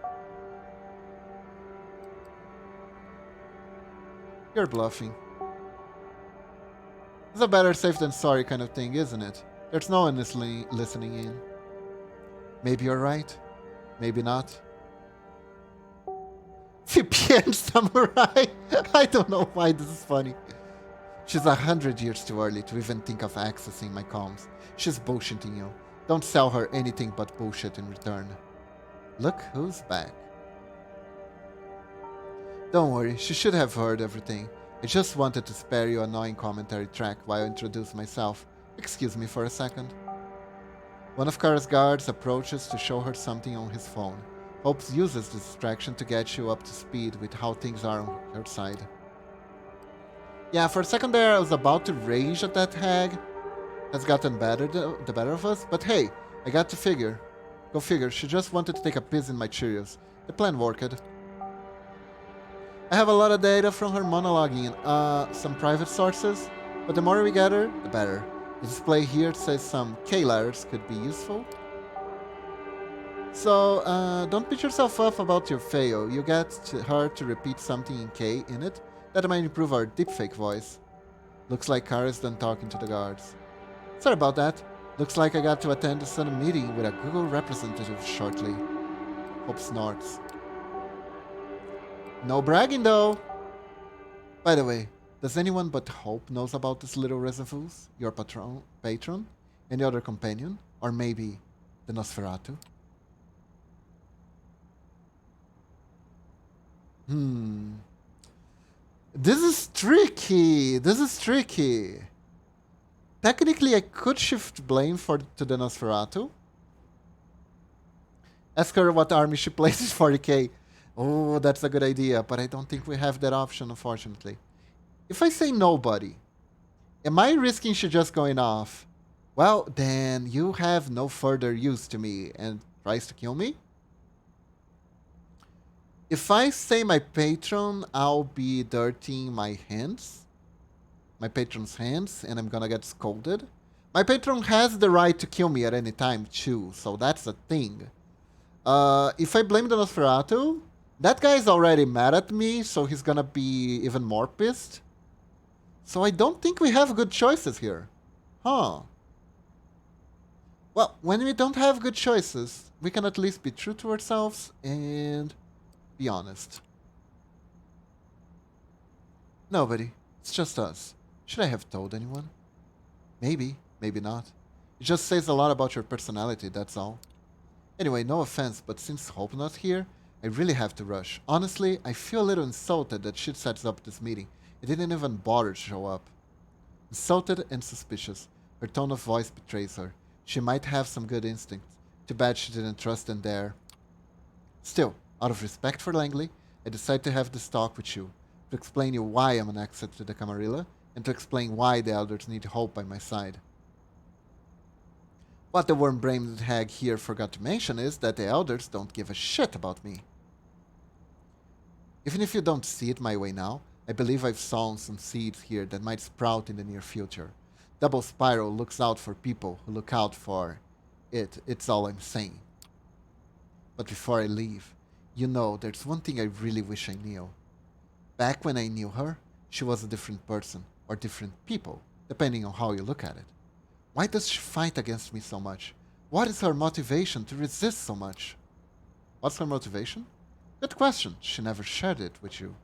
You're bluffing. It's a better safe than sorry kind of thing, isn't it? There's no one listening in. Maybe you're right. Maybe not. VPN samurai! I don't know why this is funny. She's 100 years too early to even think of accessing my comms. She's bullshitting you. Don't sell her anything but bullshit in return. Look who's back. Don't worry, she should have heard everything. I just wanted to spare you annoying commentary track while I introduce myself. Excuse me for a second. One of Kara's guards approaches to show her something on his phone. Hopes uses the distraction to get you up to speed with how things are on her side. Yeah, for a second there I was about to rage at that hag. Has gotten the better of us, but hey, I got to figure. Go figure, she just wanted to take a piss in my Cheerios. The plan worked. I have a lot of data from her monologuing and some private sources, but the more we gather, the better. The display here says some K letters could be useful. So, don't beat yourself up about your fail. You get her to repeat something in K in it that might improve our deepfake voice. Looks like Kara's done talking to the guards. Sorry about that. Looks like I got to attend a sudden meeting with a Google representative shortly. Hope snorts. No bragging though! By the way, does anyone but Hope knows about this little reservoir? Your patron? Any other companion? Or maybe the Nosferatu? This is tricky! This is tricky! Technically, I could shift blame to the Nosferatu. Ask her what army she places 40k. Oh, that's a good idea, but I don't think we have that option, unfortunately. If I say nobody, am I risking she just going off? Well, then you have no further use to me and tries to kill me? If I say my patron, I'll be dirtying my hands. My patron's hands, and I'm gonna get scolded. My patron has the right to kill me at any time, too, so that's a thing. If I blame the Nosferatu, that guy's already mad at me, so he's gonna be even more pissed. So I don't think we have good choices here. Huh. Well, when we don't have good choices, we can at least be true to ourselves and be honest. Nobody. It's just us. Should I have told anyone? Maybe, maybe not. It just says a lot about your personality, that's all. Anyway, no offense, but since Hope not here, I really have to rush. Honestly, I feel a little insulted that she sets up this meeting. It didn't even bother to show up. Insulted and suspicious. Her tone of voice betrays her. She might have some good instincts. Too bad she didn't trust them there. Still, out of respect for Langley, I decide to have this talk with you, to explain you why I'm an exit to the Camarilla, and to explain why the elders need Hope by my side. What the worm-brained hag here forgot to mention is that the elders don't give a shit about me. Even if you don't see it my way now, I believe I've sown some seeds here that might sprout in the near future. Double Spiral looks out for people who look out for it, it's all I'm saying. But before I leave, you know, there's one thing I really wish I knew. Back when I knew her, she was a different person, or different people, depending on how you look at it. Why does she fight against me so much? What is her motivation to resist so much? What's her motivation? Good question. She never shared it with you.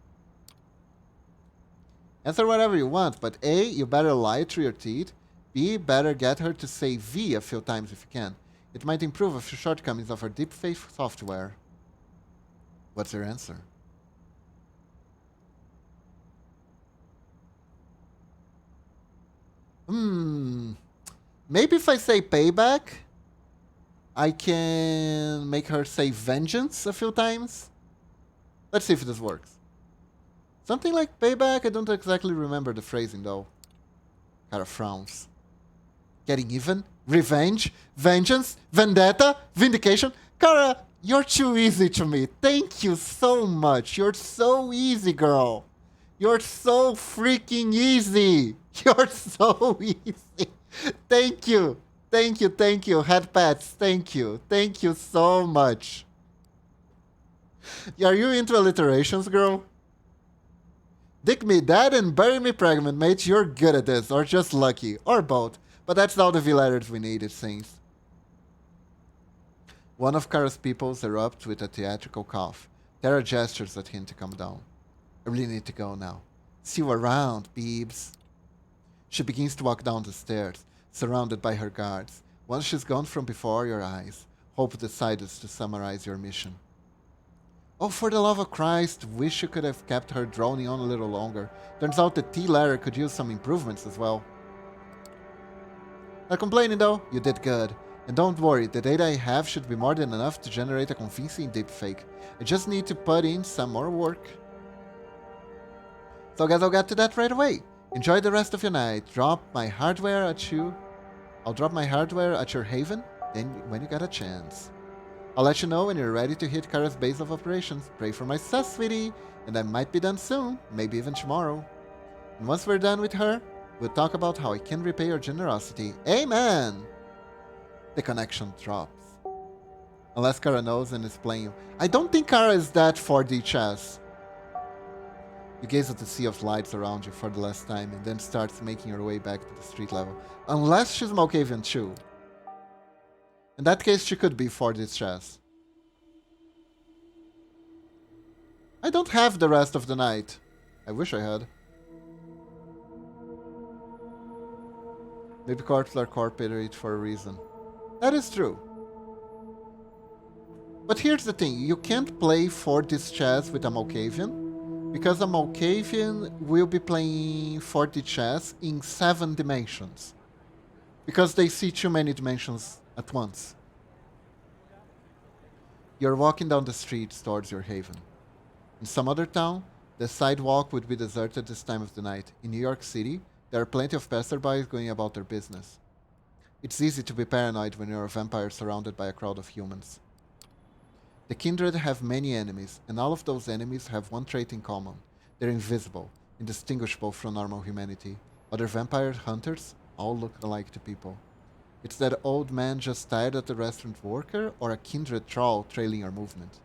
Answer whatever you want, but A, you better lie through your teeth. B, better get her to say V a few times if you can. It might improve a few shortcomings of her deepfake software. What's your answer? Maybe if I say payback, I can make her say vengeance a few times. Let's see if this works. Something like payback, I don't exactly remember the phrasing though. Kara frowns. Getting even? Revenge? Vengeance? Vendetta? Vindication? Kara, you're too easy to me. Thank you so much. You're so easy, girl. You're so freaking easy. You're so easy. Thank you. Thank you, thank you. Head pats, thank you. Thank you so much. Are you into alliterations, girl? Dick me dead and bury me pregnant, mate. You're good at this, or just lucky, or both. But that's all the V letters we need, it seems. One of Kara's peoples erupts with a theatrical cough. Tara gestures at him to come down. I really need to go now. See you around, Beebs. She begins to walk down the stairs, surrounded by her guards. Once she's gone from before your eyes, Hope decides to summarize your mission. Oh, for the love of Christ, wish you could have kept her droning on a little longer. Turns out the T letter could use some improvements as well. Not complaining though, you did good. And don't worry, the data I have should be more than enough to generate a convincing deepfake. I just need to put in some more work. So I guess I'll get to that right away. Enjoy the rest of your night. I'll drop my hardware at your haven, then when you get a chance. I'll let you know when you're ready to hit Kara's base of operations. Pray for my sus, sweetie, and I might be done soon, maybe even tomorrow. And once we're done with her, we'll talk about how I can repay your generosity. Amen! The connection drops. Unless Kara knows and is playing you. I don't think Kara is that 4D chess. You gaze at the sea of lights around you for the last time and then starts making your way back to the street level. Unless she's Malkavian too. In that case, she could be 4D chess. I don't have the rest of the night. I wish I had. Maybe corpses are corporate for a reason. That is true. But here's the thing, you can't play 4D chess with a Malkavian, because a Malkavian will be playing 4D chess in 7 dimensions. Because they see too many dimensions at once. You're walking down the streets towards your haven. In some other town, the sidewalk would be deserted this time of the night. In New York City, there are plenty of passerbys going about their business. It's easy to be paranoid when you're a vampire surrounded by a crowd of humans. The Kindred have many enemies, and all of those enemies have one trait in common. They're invisible, indistinguishable from normal humanity. Other vampire hunters all look alike to people. It's that old man just tired at the restaurant worker, or a Kindred troll trailing your movement.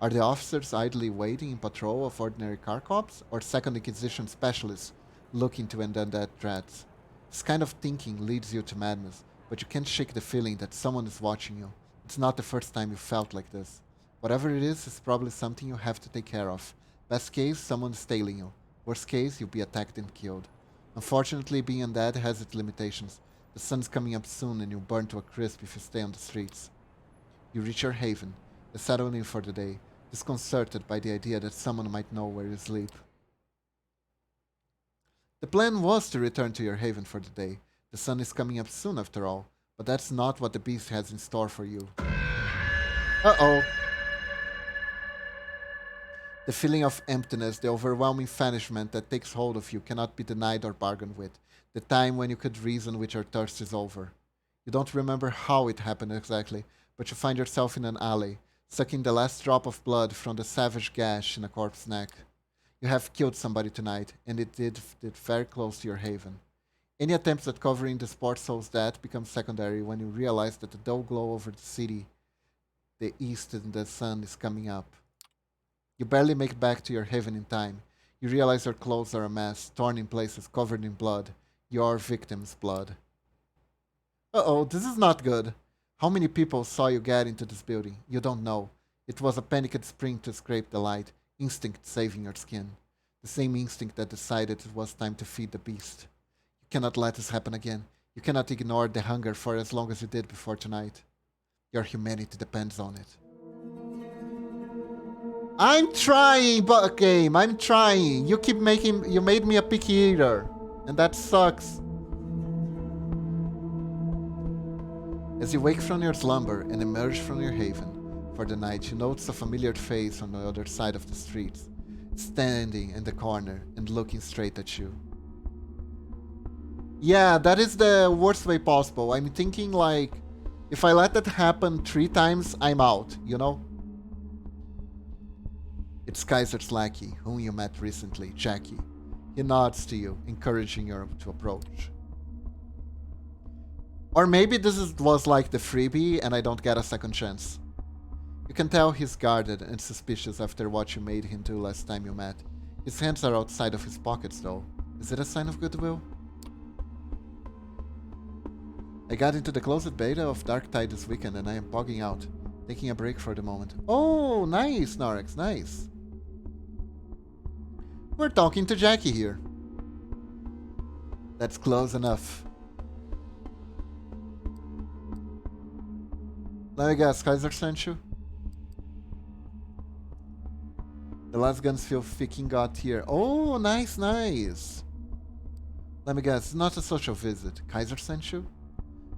Are the officers idly waiting in patrol of ordinary car cops, or Second Inquisition specialists looking to end undead threats? This kind of thinking leads you to madness, but you can't shake the feeling that someone is watching you. It's not the first time you felt like this. Whatever it is probably something you have to take care of. Best case, someone is tailing you. Worst case, you'll be attacked and killed. Unfortunately, being undead has its limitations. The sun's coming up soon and you'll burn to a crisp if you stay on the streets. You reach your haven, settle in for the day, disconcerted by the idea that someone might know where you sleep. The plan was to return to your haven for the day. The sun is coming up soon after all, but that's not what the beast has in store for you. Uh-oh. The feeling of emptiness, the overwhelming banishment that takes hold of you cannot be denied or bargained with. The time when you could reason with your thirst is over. You don't remember how it happened exactly, but you find yourself in an alley, sucking the last drop of blood from the savage gash in a corpse's neck. You have killed somebody tonight, and it did very close to your haven. Any attempts at covering the poor soul's death become secondary when you realize that the dull glow over the city, the east and the sun is coming up. You barely make it back to your haven in time. You realize your clothes are a mess, torn in places, covered in blood. Your victim's blood. Uh-oh, this is not good. How many people saw you get into this building? You don't know. It was a panicked spring to scrape the light, instinct saving your skin. The same instinct that decided it was time to feed the beast. You cannot let this happen again. You cannot ignore the hunger for as long as you did before tonight. Your humanity depends on it. I'm trying, game. I'm trying. You made me a picky eater. And that sucks. As you wake from your slumber and emerge from your haven for the night, you notice a familiar face on the other side of the streets, standing in the corner and looking straight at you. Yeah, that is the worst way possible. I'm thinking like, if I let that happen 3 times, I'm out, you know? It's Kaiser's lackey, whom you met recently, Jackie. He nods to you, encouraging you to approach. Or maybe was like the freebie and I don't get a second chance. You can tell he's guarded and suspicious after what you made him do last time you met. His hands are outside of his pockets though. Is it a sign of goodwill? I got into the closed beta of Dark Tide this weekend and I am bogging out, taking a break for the moment. Oh, nice, Norex, nice. We're talking to Jackie here. That's close enough. Let me guess, Kaiser sent you? The last guns feel fucking got here. Oh, nice, nice. Let me guess, it's not a social visit. Kaiser sent you?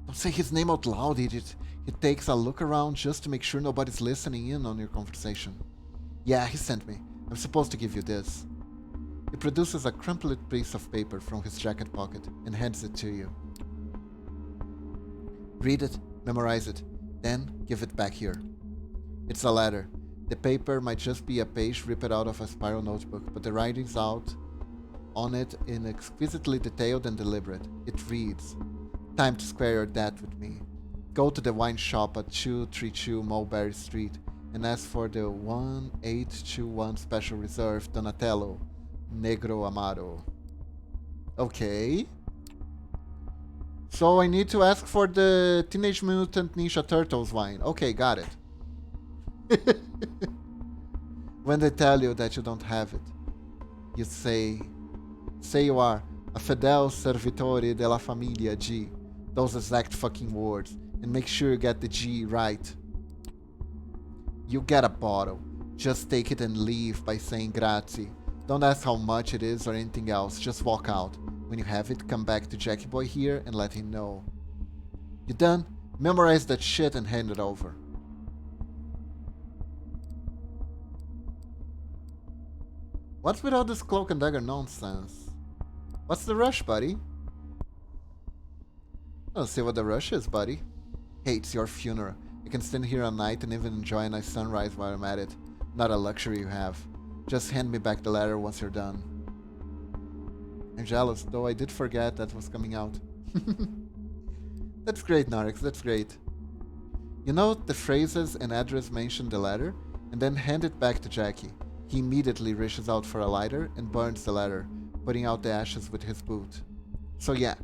Don't say his name out loud, idiot. He takes a look around just to make sure nobody's listening in on your conversation. Yeah, he sent me. I'm supposed to give you this. He produces a crumpled piece of paper from his jacket pocket and hands it to you. Read it, memorize it, then give it back here. It's a letter. The paper might just be a page ripped out of a spiral notebook, but the writing's out on it in exquisitely detailed and deliberate. It reads, "Time to square your debt with me. Go to the wine shop at 232 Mulberry Street and ask for the 1821 Special Reserve Donatello Negro Amaro." Okay. So I need to ask for the Teenage Mutant Ninja Turtles wine. Okay, got it. When they tell you that you don't have it, you say you are a fidel servitore della famiglia G. Those exact fucking words. And make sure you get the G right. You get a bottle. Just take it and leave by saying grazie. Don't ask how much it is or anything else. Just walk out. When you have it, come back to Jackie Boy here and let him know. You done? Memorize that shit and hand it over. What's with all this cloak and dagger nonsense? What's the rush, buddy? I'll see what the rush is, buddy. Hey, it's your funeral. I can stand here all night and even enjoy a nice sunrise while I'm at it. Not a luxury you have. Just hand me back the letter once you're done. I'm jealous, though I did forget that was coming out. That's great, Narix, that's great. You note the phrases and address mention the letter, and then hand it back to Jackie. He immediately reaches out for a lighter and burns the letter, putting out the ashes with his boot. So yeah,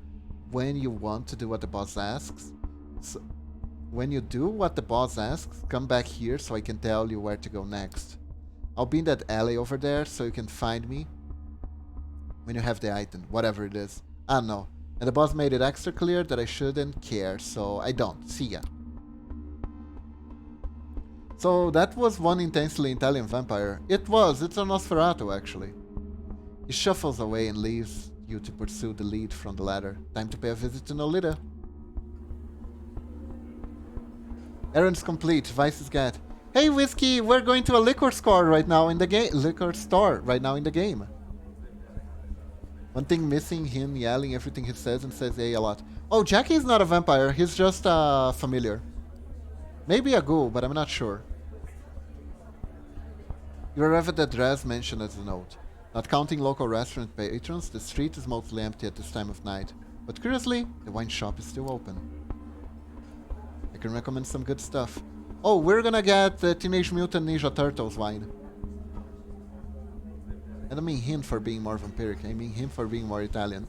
when you want to do what the boss asks, when you do what the boss asks, come back here so I can tell you where to go next. I'll be in that alley over there so you can find me when you have the item, whatever it is. I don't know. And the boss made it extra clear that I shouldn't care, so I don't. See ya. So that was one intensely Italian vampire. It was. It's a Nosferatu, actually. He shuffles away and leaves you to pursue the lead from the ladder. Time to pay a visit to Nolita. Errands complete. Vices get. Hey, Whiskey, we're going to a liquor store right now in the game. One thing missing, him yelling everything he says and says A lot. Oh, Jackie is not a vampire. He's just a familiar. Maybe a ghoul, but I'm not sure. You arrive at the address mentioned as a note. Not counting local restaurant patrons, the street is mostly empty at this time of night. But curiously, the wine shop is still open. I can recommend some good stuff. Oh, we're gonna get the Teenage Mutant Ninja Turtles wine. I don't mean him for being more vampiric, I mean him for being more Italian.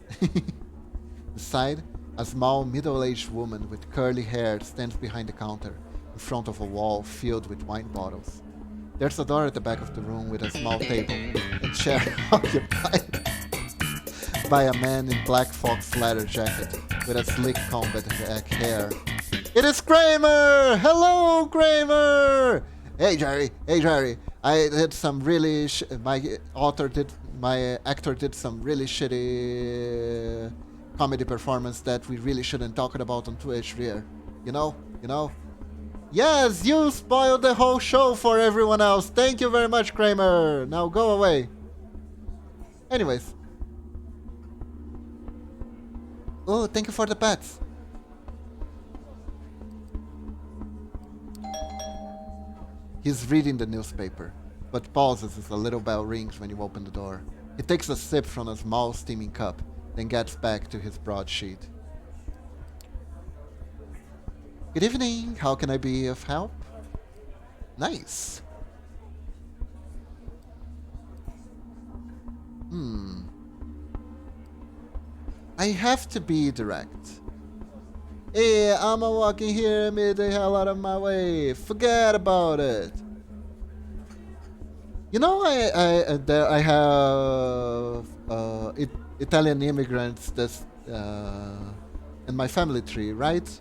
Beside, a small middle-aged woman with curly hair stands behind the counter, in front of a wall filled with wine bottles. There's a door at the back of the room with a small table and chair occupied by a man in black fox leather jacket with a slick combed back hair. It is Kramer! Hello, Kramer! Hey, Jerry. I did some really my actor did some really shitty comedy performance that we really shouldn't talk about on Twitch here. You know? Yes, you spoiled the whole show for everyone else. Thank you very much, Kramer. Now go away. Anyways. Oh, thank you for the pets. He's reading the newspaper, but pauses as a little bell rings when you open the door. He takes a sip from a small steaming cup, then gets back to his broadsheet. Good evening, how can I be of help? Nice. I have to be direct. Hey, I'm a walking here, made the hell out of my way. Forget about it. You know, I have Italian immigrants that's in my family tree, right?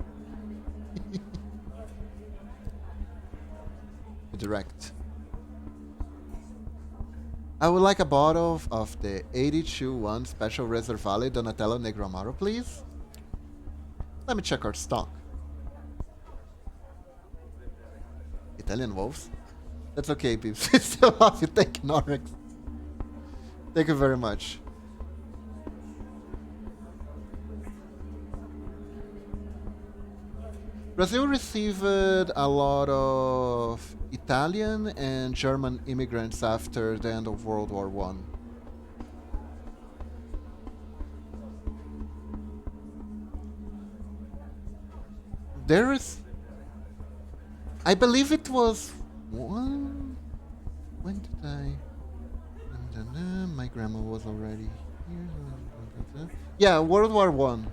Direct. I would like a bottle of the 82-1 Special Reservale Donatello Negro Amaro, please. Let me check our stock. Italian wolves? That's okay, peeps. It's still off. You take Norix. Thank you very much. Brazil received a lot of Italian and German immigrants after the end of World War One. There is, I believe it was one. When did I? My grandma was already here. Yeah, World War One.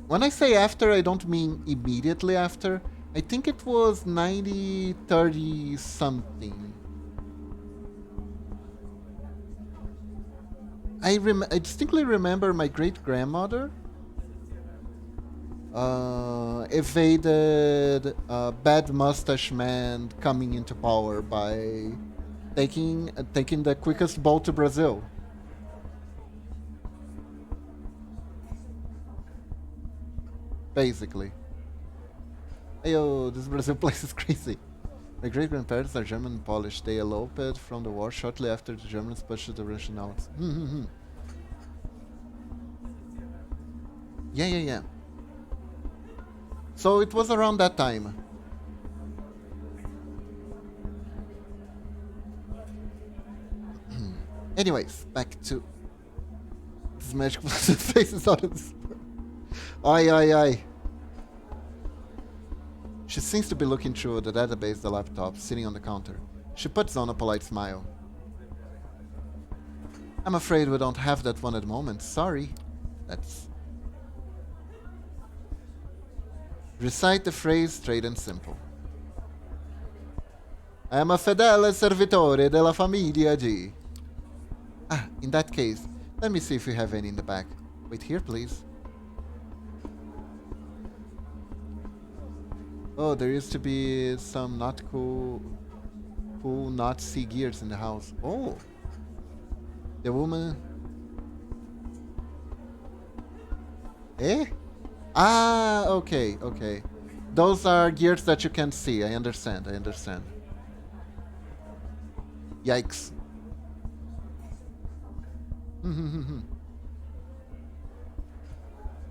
When I say after, I don't mean immediately after. I think it was 90-30 something. I distinctly remember my great-grandmother evaded a bad mustache man coming into power by taking the quickest boat to Brazil. Basically. Ayo, this Brazil place is crazy. My great-grandparents are German and Polish. They eloped from the war shortly after the Germans pushed the Russian out. Yeah. So it was around that time. Anyways, back to this magic faces out of this. Aye. She seems to be looking through the database of the laptop sitting on the counter. She puts on a polite smile. I'm afraid we don't have that one at the moment. Sorry. That's... Recite the phrase straight and simple. I am a fedele servitore della famiglia G. Ah, in that case, let me see if we have any in the back. Wait here, please. Oh, there used to be some not cool Nazi gears in the house. Oh! The woman... Eh? Ah, okay. Those are gears that you can see. I understand. Yikes.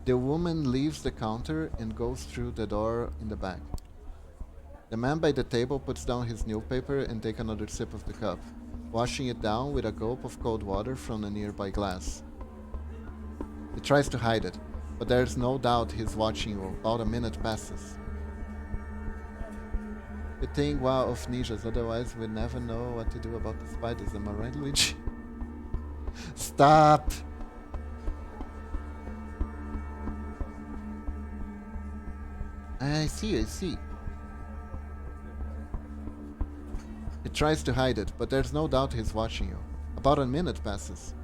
The woman leaves the counter and goes through the door in the back. The man by the table puts down his newspaper and takes another sip of the cup, washing it down with a gulp of cold water from a nearby glass. He tries to hide it, but there's no doubt he's watching you. About a minute passes. Good thing wow of ninjas, otherwise we'd never know what to do about the spiders, am I right, Luigi? Stop! I see. He tries to hide it, but there's no doubt he's watching you. About a minute passes.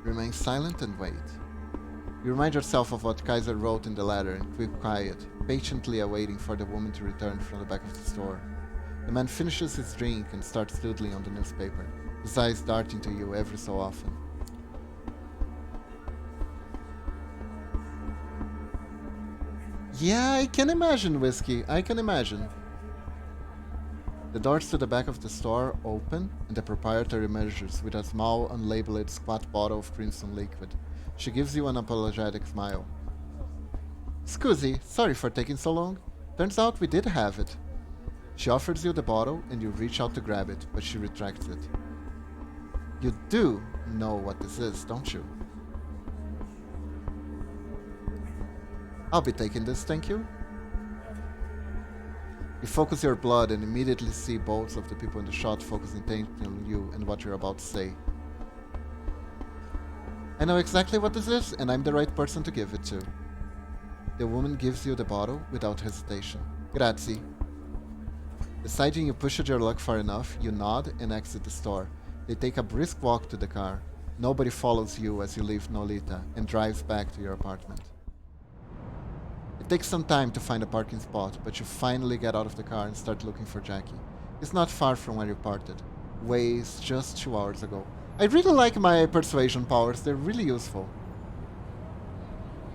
Remain silent and wait. You remind yourself of what Kaiser wrote in the letter and keep quiet, patiently awaiting for the woman to return from the back of the store. The man finishes his drink and starts doodling on the newspaper, his eyes darting to you every so often. Yeah, I can imagine, Whiskey. I can imagine. The doors to the back of the store open, and the proprietor emerges with a small, unlabeled squat bottle of crimson liquid. She gives you an apologetic smile. Scusi, sorry for taking so long. Turns out we did have it. She offers you the bottle, and you reach out to grab it, but she retracts it. You do know what this is, don't you? I'll be taking this, thank you. You focus your blood and immediately see bolts of the people in the shot focusing intently on you and what you're about to say. I know exactly what this is, and I'm the right person to give it to. The woman gives you the bottle without hesitation. Grazie. Deciding you pushed your luck far enough, you nod and exit the store. They take a brisk walk to the car. Nobody follows you as you leave Nolita and drives back to your apartment. It takes some time to find a parking spot, but you finally get out of the car and start looking for Jackie. It's not far from where you parted. Weighs just 2 hours ago. I really like my persuasion powers, they're really useful.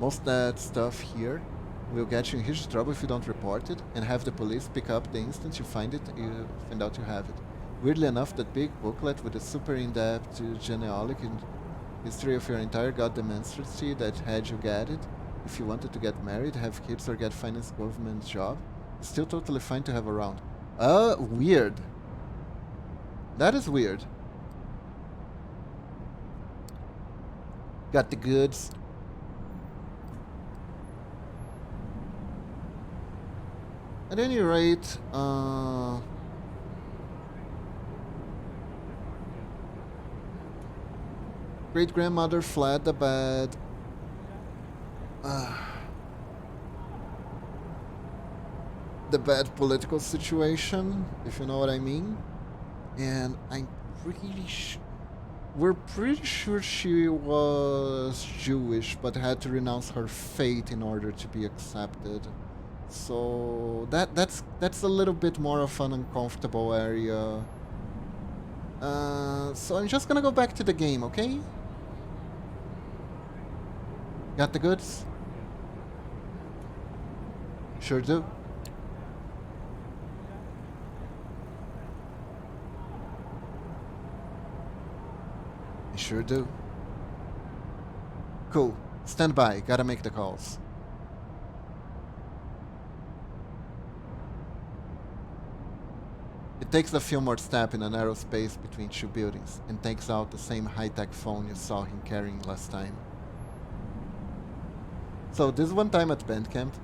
Most of that stuff here will get you in huge trouble if you don't report it, and have the police pick up the instant you find out you have it. Weirdly enough, that big booklet with a super in-depth genealogy and history of your entire goddamn ancestry that had you get it, if you wanted to get married, have kids, or get finance government job, is still totally fine to have around. Weird. That is weird. Got the goods. At any rate, great-grandmother fled the bed. The bad political situation, if you know what I mean. And we're pretty sure she was Jewish, but had to renounce her faith in order to be accepted. So that's a little bit more of an uncomfortable area. So I'm just gonna go back to the game, okay? Got the goods? Sure do. I sure do. Cool. Stand by. Gotta make the calls. It takes a few more steps in a narrow space between two buildings and takes out the same high-tech phone you saw him carrying last time. So this one time at band camp.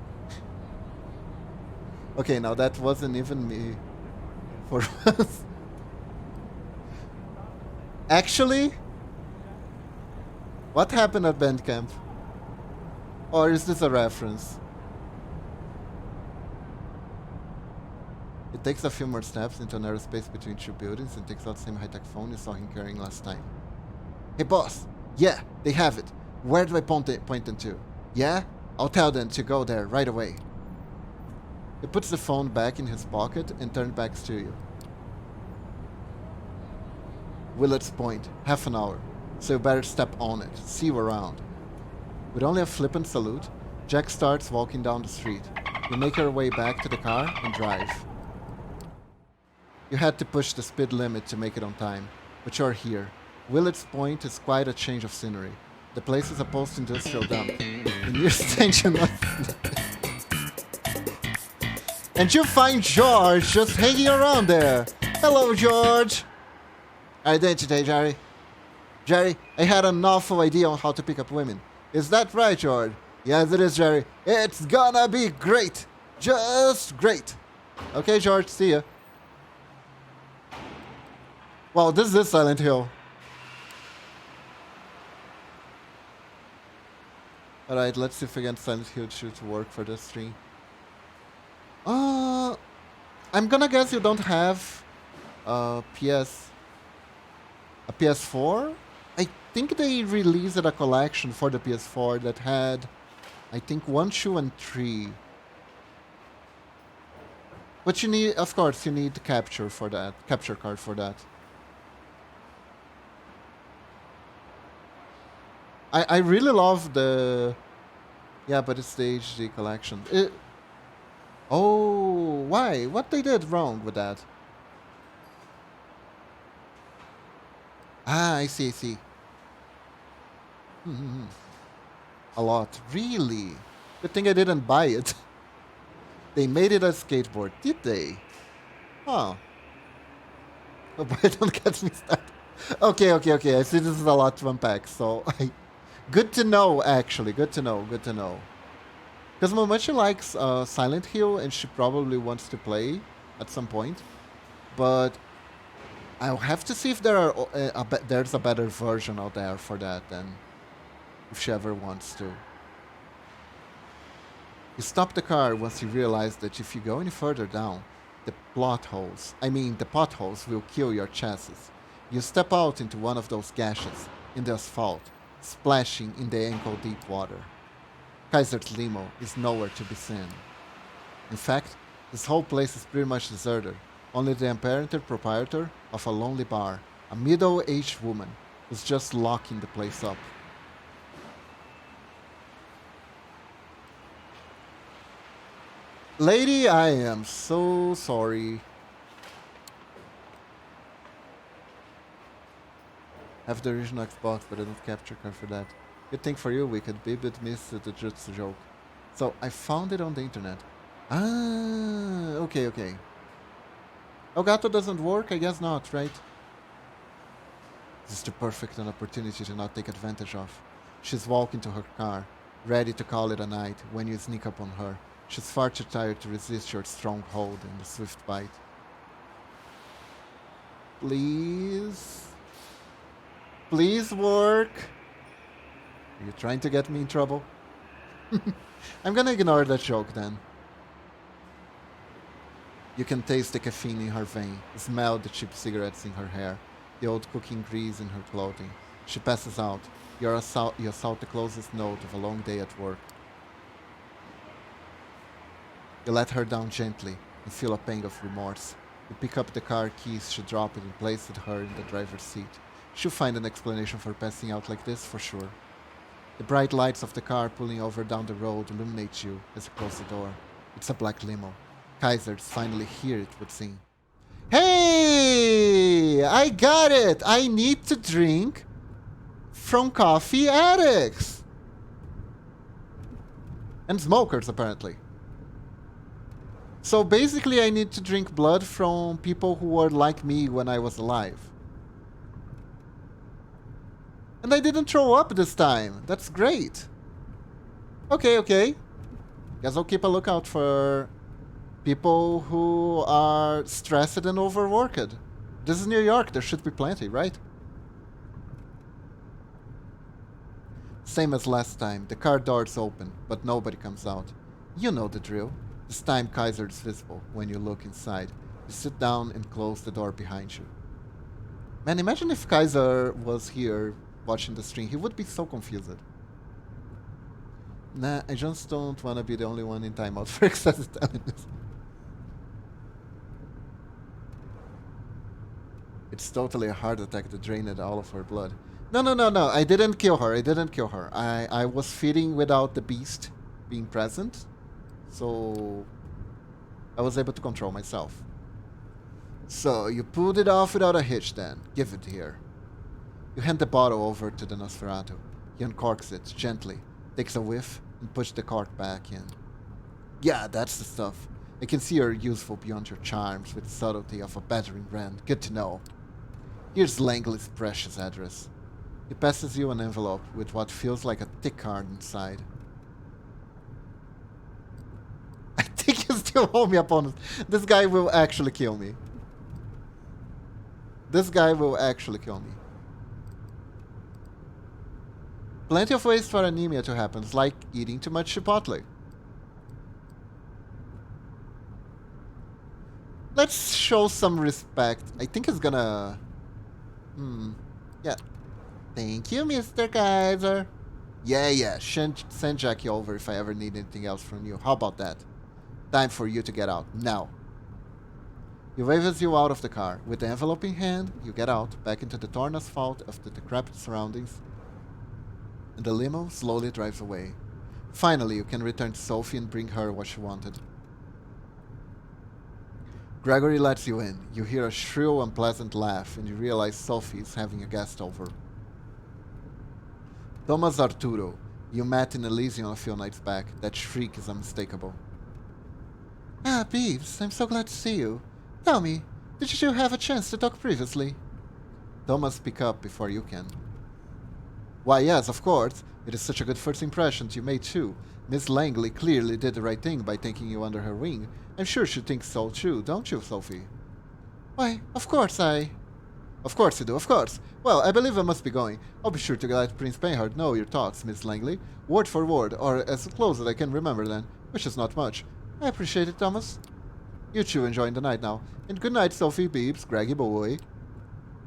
Okay, now that wasn't even me. For once. Actually, what happened at band camp? Or is this a reference? It takes a few more steps into a narrow space between two buildings and takes out the same high-tech phone you saw him carrying last time. Hey boss, yeah, they have it. Where do I point them to? Yeah? I'll tell them to go there right away. He puts the phone back in his pocket and turns back to you. Willard's Point, half an hour, so you better step on it. See you around. With only a flippant salute, Jack starts walking down the street. You make your way back to the car and drive. You had to push the speed limit to make it on time, but you're here. Willard's Point is quite a change of scenery. The place is a post-industrial dump. The nearest station was... And you find George just hanging around there. Hello, George. How are you doing today, Jerry? Jerry, I had an awful idea on how to pick up women. Is that right, George? Yes, it is, Jerry. It's gonna be great. Just great. Okay, George, see ya. Wow, this is Silent Hill. Alright, let's see if we get Silent Hill 2 to work for this stream. I'm gonna guess you don't have a PS4? I think they released a collection for the PS4 that had, I think, 1, 2, and 3. But you need, of course, you need capture for that, capture card for that. I really love the... Yeah, but it's the HD collection. Oh, why? What they did wrong with that? Ah, I see, I see. Hmm. A lot. Really? Good thing I didn't buy it. They made it a skateboard, did they? Huh. Oh, boy, don't get me started. Okay, okay, okay. I see this is a lot to unpack. So, good to know, actually. Good to know. Good to know. Because Momochi likes Silent Hill, and she probably wants to play at some point. But I'll have to see if there are there's a better version out there for that than if she ever wants to. You stop the car once you realize that if you go any further down, the potholes will kill your chassis. You step out into one of those gashes in the asphalt, splashing in the ankle-deep water. Kaiser's limo is nowhere to be seen. In fact, this whole place is pretty much deserted. Only the apparent proprietor of a lonely bar, a middle-aged woman, is just locking the place up. Lady, I am so sorry. Have the original Xbox, but I don't capture card for that. Good thing for you, we could be but miss the just joke. So I found it on the internet. Ah, okay, okay. Elgato doesn't work? I guess not, right? This is the perfect an opportunity to not take advantage of. She's walking to her car, ready to call it a night when you sneak up on her. She's far too tired to resist your strong hold and the swift bite. Please? Please work? Are you trying to get me in trouble? I'm gonna ignore that joke then. You can taste the caffeine in her vein, smell the cheap cigarettes in her hair, the old cooking grease in her clothing. She passes out. You assault the closest note of a long day at work. You let her down gently and feel a pang of remorse. You pick up the car keys she dropped and place her in the driver's seat. She'll find an explanation for passing out like this for sure. The bright lights of the car pulling over down the road illuminate you as you close the door. It's a black limo. Kaiser's finally here, it would seem. Hey! I got it! I need to drink from coffee addicts! And smokers, apparently. So basically, I need to drink blood from people who were like me when I was alive. And I didn't throw up this time. That's great. Okay, okay. Guess I'll keep a lookout for people who are stressed and overworked. This is New York. There should be plenty, right? Same as last time. The car doors open, but nobody comes out. You know the drill. This time Kaiser is visible when you look inside. You sit down and close the door behind you. Man, imagine if Kaiser was here watching the stream. He would be so confused. Nah, I just don't want to be the only one in timeout for excessive intelligence. It's totally a heart attack that drained all of her blood. No, no, no, no. I didn't kill her. I didn't kill her. I was feeding without the beast being present. So I was able to control myself. So you pulled it off without a hitch then. Give it here. You hand the bottle over to the Nosferatu. He uncorks it gently, takes a whiff, and pushes the cork back in. Yeah, that's the stuff. I can see you're useful beyond your charms with the subtlety of a battering ram. Good to know. Here's Langley's precious address. He passes you an envelope with what feels like a thick card inside. I think you still hold me opponent. This guy will actually kill me. This guy will actually kill me. Plenty of ways for anemia to happen, like eating too much chipotle. Let's show some respect. I think it's gonna... Yeah. Thank you, Mr. Kaiser. Yeah. Send Jackie over if I ever need anything else from you. How about that? Time for you to get out. Now. He waves you out of the car. With the envelope in hand, you get out, back into the torn asphalt of the decrepit surroundings, and the limo slowly drives away. Finally, you can return to Sophie and bring her what she wanted. Gregory lets you in. You hear a shrill, unpleasant laugh, and you realize Sophie is having a guest over. Thomas Arturo. You met in Elysium a few nights back. That shriek is unmistakable. Ah, Beeves, I'm so glad to see you. Tell me, did you have a chance to talk previously? Thomas, speak up before you can. Why, yes, of course. It is such a good first impression you made, too. Miss Langley clearly did the right thing by taking you under her wing. I'm sure she thinks so, too, don't you, Sophie? Why, of course Of course you do, of course. Well, I believe I must be going. I'll be sure to let Prince Painhard know your thoughts, Miss Langley. Word for word, or as close as I can remember then, which is not much. I appreciate it, Thomas. You two enjoying the night now. And good night, Sophie, Beeps, Greggy boy.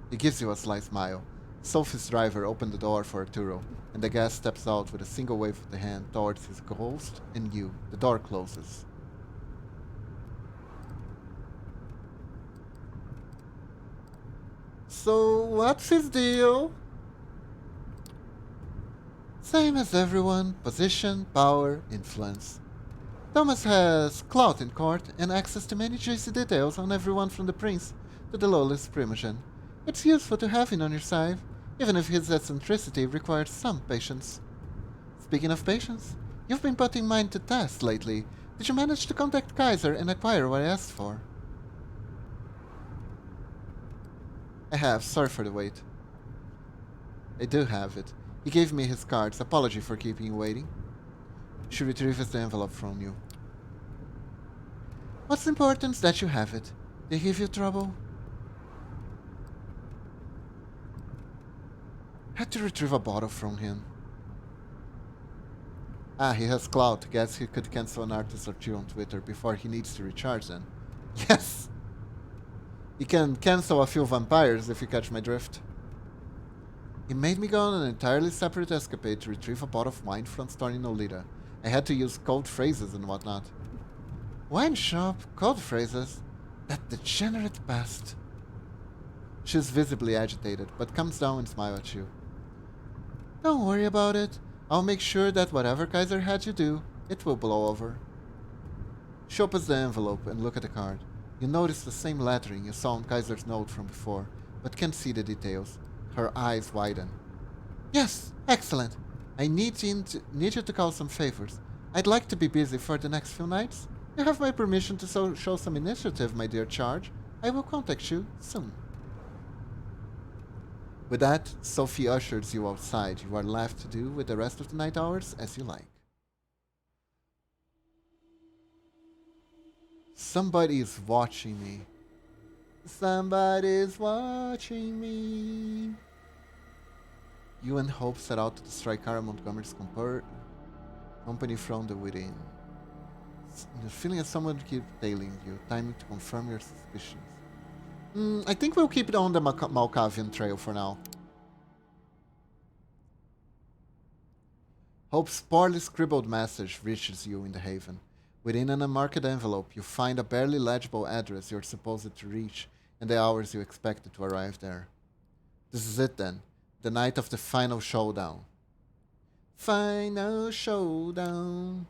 He gives you a sly smile. Sophie's driver opened the door for Arturo, and the guest steps out with a single wave of the hand towards his host and you. The door closes. So, what's his deal? Same as everyone. Position, power, influence. Thomas has clout in court and access to many juicy details on everyone from the prince to the lowest primogen. It's useful to have him on your side, even if his eccentricity requires some patience. Speaking of patience, you've been putting mine to test lately. Did you manage to contact Kaiser and acquire what I asked for? I have. Sorry for the wait. I do have it. He gave me his cards. Apology for keeping you waiting. She retrieves the envelope from you. What's important is that you have it. They give you trouble? Had to retrieve a bottle from him. Ah, he has clout. Guess he could cancel an artist or two on Twitter before he needs to recharge then. Yes! He can cancel a few vampires if you catch my drift. He made me go on an entirely separate escapade to retrieve a bottle of wine from store in Olita. I had to use code phrases and whatnot. Wine shop, code phrases? That degenerate pest. She's visibly agitated, but comes down and smiles at you. Don't worry about it. I'll make sure that whatever Kaiser had you do, it will blow over. She opens the envelope and looks at the card. You notice the same lettering you saw on Kaiser's note from before, but can't see the details. Her eyes widen. Yes, excellent. I need you to call some favors. I'd like to be busy for the next few nights. You have my permission to show some initiative, my dear Charge. I will contact you soon. With that, Sophie ushers you outside. You are left to do with the rest of the night hours as you like. Somebody is watching me. Somebody's watching me. You and Hope set out to destroy Cara Montgomery's company from the within. The feeling of someone keep tailing you, timing to confirm your suspicions. I think we'll keep it on the Malkavian trail for now. Hope's poorly scribbled message reaches you in the Haven. Within an unmarked envelope, you find a barely legible address you're supposed to reach and the hours you expected to arrive there. This is it then, the night of the final showdown. Final showdown.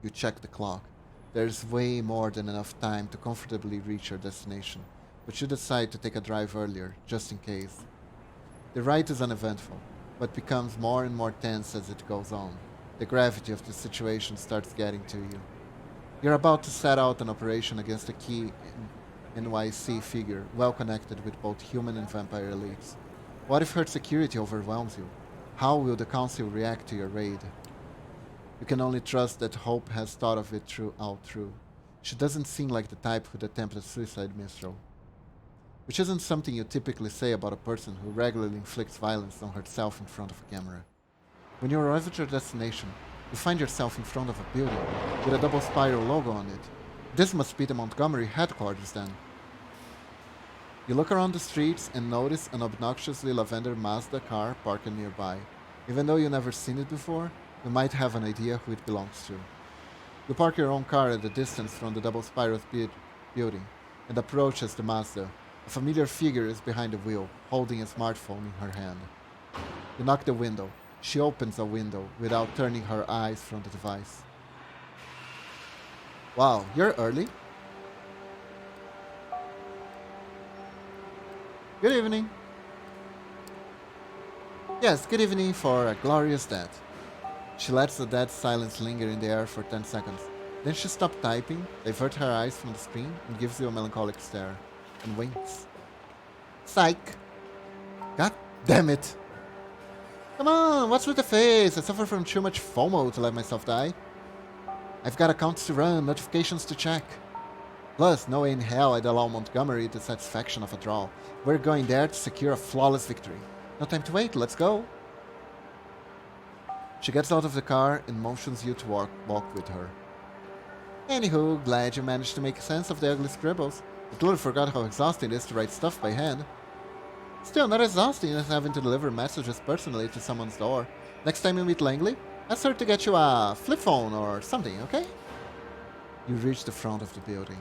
You check the clock. There's way more than enough time to comfortably reach your destination, but you decide to take a drive earlier, just in case. The ride is uneventful, but becomes more and more tense as it goes on. The gravity of the situation starts getting to you. You're about to set out an operation against a key NYC figure, well connected with both human and vampire elites. What if her security overwhelms you? How will the Council react to your raid? You can only trust that Hope has thought of it through. She doesn't seem like the type who'd attempt a suicide mission, which isn't something you typically say about a person who regularly inflicts violence on herself in front of a camera. When you arrive at your destination, you find yourself in front of a building with a double spiral logo on it. This must be the Montgomery headquarters then. You look around the streets and notice an obnoxiously lavender Mazda car parked nearby. Even though you've never seen it before, you might have an idea who it belongs to. You park your own car at a distance from the double spiral building and approach as the Mazda. A familiar figure is behind the wheel, holding a smartphone in her hand. You knock the window. She opens a window without turning her eyes from the device. Wow, you're early? Good evening. Yes, good evening for a glorious death. She lets the dead silence linger in the air for 10 seconds. Then she stops typing, diverts her eyes from the screen, and gives you a melancholic stare. And winks. Psych! God damn it! Come on, what's with the face? I suffer from too much FOMO to let myself die. I've got accounts to run, notifications to check. Plus, no way in hell I'd allow Montgomery the satisfaction of a draw. We're going there to secure a flawless victory. No time to wait, let's go. She gets out of the car and motions you to walk with her. Anywho, glad you managed to make sense of the ugly scribbles. I totally forgot how exhausting it is to write stuff by hand. Still, not exhausting as having to deliver messages personally to someone's door. Next time you meet Langley, ask her to get you a flip phone or something, okay? You reach the front of the building.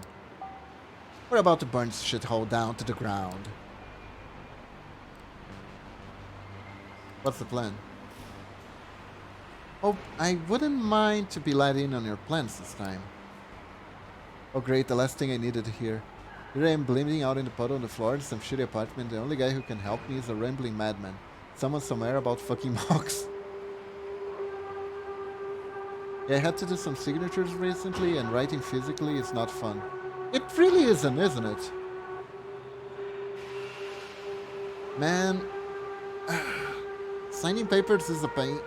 We're about to burn this shithole down to the ground. What's the plan? Oh, I wouldn't mind to be let in on your plans this time. Oh great, the last thing I needed to hear. Here I am bleeding out in the puddle on the floor in some shitty apartment. The only guy who can help me is a rambling madman. Someone somewhere about fucking mocks. Yeah, I had to do some signatures recently, and writing physically is not fun. It really isn't it? Man, signing papers is a pain.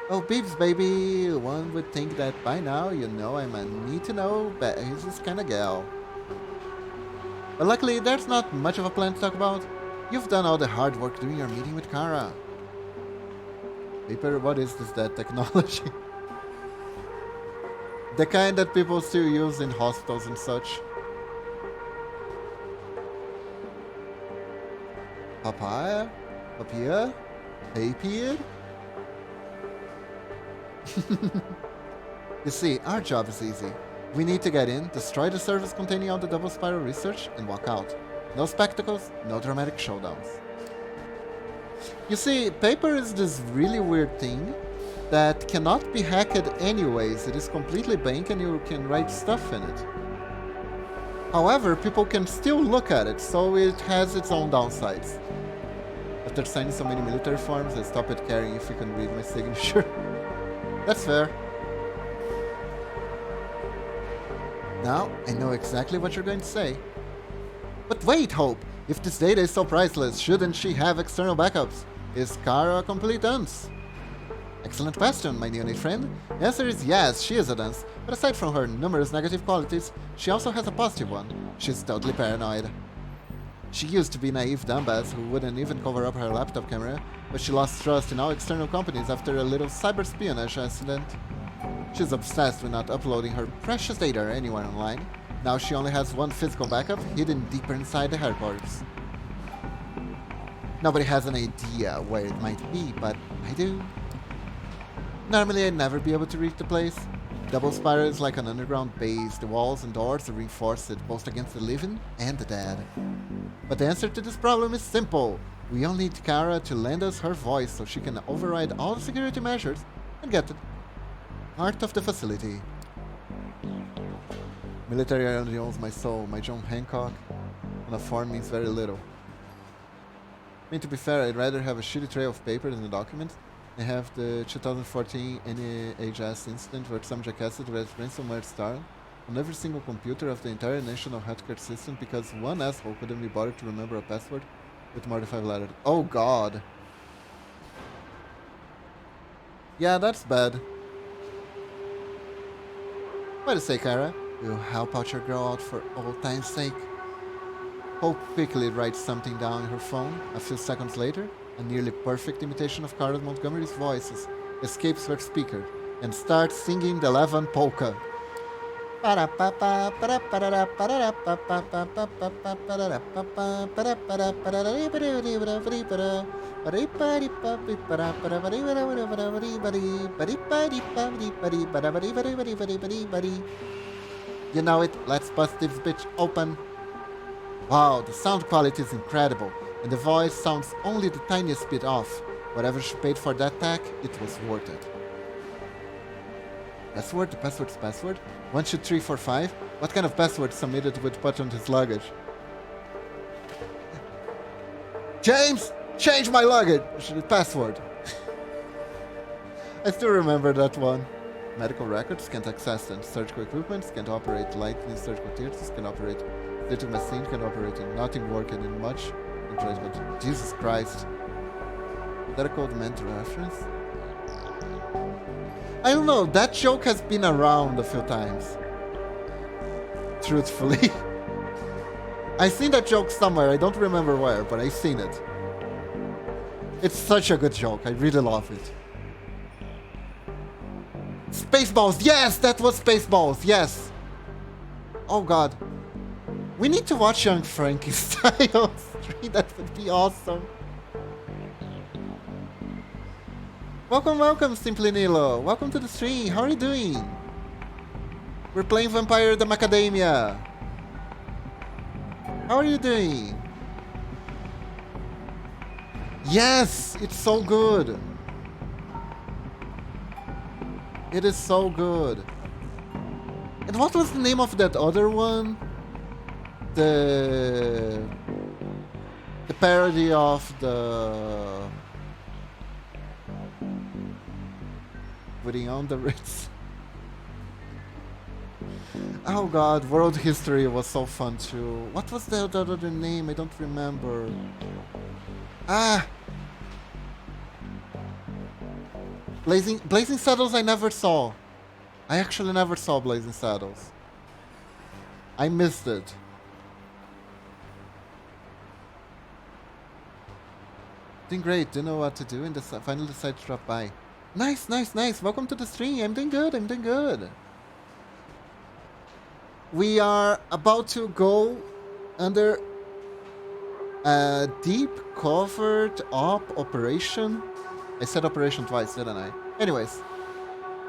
Oh, Beebs, baby. One would think that by now you know I'm a need-to-know basis kind of gal. But luckily, there's not much of a plan to talk about. You've done all the hard work during your meeting with Kara. Paper, what is this dead technology? The kind that people still use in hospitals and such. Papaya? Papier? Papier? You see, our job is easy. We need to get in, destroy the servers containing all the double spiral research, and walk out. No spectacles, no dramatic showdowns. You see, paper is this really weird thing that cannot be hacked anyways. It is completely blank and you can write stuff in it. However, people can still look at it, so it has its own downsides. After signing so many military forms, I stopped caring if you can read my signature. That's fair. Now, I know exactly what you're going to say. But wait, Hope! If this data is so priceless, shouldn't she have external backups? Is Kara a complete dunce? Excellent question, my neonate friend. The answer is yes, she is a dunce, but aside from her numerous negative qualities, she also has a positive one. She's totally paranoid. She used to be naive dumbass who wouldn't even cover up her laptop camera, but she lost trust in all external companies after a little cyber-espionage incident. She's obsessed with not uploading her precious data anywhere online. Now she only has one physical backup hidden deeper inside the headquarters. Nobody has an idea where it might be, but I do. Normally I'd never be able to reach the place. Double Spiral is like an underground base. The walls and doors are reinforced both against the living and the dead. But the answer to this problem is simple. We all need Kara to lend us her voice so she can override all the security measures and get the heart of the facility. Military only owns my soul, my John Hancock. On a form means very little. I mean, to be fair, I'd rather have a shitty trail of paper than a document. I have the 2014 NHS incident where some jackass read ransomware style on every single computer of the entire national healthcare system because one asshole couldn't be bothered to remember a password with more than 5 letters. Oh god. Yeah, that's bad. What do you say, Kara? We'll help out your girl out for old time's sake. Hope quickly writes something down in her phone. A few seconds later, a nearly perfect imitation of Carlos Montgomery's voices escapes her speaker and starts singing the Levan polka. You know it, let's bust this bitch open. Wow, the sound quality is incredible, and the voice sounds only the tiniest bit off. Whatever she paid for that tag, it was worth it. Password? The password's password? 12345? What kind of password submitted would put on his luggage? James, change my luggage password. I still remember that one. Medical records, can't access them. Surgical equipment, can't operate lightning surgical theaters, can operate little machine, can operate in nothing working in much. But Jesus Christ. Is that a code meant reference? I don't know, that joke has been around a few times. Truthfully. I've seen that joke somewhere, I don't remember where, but I've seen it. It's such a good joke, I really love it. Spaceballs, yes, that was Spaceballs, yes. Oh god. We need to watch Young Frankenstein on stream, that would be awesome. Welcome, welcome, Simply Nilo. Welcome to the stream, how are you doing? We're playing Vampire the Macadamia. How are you doing? Yes, it's so good. It is so good. And what was the name of that other one? The parody of the putting on the Ritz. Oh god, World History was so fun too. What was the other name? I don't remember. Ah! Blazing Saddles I never saw. I actually never saw Blazing Saddles. I missed it. Doing great, do know what to do and finally decided to drop by. Nice, nice, nice. Welcome to the stream. I'm doing good, I'm doing good. We are about to go under a deep covered op operation. I said operation twice, didn't I? Anyways,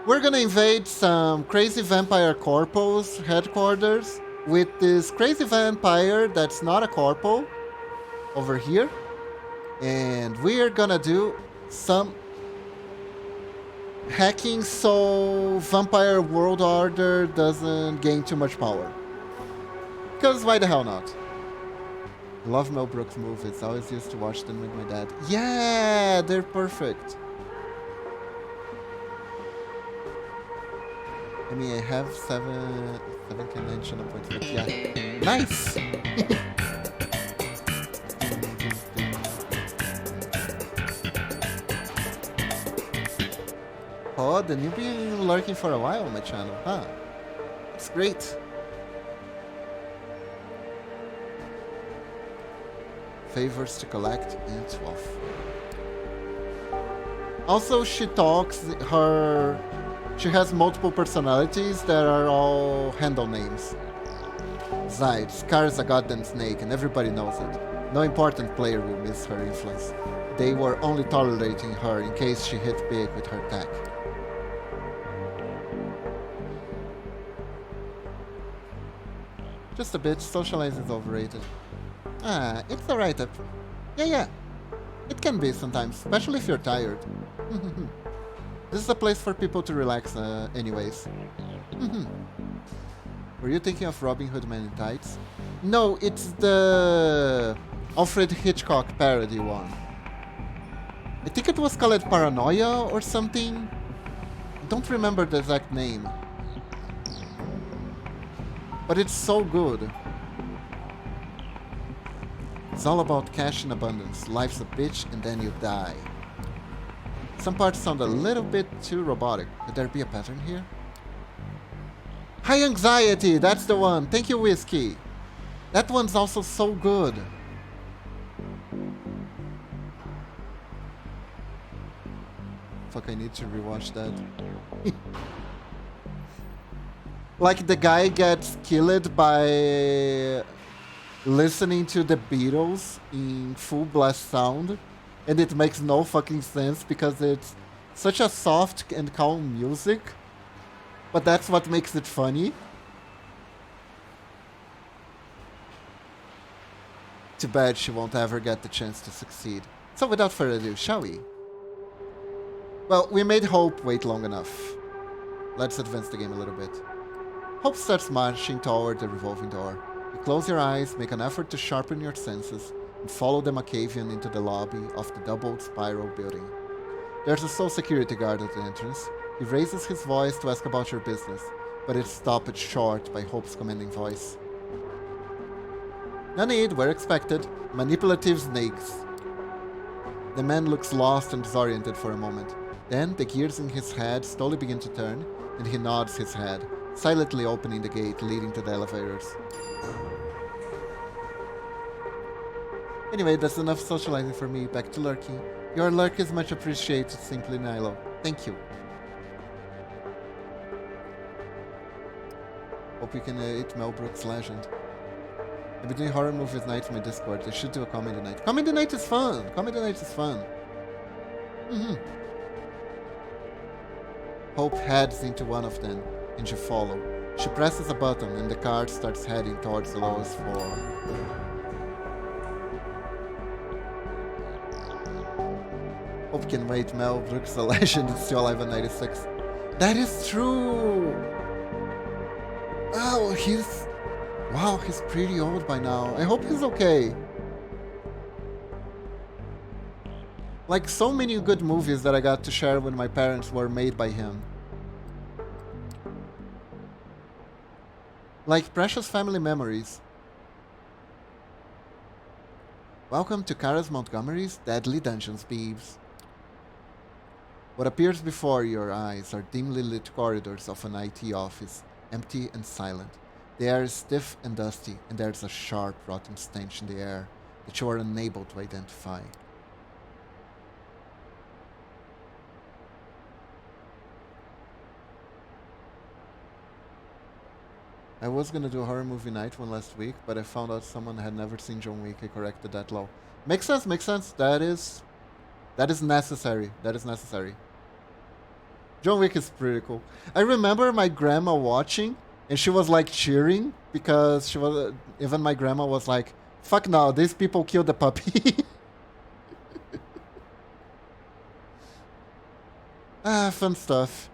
we're gonna invade some crazy vampire corpo's headquarters with this crazy vampire that's not a corpo over here. And we're gonna do some hacking so Vampire World Order doesn't gain too much power. Because why the hell not? Love Mel Brooks movies. I always used to watch them with my dad. Yeah, they're perfect. I mean, I have seven conventional points, but yeah. Nice! Oh, then you've been lurking for a while on my channel, huh? That's great. Favors to collect and 12. Also, she has multiple personalities that are all handle names. Besides, Scar is a goddamn snake and everybody knows it. No important player will miss her influence. They were only tolerating her in case she hit big with her tech. Just a bit, socializing is overrated. Ah, it's alright. Yeah. It can be sometimes, especially if you're tired. This is a place for people to relax anyways. Were you thinking of Robin Hood Men in Tights? No, it's the Alfred Hitchcock parody one. I think it was called Paranoia or something. I don't remember the exact name. But it's so good. It's all about cash in abundance. Life's a bitch and then you die. Some parts sound a little bit too robotic. Could there be a pattern here? High Anxiety, that's the one. Thank you, Whiskey. That one's also so good. Fuck, I need to rewatch that. Like the guy gets killed by listening to the Beatles in full blast sound, and it makes no fucking sense because it's such a soft and calm music, but that's what makes it funny. Too bad she won't ever get the chance to succeed. So without further ado, shall we? Well, we made Hope wait long enough. Let's advance the game a little bit. Hope starts marching toward the revolving door. You close your eyes, make an effort to sharpen your senses, and follow the Macavian into the lobby of the doubled spiral building. There's a sole security guard at the entrance. He raises his voice to ask about your business, but it's stopped short by Hope's commanding voice. No need, we're expected. Manipulative snakes. The man looks lost and disoriented for a moment. Then the gears in his head slowly begin to turn, and he nods his head, silently opening the gate leading to the elevators. Anyway, that's enough socializing for me. Back to lurking. Your lurk is much appreciated, Simply Nilo. Thank you. Hope you can eat Mel Brooks' Legend. I've been doing horror movies night for my Discord. I should do a comedy night. Comedy night is fun! Comedy night is fun. Hope heads into one of them, and you follow. She presses a button, and the car starts heading towards the lowest floor. Hope can wait. Mel Brooks, a legend, is still alive at 96. That is true! Oh, wow, he's pretty old by now. I hope he's okay. Like, so many good movies that I got to share with my parents were made by him. Like Precious Family Memories. Welcome to Karas Montgomery's Deadly Dungeons, Beebs. What appears before your eyes are dimly lit corridors of an IT office, empty and silent. The air is stiff and dusty, and there's a sharp, rotten stench in the air that you are unable to identify. I was gonna do a horror movie night one last week, but I found out someone had never seen John Wick. I corrected that law. Makes sense, makes sense. That is necessary. That is necessary. John Wick is pretty cool. I remember my grandma watching, and she was like cheering because she was. Even my grandma was like, "Fuck no, these people killed the puppy." Fun stuff.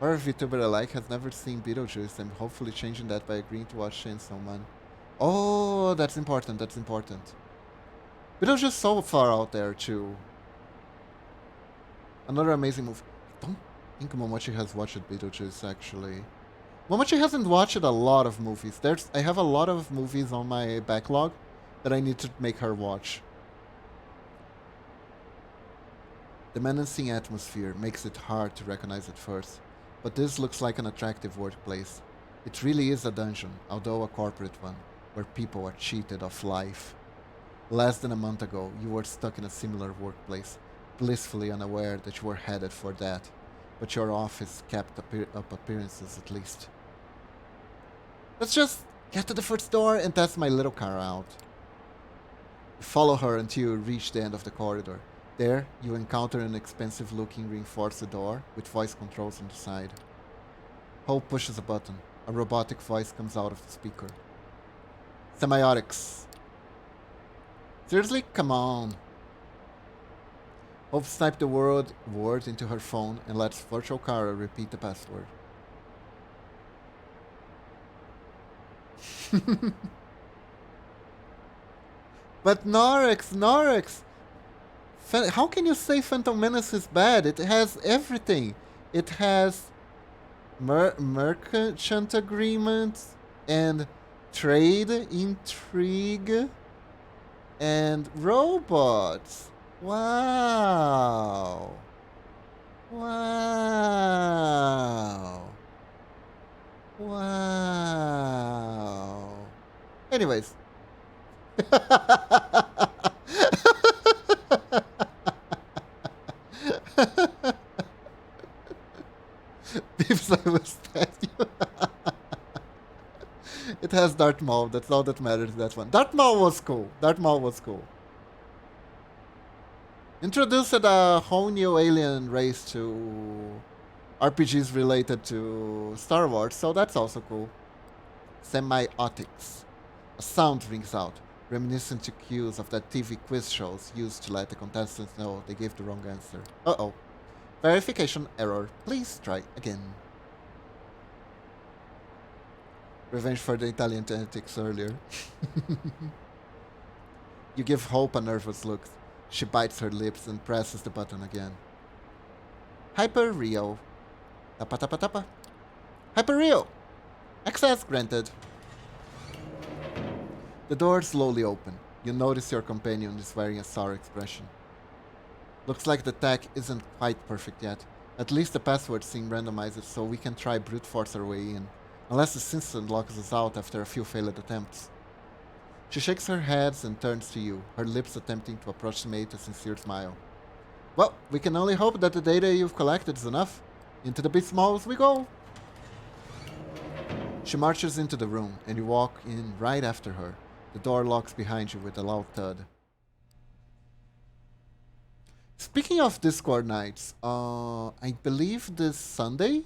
Horror VTuber I like has never seen Beetlejuice. I'm hopefully changing that by agreeing to watch Chainsaw Man. Oh, that's important. That's important. Beetlejuice is so far out there too. Another amazing movie. I don't think Momochi has watched Beetlejuice actually. Momochi hasn't watched a lot of movies. I have a lot of movies on my backlog that I need to make her watch. The menacing atmosphere makes it hard to recognize at first, but this looks like an attractive workplace. It really is a dungeon, although a corporate one, where people are cheated of life. Less than a month ago, you were stuck in a similar workplace, blissfully unaware that you were headed for that, but your office kept up appearances at least. Let's just get to the first door and test my little car out. You follow her until you reach the end of the corridor. There, you encounter an expensive-looking reinforced door with voice controls on the side. Hope pushes a button. A robotic voice comes out of the speaker. Semiotics. Seriously? Come on. Hope types the word into her phone and lets Virtual Kara repeat the password. But Norex! How can you say Phantom Menace is bad? It has everything. It has merchant agreements and trade, intrigue, and robots. Wow. Wow. Wow. Anyways. Beeps, I will stab you. It has Darth Maul. That's all that matters. That one. Darth Maul was cool. Darth Maul was cool. Introduced a whole new alien race to RPGs related to Star Wars, so that's also cool. Semiotics. A sound rings out, reminiscent to cues of that TV quiz shows used to let the contestants know they gave the wrong answer. Uh-oh. Verification error. Please try again. Revenge for the Italian antics earlier. You give Hope a nervous look. She bites her lips and presses the button again. Hyper real. Tapa tapa tapa. Hyper real. Access granted. The door slowly open. You notice your companion is wearing a sour expression. Looks like the tech isn't quite perfect yet. At least the password seem randomized so we can try brute force our way in. Unless the system locks us out after a few failed attempts. She shakes her head and turns to you, her lips attempting to approximate a sincere smile. Well, we can only hope that the data you've collected is enough. Into the beast malls we go! She marches into the room, and you walk in right after her. The door locks behind you with a loud thud. Speaking of Discord nights, I believe this Sunday,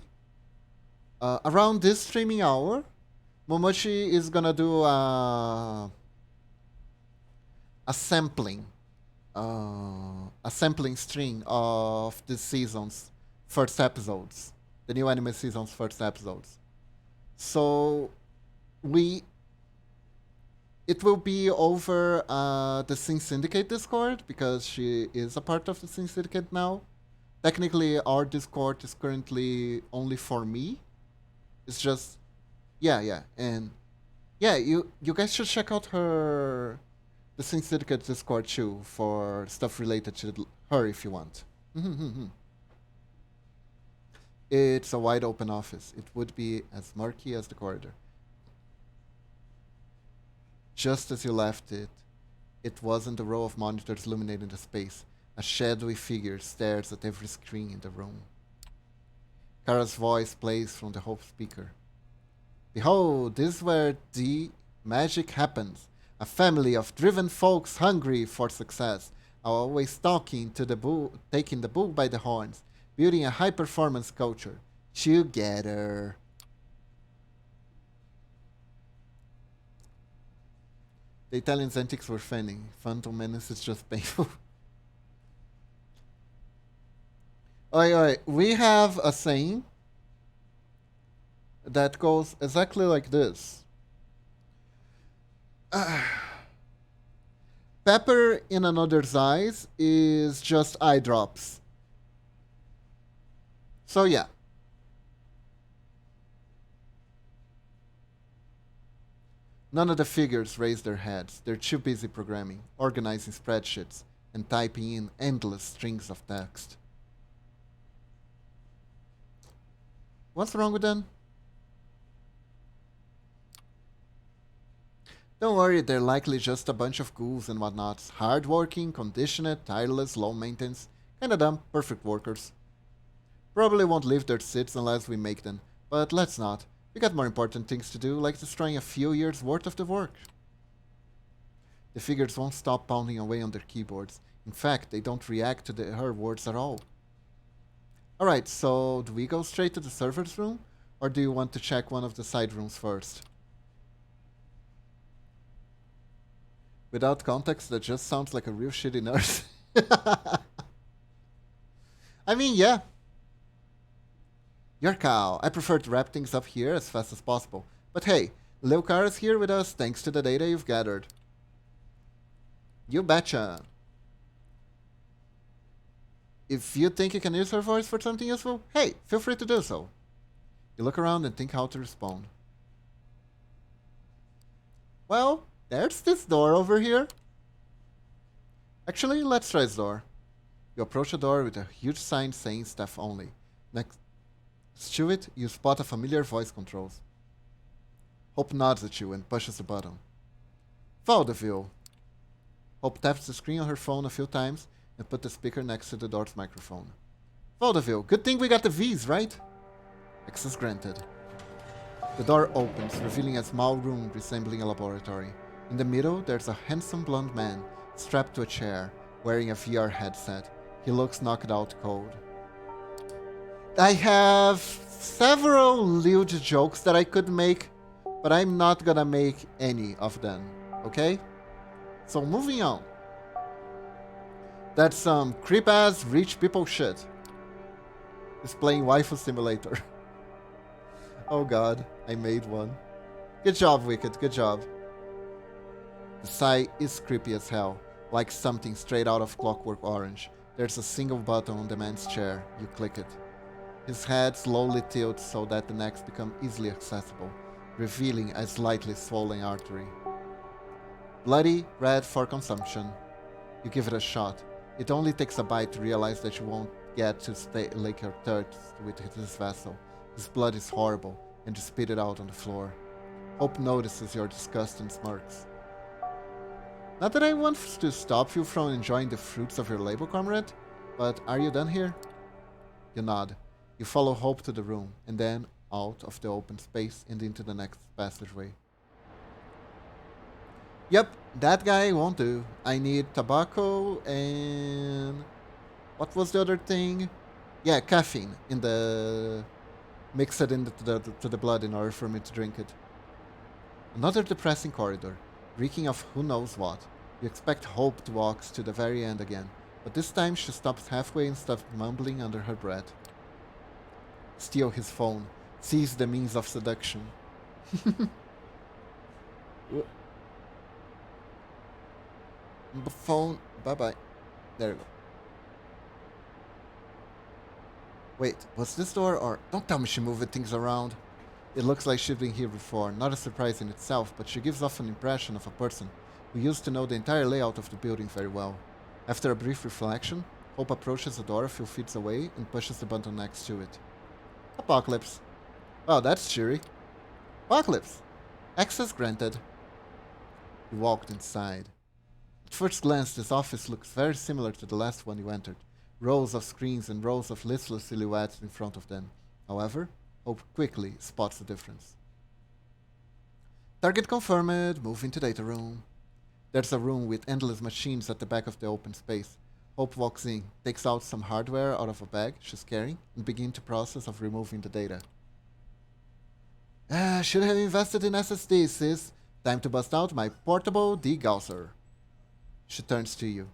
around this streaming hour, Momochi is gonna do a sampling string of this season's first episodes, the new anime season's first episodes. So it will be over the Sin Syndicate Discord because she is a part of the Sin Syndicate now. Technically, our Discord is currently only for me. It's just, and you guys should check out the Sin Syndicate Discord too for stuff related to her if you want. It's a wide open office. It would be as murky as the corridor. Just as you left it, it wasn't a row of monitors illuminating the space. A shadowy figure stares at every screen in the room. Kara's voice plays from the Hope speaker. Behold, this is where the magic happens. A family of driven folks hungry for success, always taking the bull by the horns, building a high-performance culture. Together. The Italian's antics were funny. Phantom Menace is just painful. Oi, we have a saying that goes exactly like this. Pepper in another's eyes is just eye drops. So yeah. None of the figures raise their heads. They're too busy programming, organizing spreadsheets, and typing in endless strings of text. What's wrong with them? Don't worry, they're likely just a bunch of ghouls and whatnots. Hardworking, conditioned, tireless, low maintenance, kinda dumb, perfect workers. Probably won't leave their seats unless we make them, but let's not. We got more important things to do, like destroying a few years' worth of the work. The figures won't stop pounding away on their keyboards. In fact, they don't react to her words at all. Alright, so do we go straight to the server's room? Or do you want to check one of the side rooms first? Without context, that just sounds like a real shitty nurse. I mean, yeah. Your cow. I prefer to wrap things up here as fast as possible. But hey, Lil Kara's here with us thanks to the data you've gathered. You betcha. If you think you can use her voice for something useful, hey, feel free to do so. You look around and think how to respond. Well, there's this door over here. Actually, let's try this door. You approach a door with a huge sign saying staff only. Next to it, you spot a familiar voice controls. Hope nods at you and pushes the button. Vaudeville. Hope taps the screen on her phone a few times and put the speaker next to the door's microphone. Vaudeville, good thing we got the V's, right? Access granted. The door opens, revealing a small room resembling a laboratory. In the middle, there's a handsome blonde man, strapped to a chair, wearing a VR headset. He looks knocked out cold. I have several lewd jokes that I could make, but I'm not gonna make any of them, okay? So moving on. That's some creep-ass rich people shit. He's playing Waifu Simulator. Oh god, I made one. Good job, Wicked, good job. The sigh is creepy as hell, like something straight out of Clockwork Orange. There's a single button on the man's chair. You click it. His head slowly tilts so that the necks become easily accessible, revealing a slightly swollen artery. Bloody red for consumption. You give it a shot. It only takes a bite to realize that you won't get to lick your thirst with this vessel. His blood is horrible, and you spit it out on the floor. Hope notices your disgust and smirks. Not that I want to stop you from enjoying the fruits of your labor, comrade, but are you done here? You nod. You follow Hope to the room, and then out of the open space and into the next passageway. Yep, that guy won't do. I need tobacco and... what was the other thing? Yeah, caffeine in the... mix it to the blood in order for me to drink it. Another depressing corridor, reeking of who knows what. You expect Hope to walk to the very end again, but this time she stops halfway and starts mumbling under her breath. Steal his phone. Seize the means of seduction. Phone. Bye-bye. There you go. Wait, was this door or... Don't tell me she moved things around. It looks like she's been here before. Not a surprise in itself, but she gives off an impression of a person who used to know the entire layout of the building very well. After a brief reflection, Hope approaches the door a few feet away and pushes the button next to it. Apocalypse. Wow, that's cheery. Apocalypse. Access granted. You walked inside. At first glance, this office looks very similar to the last one you entered. Rows of screens and rows of listless silhouettes in front of them. However, Hope quickly spots the difference. Target confirmed. Move into data room. There's a room with endless machines at the back of the open space. Hope walks in, takes out some hardware out of a bag she's carrying, and begins the process of removing the data. Should have invested in SSD, sis. Time to bust out my portable degausser. She turns to you.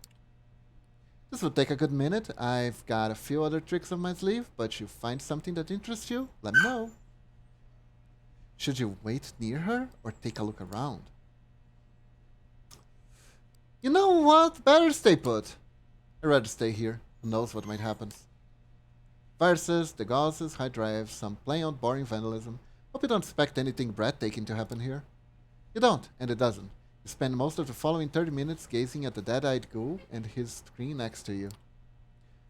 This will take a good minute. I've got a few other tricks up my sleeve, but you find something that interests you, let me know. Should you wait near her or take a look around? You know what? Better stay put. I'd rather stay here. Who knows what might happen. Viruses, the gauzes, high drives, some plain old boring vandalism. Hope you don't expect anything breathtaking to happen here. You don't, and it doesn't. You spend most of the following 30 minutes gazing at the dead-eyed ghoul and his screen next to you.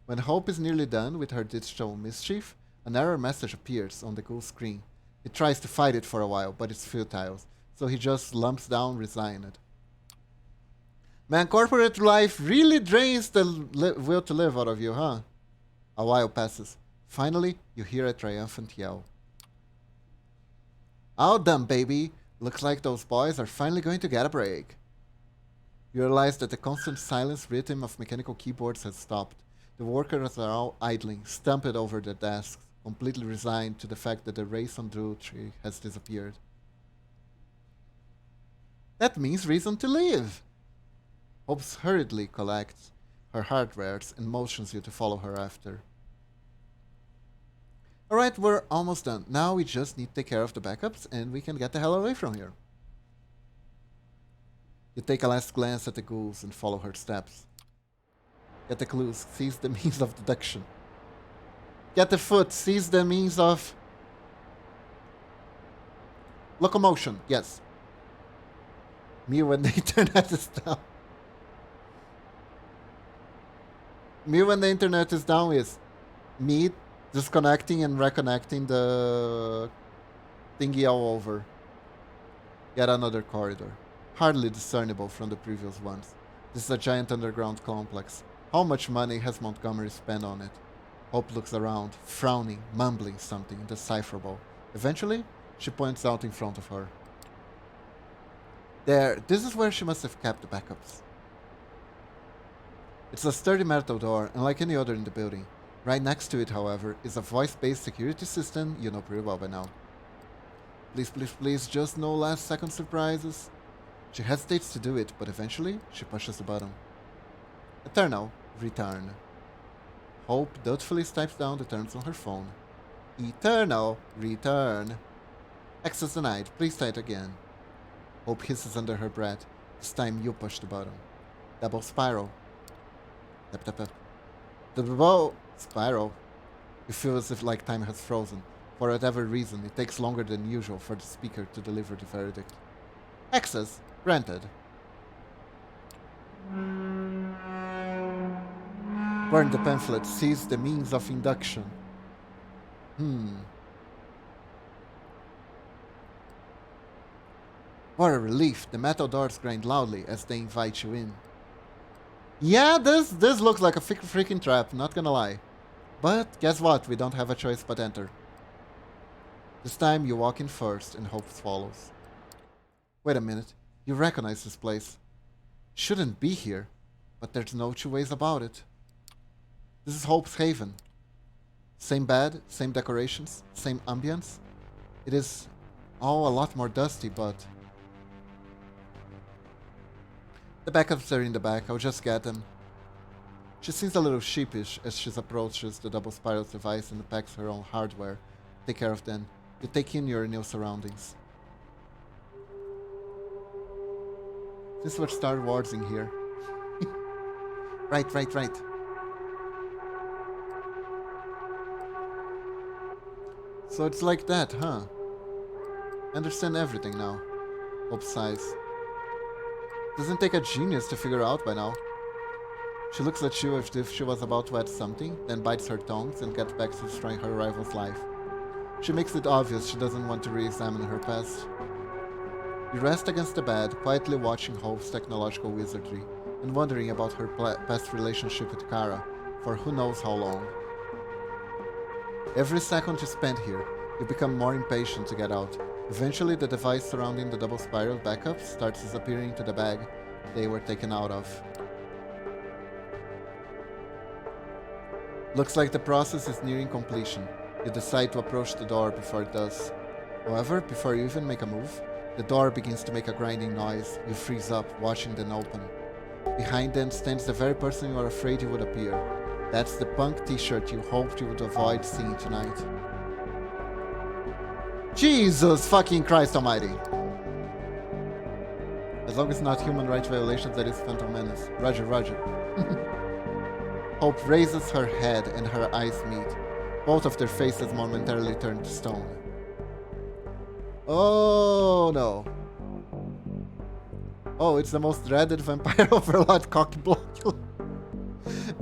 When Hope is nearly done with her digital mischief, an error message appears on the ghoul's screen. He tries to fight it for a while, but it's futile, so he just slumps down, resigned. Man, corporate life really drains the will to live out of you, huh? A while passes. Finally, you hear a triumphant yell. All done, baby! Looks like those boys are finally going to get a break. You realize that the constant silence rhythm of mechanical keyboards has stopped. The workers are all idling, stumped over their desks, completely resigned to the fact that the race on Drew tree has disappeared. That means reason to live! Hope hurriedly collects her hardwares and motions you to follow her after. Alright, we're almost done. Now we just need to take care of the backups and we can get the hell away from here. You take a last glance at the ghouls and follow her steps. Get the clues, seize the means of deduction. Get the foot, seize the means of... locomotion, yes. Me when the internet is down. Me when the internet is down is me disconnecting and reconnecting the thingy all over. Yet another corridor, hardly discernible from the previous ones. This is a giant underground complex. How much money has Montgomery spent on it? Hope looks around, frowning, mumbling something indecipherable. Eventually, she points out in front of her. There, this is where she must have kept the backups. It's a sturdy metal door, unlike any other in the building. Right next to it, however, is a voice-based security system you know pretty well by now. Please, please, please, just no last-second surprises. She hesitates to do it, but eventually, she pushes the button. Eternal, return. Hope doubtfully types down the terms on her phone. Eternal, return. Access denied, please type again. Hope hisses under her breath. This time you push the button. Double spiral. Tap tap tap. Double spiral. You feel as if like time has frozen. For whatever reason, it takes longer than usual for the speaker to deliver the verdict. Access granted. Burn the pamphlet. Seize the means of induction. What a relief. The metal doors grind loudly as they invite you in. Yeah, this looks like a freaking trap, not gonna lie. But guess what? We don't have a choice but enter. This time you walk in first and hope follows. Wait a minute. You recognize this place. Shouldn't be here, but there's no two ways about it. This is Hope's Haven. Same bed, same decorations, same ambience. It is all a lot more dusty, but... The backups are in the back, I'll just get them. She seems a little sheepish as she approaches the double spiral device and packs her own hardware. Take care of them. You take in your new surroundings. This was Star Wars in here. Right. So it's like that, huh? Understand everything now. Hope sighs. Doesn't take a genius to figure out by now. She looks at you as if she was about to add something, then bites her tongues and gets back to destroying her rival's life. She makes it obvious she doesn't want to re-examine her past. You rest against the bed, quietly watching Hope's technological wizardry, and wondering about her past relationship with Kara, for who knows how long. Every second you spend here, you become more impatient to get out. Eventually, the device surrounding the double spiral backup starts disappearing into the bag they were taken out of. Looks like the process is nearing completion. You decide to approach the door before it does. However, before you even make a move, the door begins to make a grinding noise. You freeze up, watching them open. Behind them stands the very person you are afraid he would appear. That's the punk t-shirt you hoped you would avoid seeing tonight. Jesus fucking Christ almighty! As long as it's not human rights violations, that is Phantom Menace. Roger. Hope raises her head and her eyes meet. Both of their faces momentarily turn to stone. Oh no. Oh, it's the most dreaded vampire overlord cocky block.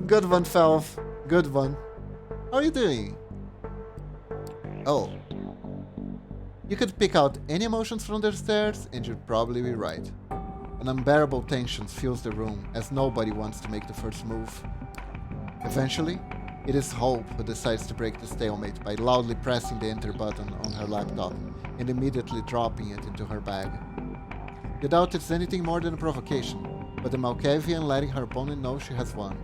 Good one, Felf. Good one. How are you doing? Oh. You could pick out any emotions from their stares, and you'd probably be right. An unbearable tension fills the room, as nobody wants to make the first move. Eventually, it is Hope who decides to break the stalemate by loudly pressing the enter button on her laptop and immediately dropping it into her bag. You doubt it's anything more than a provocation, but the Malkavian letting her opponent know she has won.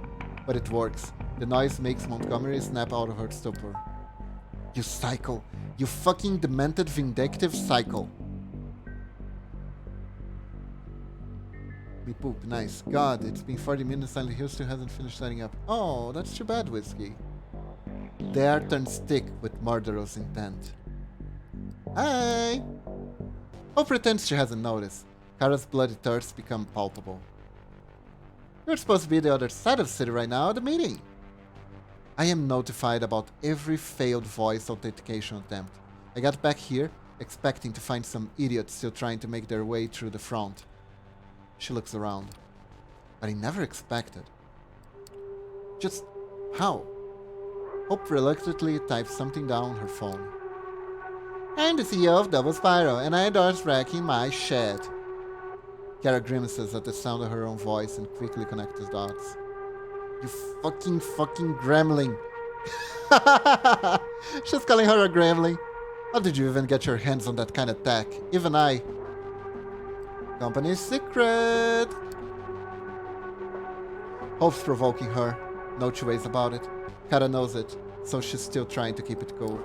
But it works. The noise makes Montgomery snap out of her stupor. You psycho! You fucking demented vindictive psycho! Me poop, nice. God, it's been 40 minutes and Hill still hasn't finished setting up. Oh, that's too bad, Whiskey. The air turns thick with murderous intent. Hi! Hope pretends she hasn't noticed. Kara's bloody thirst becomes palpable. You're supposed to be the other side of the city right now at the meeting. I am notified about every failed voice authentication attempt. I got back here, expecting to find some idiots still trying to make their way through the front. She looks around. But I never expected. Just how? Hope reluctantly types something down on her phone. I'm the CEO of Double Spiral, and I endorse wrecking my shit. Kara grimaces at the sound of her own voice and quickly connects the dots. You fucking gremlin. She's calling her a gremlin. How did you even get your hands on that kind of tech? Even I. Company secret. Hope's provoking her. No two ways about it. Kara knows it, so she's still trying to keep it cool.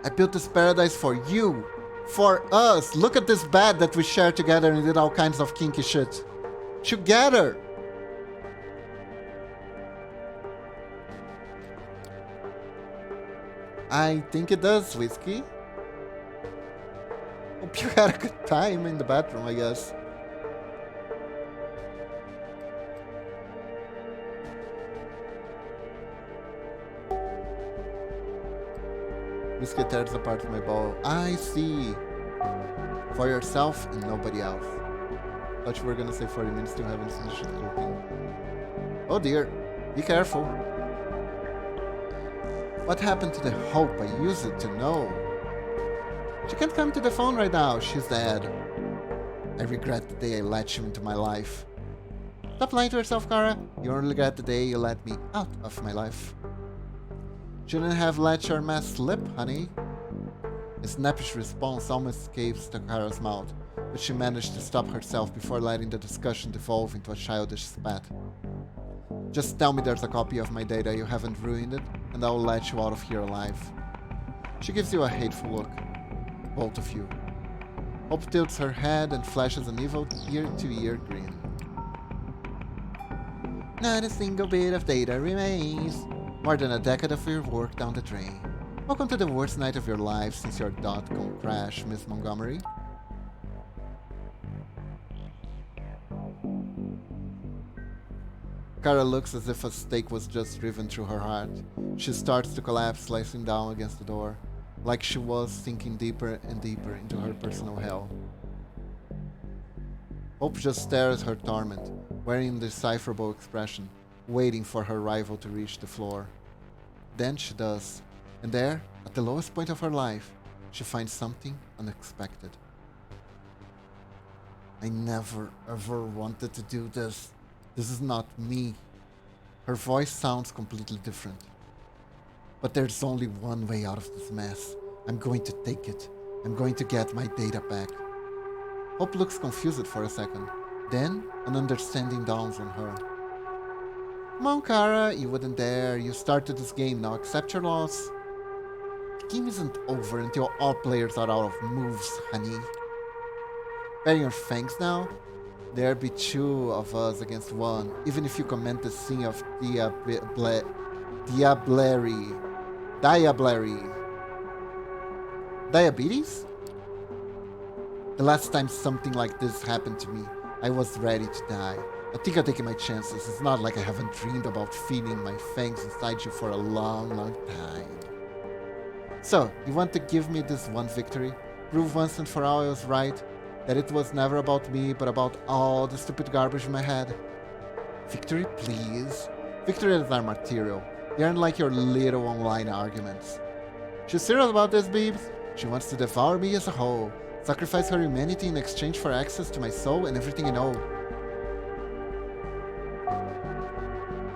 I built this paradise for you. For us. Look at this bed that we shared together and did all kinds of kinky shit. Together. I think it does, Whiskey. Hope you had a good time in the bathroom, I guess. Whiskey tears apart my ball. I see. For yourself and nobody else. Thought you were gonna say 40 minutes to haven't finished cooking. Oh dear. Be careful. What happened to the hope I used it to know? She can't come to the phone right now. She's dead. I regret the day I let you into my life. Stop lying to yourself, Kara. You only regret the day you let me out of my life. Shouldn't have let your mess slip, honey. A snappish response almost escapes Kara's mouth, but she managed to stop herself before letting the discussion devolve into a childish spat. Just tell me there's a copy of my data, you haven't ruined it, and I'll let you out of here alive. She gives you a hateful look. Both of you. Hope tilts her head and flashes an evil ear-to-ear grin. Not a single bit of data remains. More than a decade of your work down the drain. Welcome to the worst night of your life since your .com crash, Miss Montgomery. Kara looks as if a stake was just driven through her heart. She starts to collapse, slicing down against the door, like she was sinking deeper and deeper into her personal hell. Hope just stares her torment, wearing an indecipherable expression, waiting for her rival to reach the floor. Then she does, and there, at the lowest point of her life, she finds something unexpected. I never ever wanted to do this. This is not me. Her voice sounds completely different. But there's only one way out of this mess. I'm going to take it. I'm going to get my data back. Hope looks confused for a second. Then, an understanding dawns on her. Come on, Kara, you wouldn't dare. You started this game, now accept your loss. The game isn't over until all players are out of moves, honey. Bearing your fangs now? There be two of us against one, even if you command the scene of Diablerie. Diabetes? The last time something like this happened to me, I was ready to die. I think I'm taking my chances. It's not like I haven't dreamed about feeding my fangs inside you for a long, long time. So, you want to give me this one victory? Prove once and for all I was right? That it was never about me, but about all the stupid garbage in my head? Victory, please? Victories are material. They aren't like your little online arguments. She's serious about this, Beebs. She wants to devour me as a whole. Sacrifice her humanity in exchange for access to my soul and everything I know.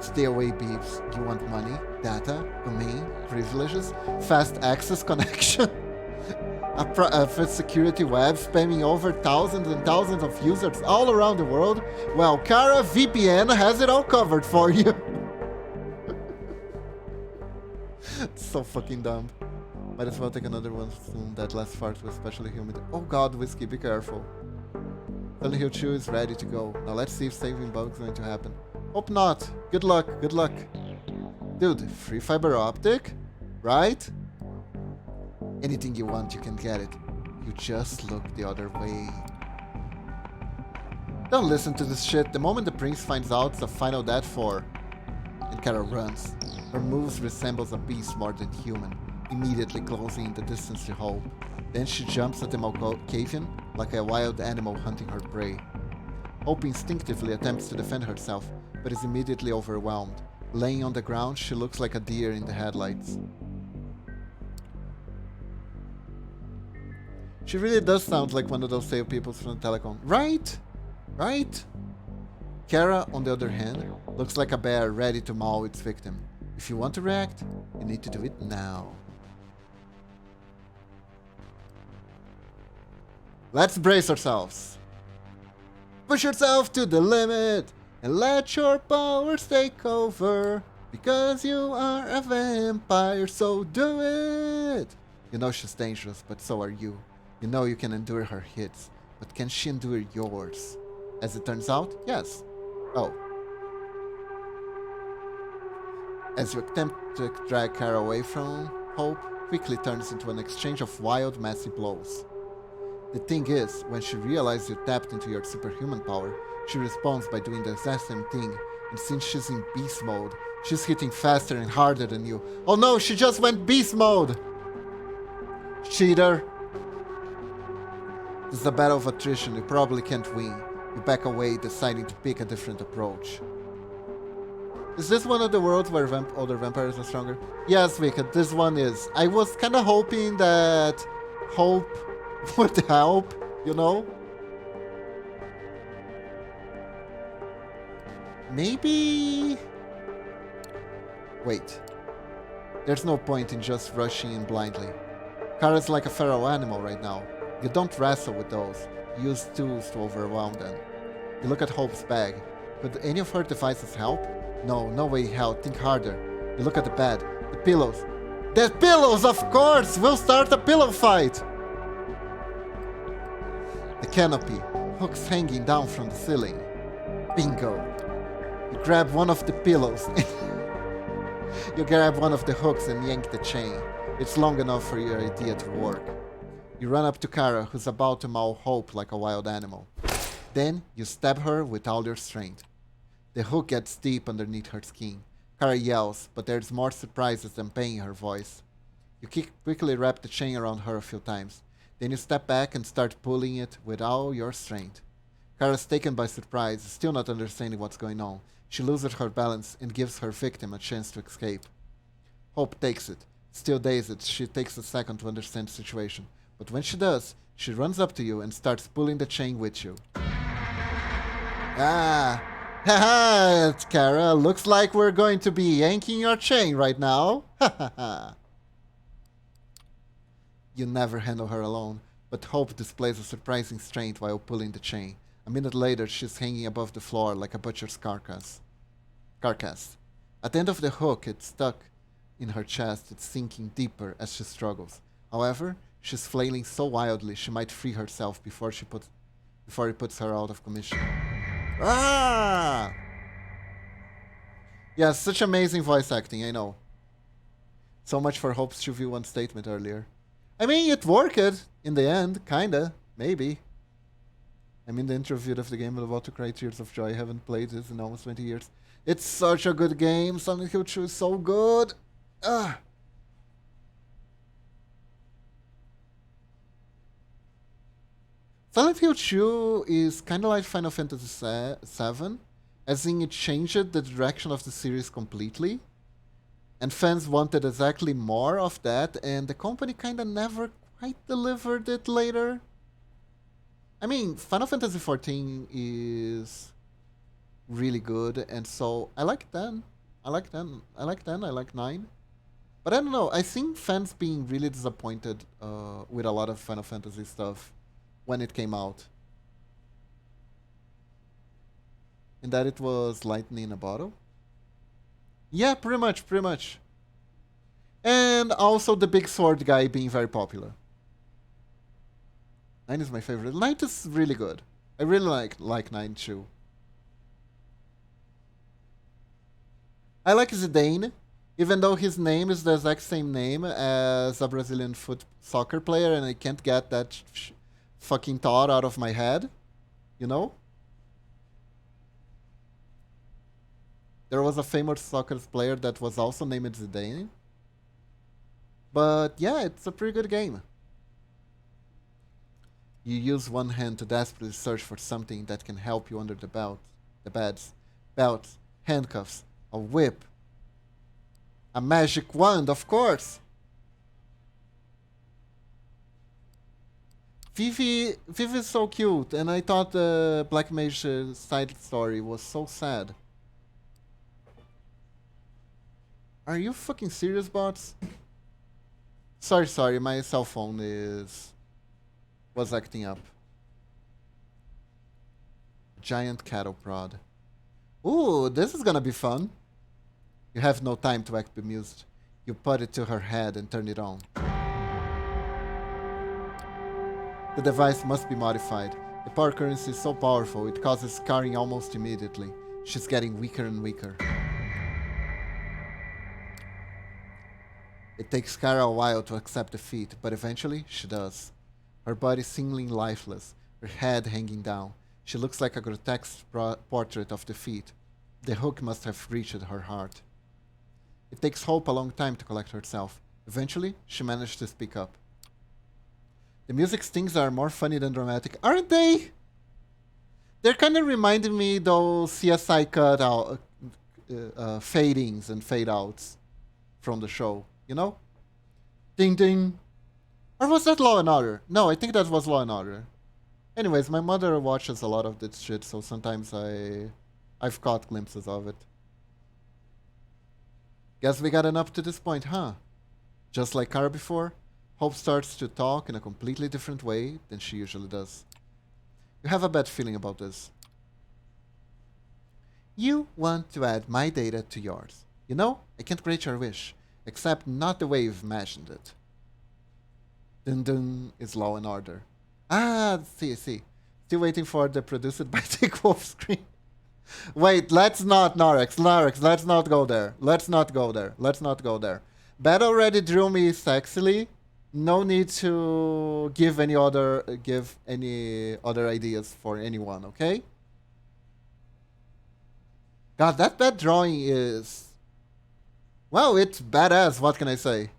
Stay away, Beebs. You want money, data, domain, privileges, fast access connection? A private security web spamming over thousands and thousands of users all around the world? Well, Kara VPN has it all covered for you. It's so fucking dumb. Might as well take another one soon. That last fart was especially humid. Oh god, Whiskey, be careful. Silent Hill 2 is ready to go. Now let's see if saving bugs going to happen. Hope not. Good luck, good luck. Dude, free fiber optic? Right? Anything you want, you can get it. You just look the other way. Don't listen to this shit. The moment the prince finds out, it's a final death for... And Kara runs. Her moves resembles a beast more than human, immediately closing the distance to Hope. Then she jumps at the Malkavian like a wild animal hunting her prey. Hope instinctively attempts to defend herself, but is immediately overwhelmed. Laying on the ground, she looks like a deer in the headlights. She really does sound like one of those salespeople from the telecom. Right? Right? Kara, on the other hand, looks like a bear ready to maul its victim. If you want to react, you need to do it now. Let's brace ourselves. Push yourself to the limit and let your powers take over. Because you are a vampire, so do it. You know she's dangerous, but so are you. You know you can endure her hits, but can she endure yours? As it turns out, yes. Oh. As you attempt to drag Kara away from Hope, quickly turns into an exchange of wild, messy blows. The thing is, when she realizes you tapped into your superhuman power, she responds by doing the exact same thing, and since she's in beast mode, she's hitting faster and harder than you. Oh no, she just went beast mode! Cheater! This is a battle of attrition, you probably can't win. You back away, deciding to pick a different approach. Is this one of the worlds where older vampires are stronger? Yes, Wicked, this one is. I was kinda hoping that Hope would help, you know? Maybe... Wait. There's no point in just rushing in blindly. Kara's like a feral animal right now. You don't wrestle with those. You use tools to overwhelm them. You look at Hope's bag. Could any of her devices help? No, no way hell. Think harder. You look at the bed. The pillows. The pillows, of course! We'll start a pillow fight! The canopy. Hooks hanging down from the ceiling. Bingo. You grab one of the pillows. You grab one of the hooks and yank the chain. It's long enough for your idea to work. You run up to Kara, who's about to maul Hope like a wild animal. Then, you stab her with all your strength. The hook gets deep underneath her skin. Kara yells, but there's more surprises than pain in her voice. You quickly wrap the chain around her a few times. Then you step back and start pulling it with all your strength. Kara's taken by surprise, still not understanding what's going on. She loses her balance and gives her victim a chance to escape. Hope takes it. Still dazed, she takes a second to understand the situation. But when she does, she runs up to you and starts pulling the chain with you. Ah! Haha, Kara, looks like we're going to be yanking your chain right now. Hahaha. You never handle her alone, but Hope displays a surprising strength while pulling the chain. A minute later, she's hanging above the floor like a butcher's carcass. At the end of the hook, it's stuck in her chest. It's sinking deeper as she struggles. However, she's flailing so wildly she might free herself before it puts her out of commission. Ah! Yeah, such amazing voice acting, I know. So much for Hope's 2v1 statement earlier. I mean, it worked in the end, kinda, maybe. I'm in the interview of the game, about to cry tears of joy. I haven't played this in almost 20 years. It's such a good game. Silent Hill 2 is so good. Ah. Silent Hill 2 is kind of like Final Fantasy VII, as in it changed the direction of the series completely. And fans wanted exactly more of that, and the company kind of never quite delivered it later. I mean, Final Fantasy XIV is really good, and so I like 10. I like 10. I like 10. I like 9. But I don't know. I think fans being really disappointed with a lot of Final Fantasy stuff when it came out. And that it was lightning in a bottle. Yeah, pretty much. And also the big sword guy being very popular. 9 is my favorite. 9 is really good. I really like 9 too. I like Zidane, even though his name is the exact same name as a Brazilian soccer player, and I can't get that fucking thought out of my head, you know? There was a famous soccer player that was also named Zidane. But yeah, it's a pretty good game. You use one hand to desperately search for something that can help you under the beds, belts, handcuffs, a whip, a magic wand, of course. Vivi is so cute, and I thought the Black Mage side story was so sad. Are you fucking serious, bots? Sorry, my cell phone was acting up. Giant cattle prod. Ooh, this is gonna be fun. You have no time to act bemused. You put it to her head and turn it on. The device must be modified. The power currency is so powerful, it causes scarring almost immediately. She's getting weaker and weaker. It takes Kara a while to accept defeat, but eventually she does. her body seemingly lifeless, her head hanging down. She looks like a grotesque portrait of defeat. The hook must have reached her heart. It takes Hope a long time to collect herself. Eventually, she managed to speak up. The music stings are more funny than dramatic, aren't they? They're kind of reminding me those CSI cut out fade-ins and fade-outs from the show, you know? Ding ding. Or was that Law and Order? No, I think that was Law and Order. Anyways, my mother watches a lot of this shit, so sometimes I've caught glimpses of it. Guess we gotten up to this point, huh? Just like Kara before, Hope starts to talk in a completely different way than she usually does. You have a bad feeling about this. You want to add my data to yours. You know, I can't grant your wish, except not the way you've imagined it. Dun dun is Law and Order. Ah, see. Still waiting for the produced by Dick Wolf screen. Wait, let's not, Norex, let's not go there. Let's not go there. Beth already drew me sexily. No need to give any other ideas for anyone, okay? God, that bad drawing is... Well, it's badass, what can I say?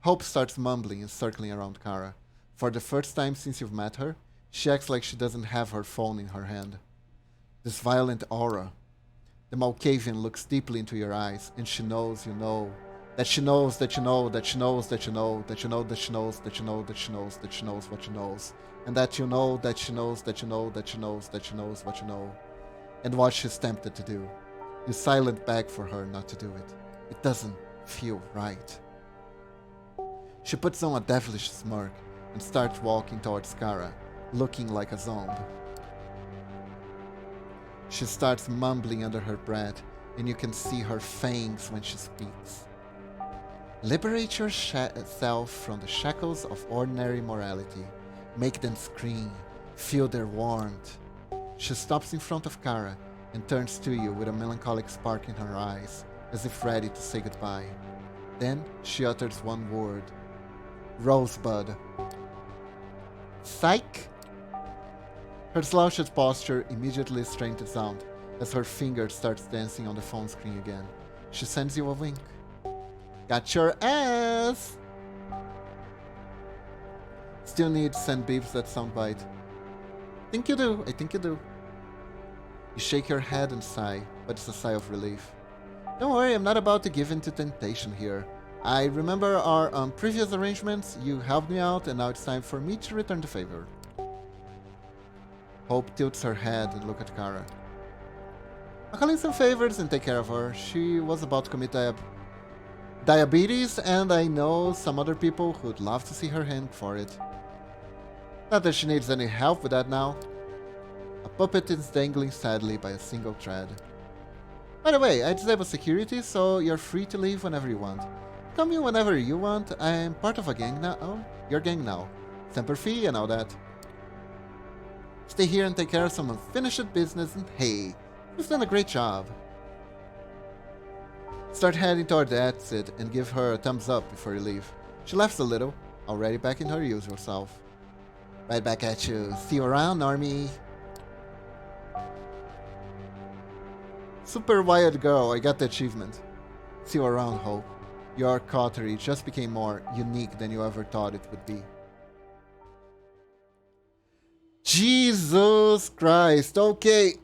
Hope starts mumbling and circling around Kara. For the first time since you've met her, she acts like she doesn't have her phone in her hand. This violent aura. The Malkavian looks deeply into your eyes, and she knows you know. That she knows that you know, that she knows that you know, that you know that she knows, that you know that she knows, that she knows what you knows. And that you know that she knows that you know that she knows that she knows what you know. And what she's tempted to do. You silent beg for her not to do it. It doesn't feel right. She puts on a devilish smirk and starts walking towards Kara, looking like a zombie. She starts mumbling under her breath, and you can see her fangs when she speaks. Liberate yourself from the shackles of ordinary morality. Make them scream. Feel their warmth. She stops in front of Kara and turns to you with a melancholic spark in her eyes, as if ready to say goodbye. Then she utters one word. Rosebud. Psych! Her slouched posture immediately strengthens out as her finger starts dancing on the phone screen again. She sends you a wink. Got your ass! Still need to send beeps that soundbite. I think you do. You shake your head and sigh, but it's a sigh of relief. Don't worry, I'm not about to give in to temptation here. I remember our previous arrangements, you helped me out, and now it's time for me to return the favor. Hope tilts her head and looks at Kara. I'll call in some favors and take care of her. She was about to commit diabetes, and I know some other people who'd love to see her hand for it. Not that she needs any help with that now. A puppet is dangling sadly by a single thread. By the way, I disable security, so you're free to leave whenever you want. Come in whenever you want. I'm part of a gang now. Oh, your gang now. Semper Fi and all that. Stay here and take care of some unfinished business, and hey, you've done a great job. Start heading toward the exit and give her a thumbs up before you leave. She laughs a little, already back in her usual self. Right back at you. See you around, Normie. Super wired girl, I got the achievement. See you around, Hope. Your coterie just became more unique than you ever thought it would be. Jesus Christ, okay.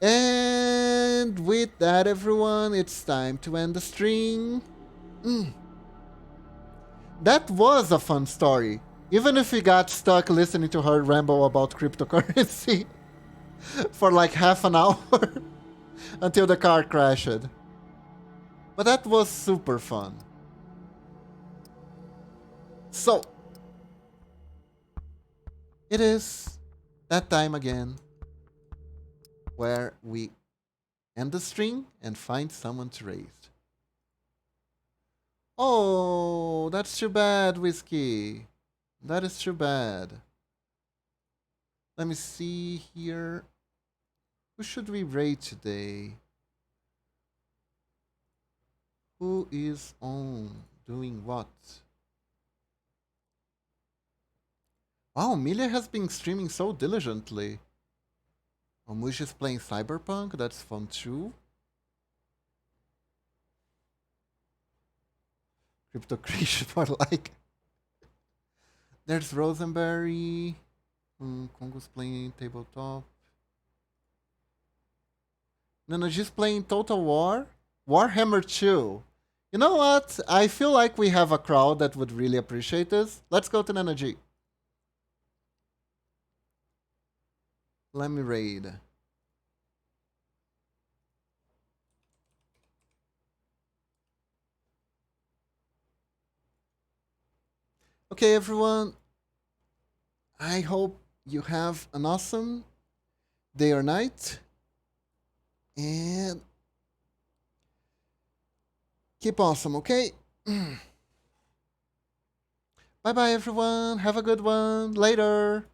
And with that, everyone, it's time to end the stream. That was a fun story. Even if we got stuck listening to her ramble about cryptocurrency for like half an hour until the car crashed. But that was super fun. So, it is that time again where we end the stream and find someone to raise. Oh, that's too bad, Whiskey. That is too bad. Let me see here. Who should we raid today? Who is on? Doing what? Wow, Milia has been streaming so diligently. Omush is playing Cyberpunk, that's fun too. Crypto creation for like. There's Rosenberry. Congo's playing tabletop. Nanaji's playing Total War. Warhammer 2. You know what? I feel like we have a crowd that would really appreciate this. Let's go to Nanaji. Let me raid. Okay, everyone. I hope you have an awesome day or night. And keep awesome, okay? Bye bye, everyone. Have a good one. Later.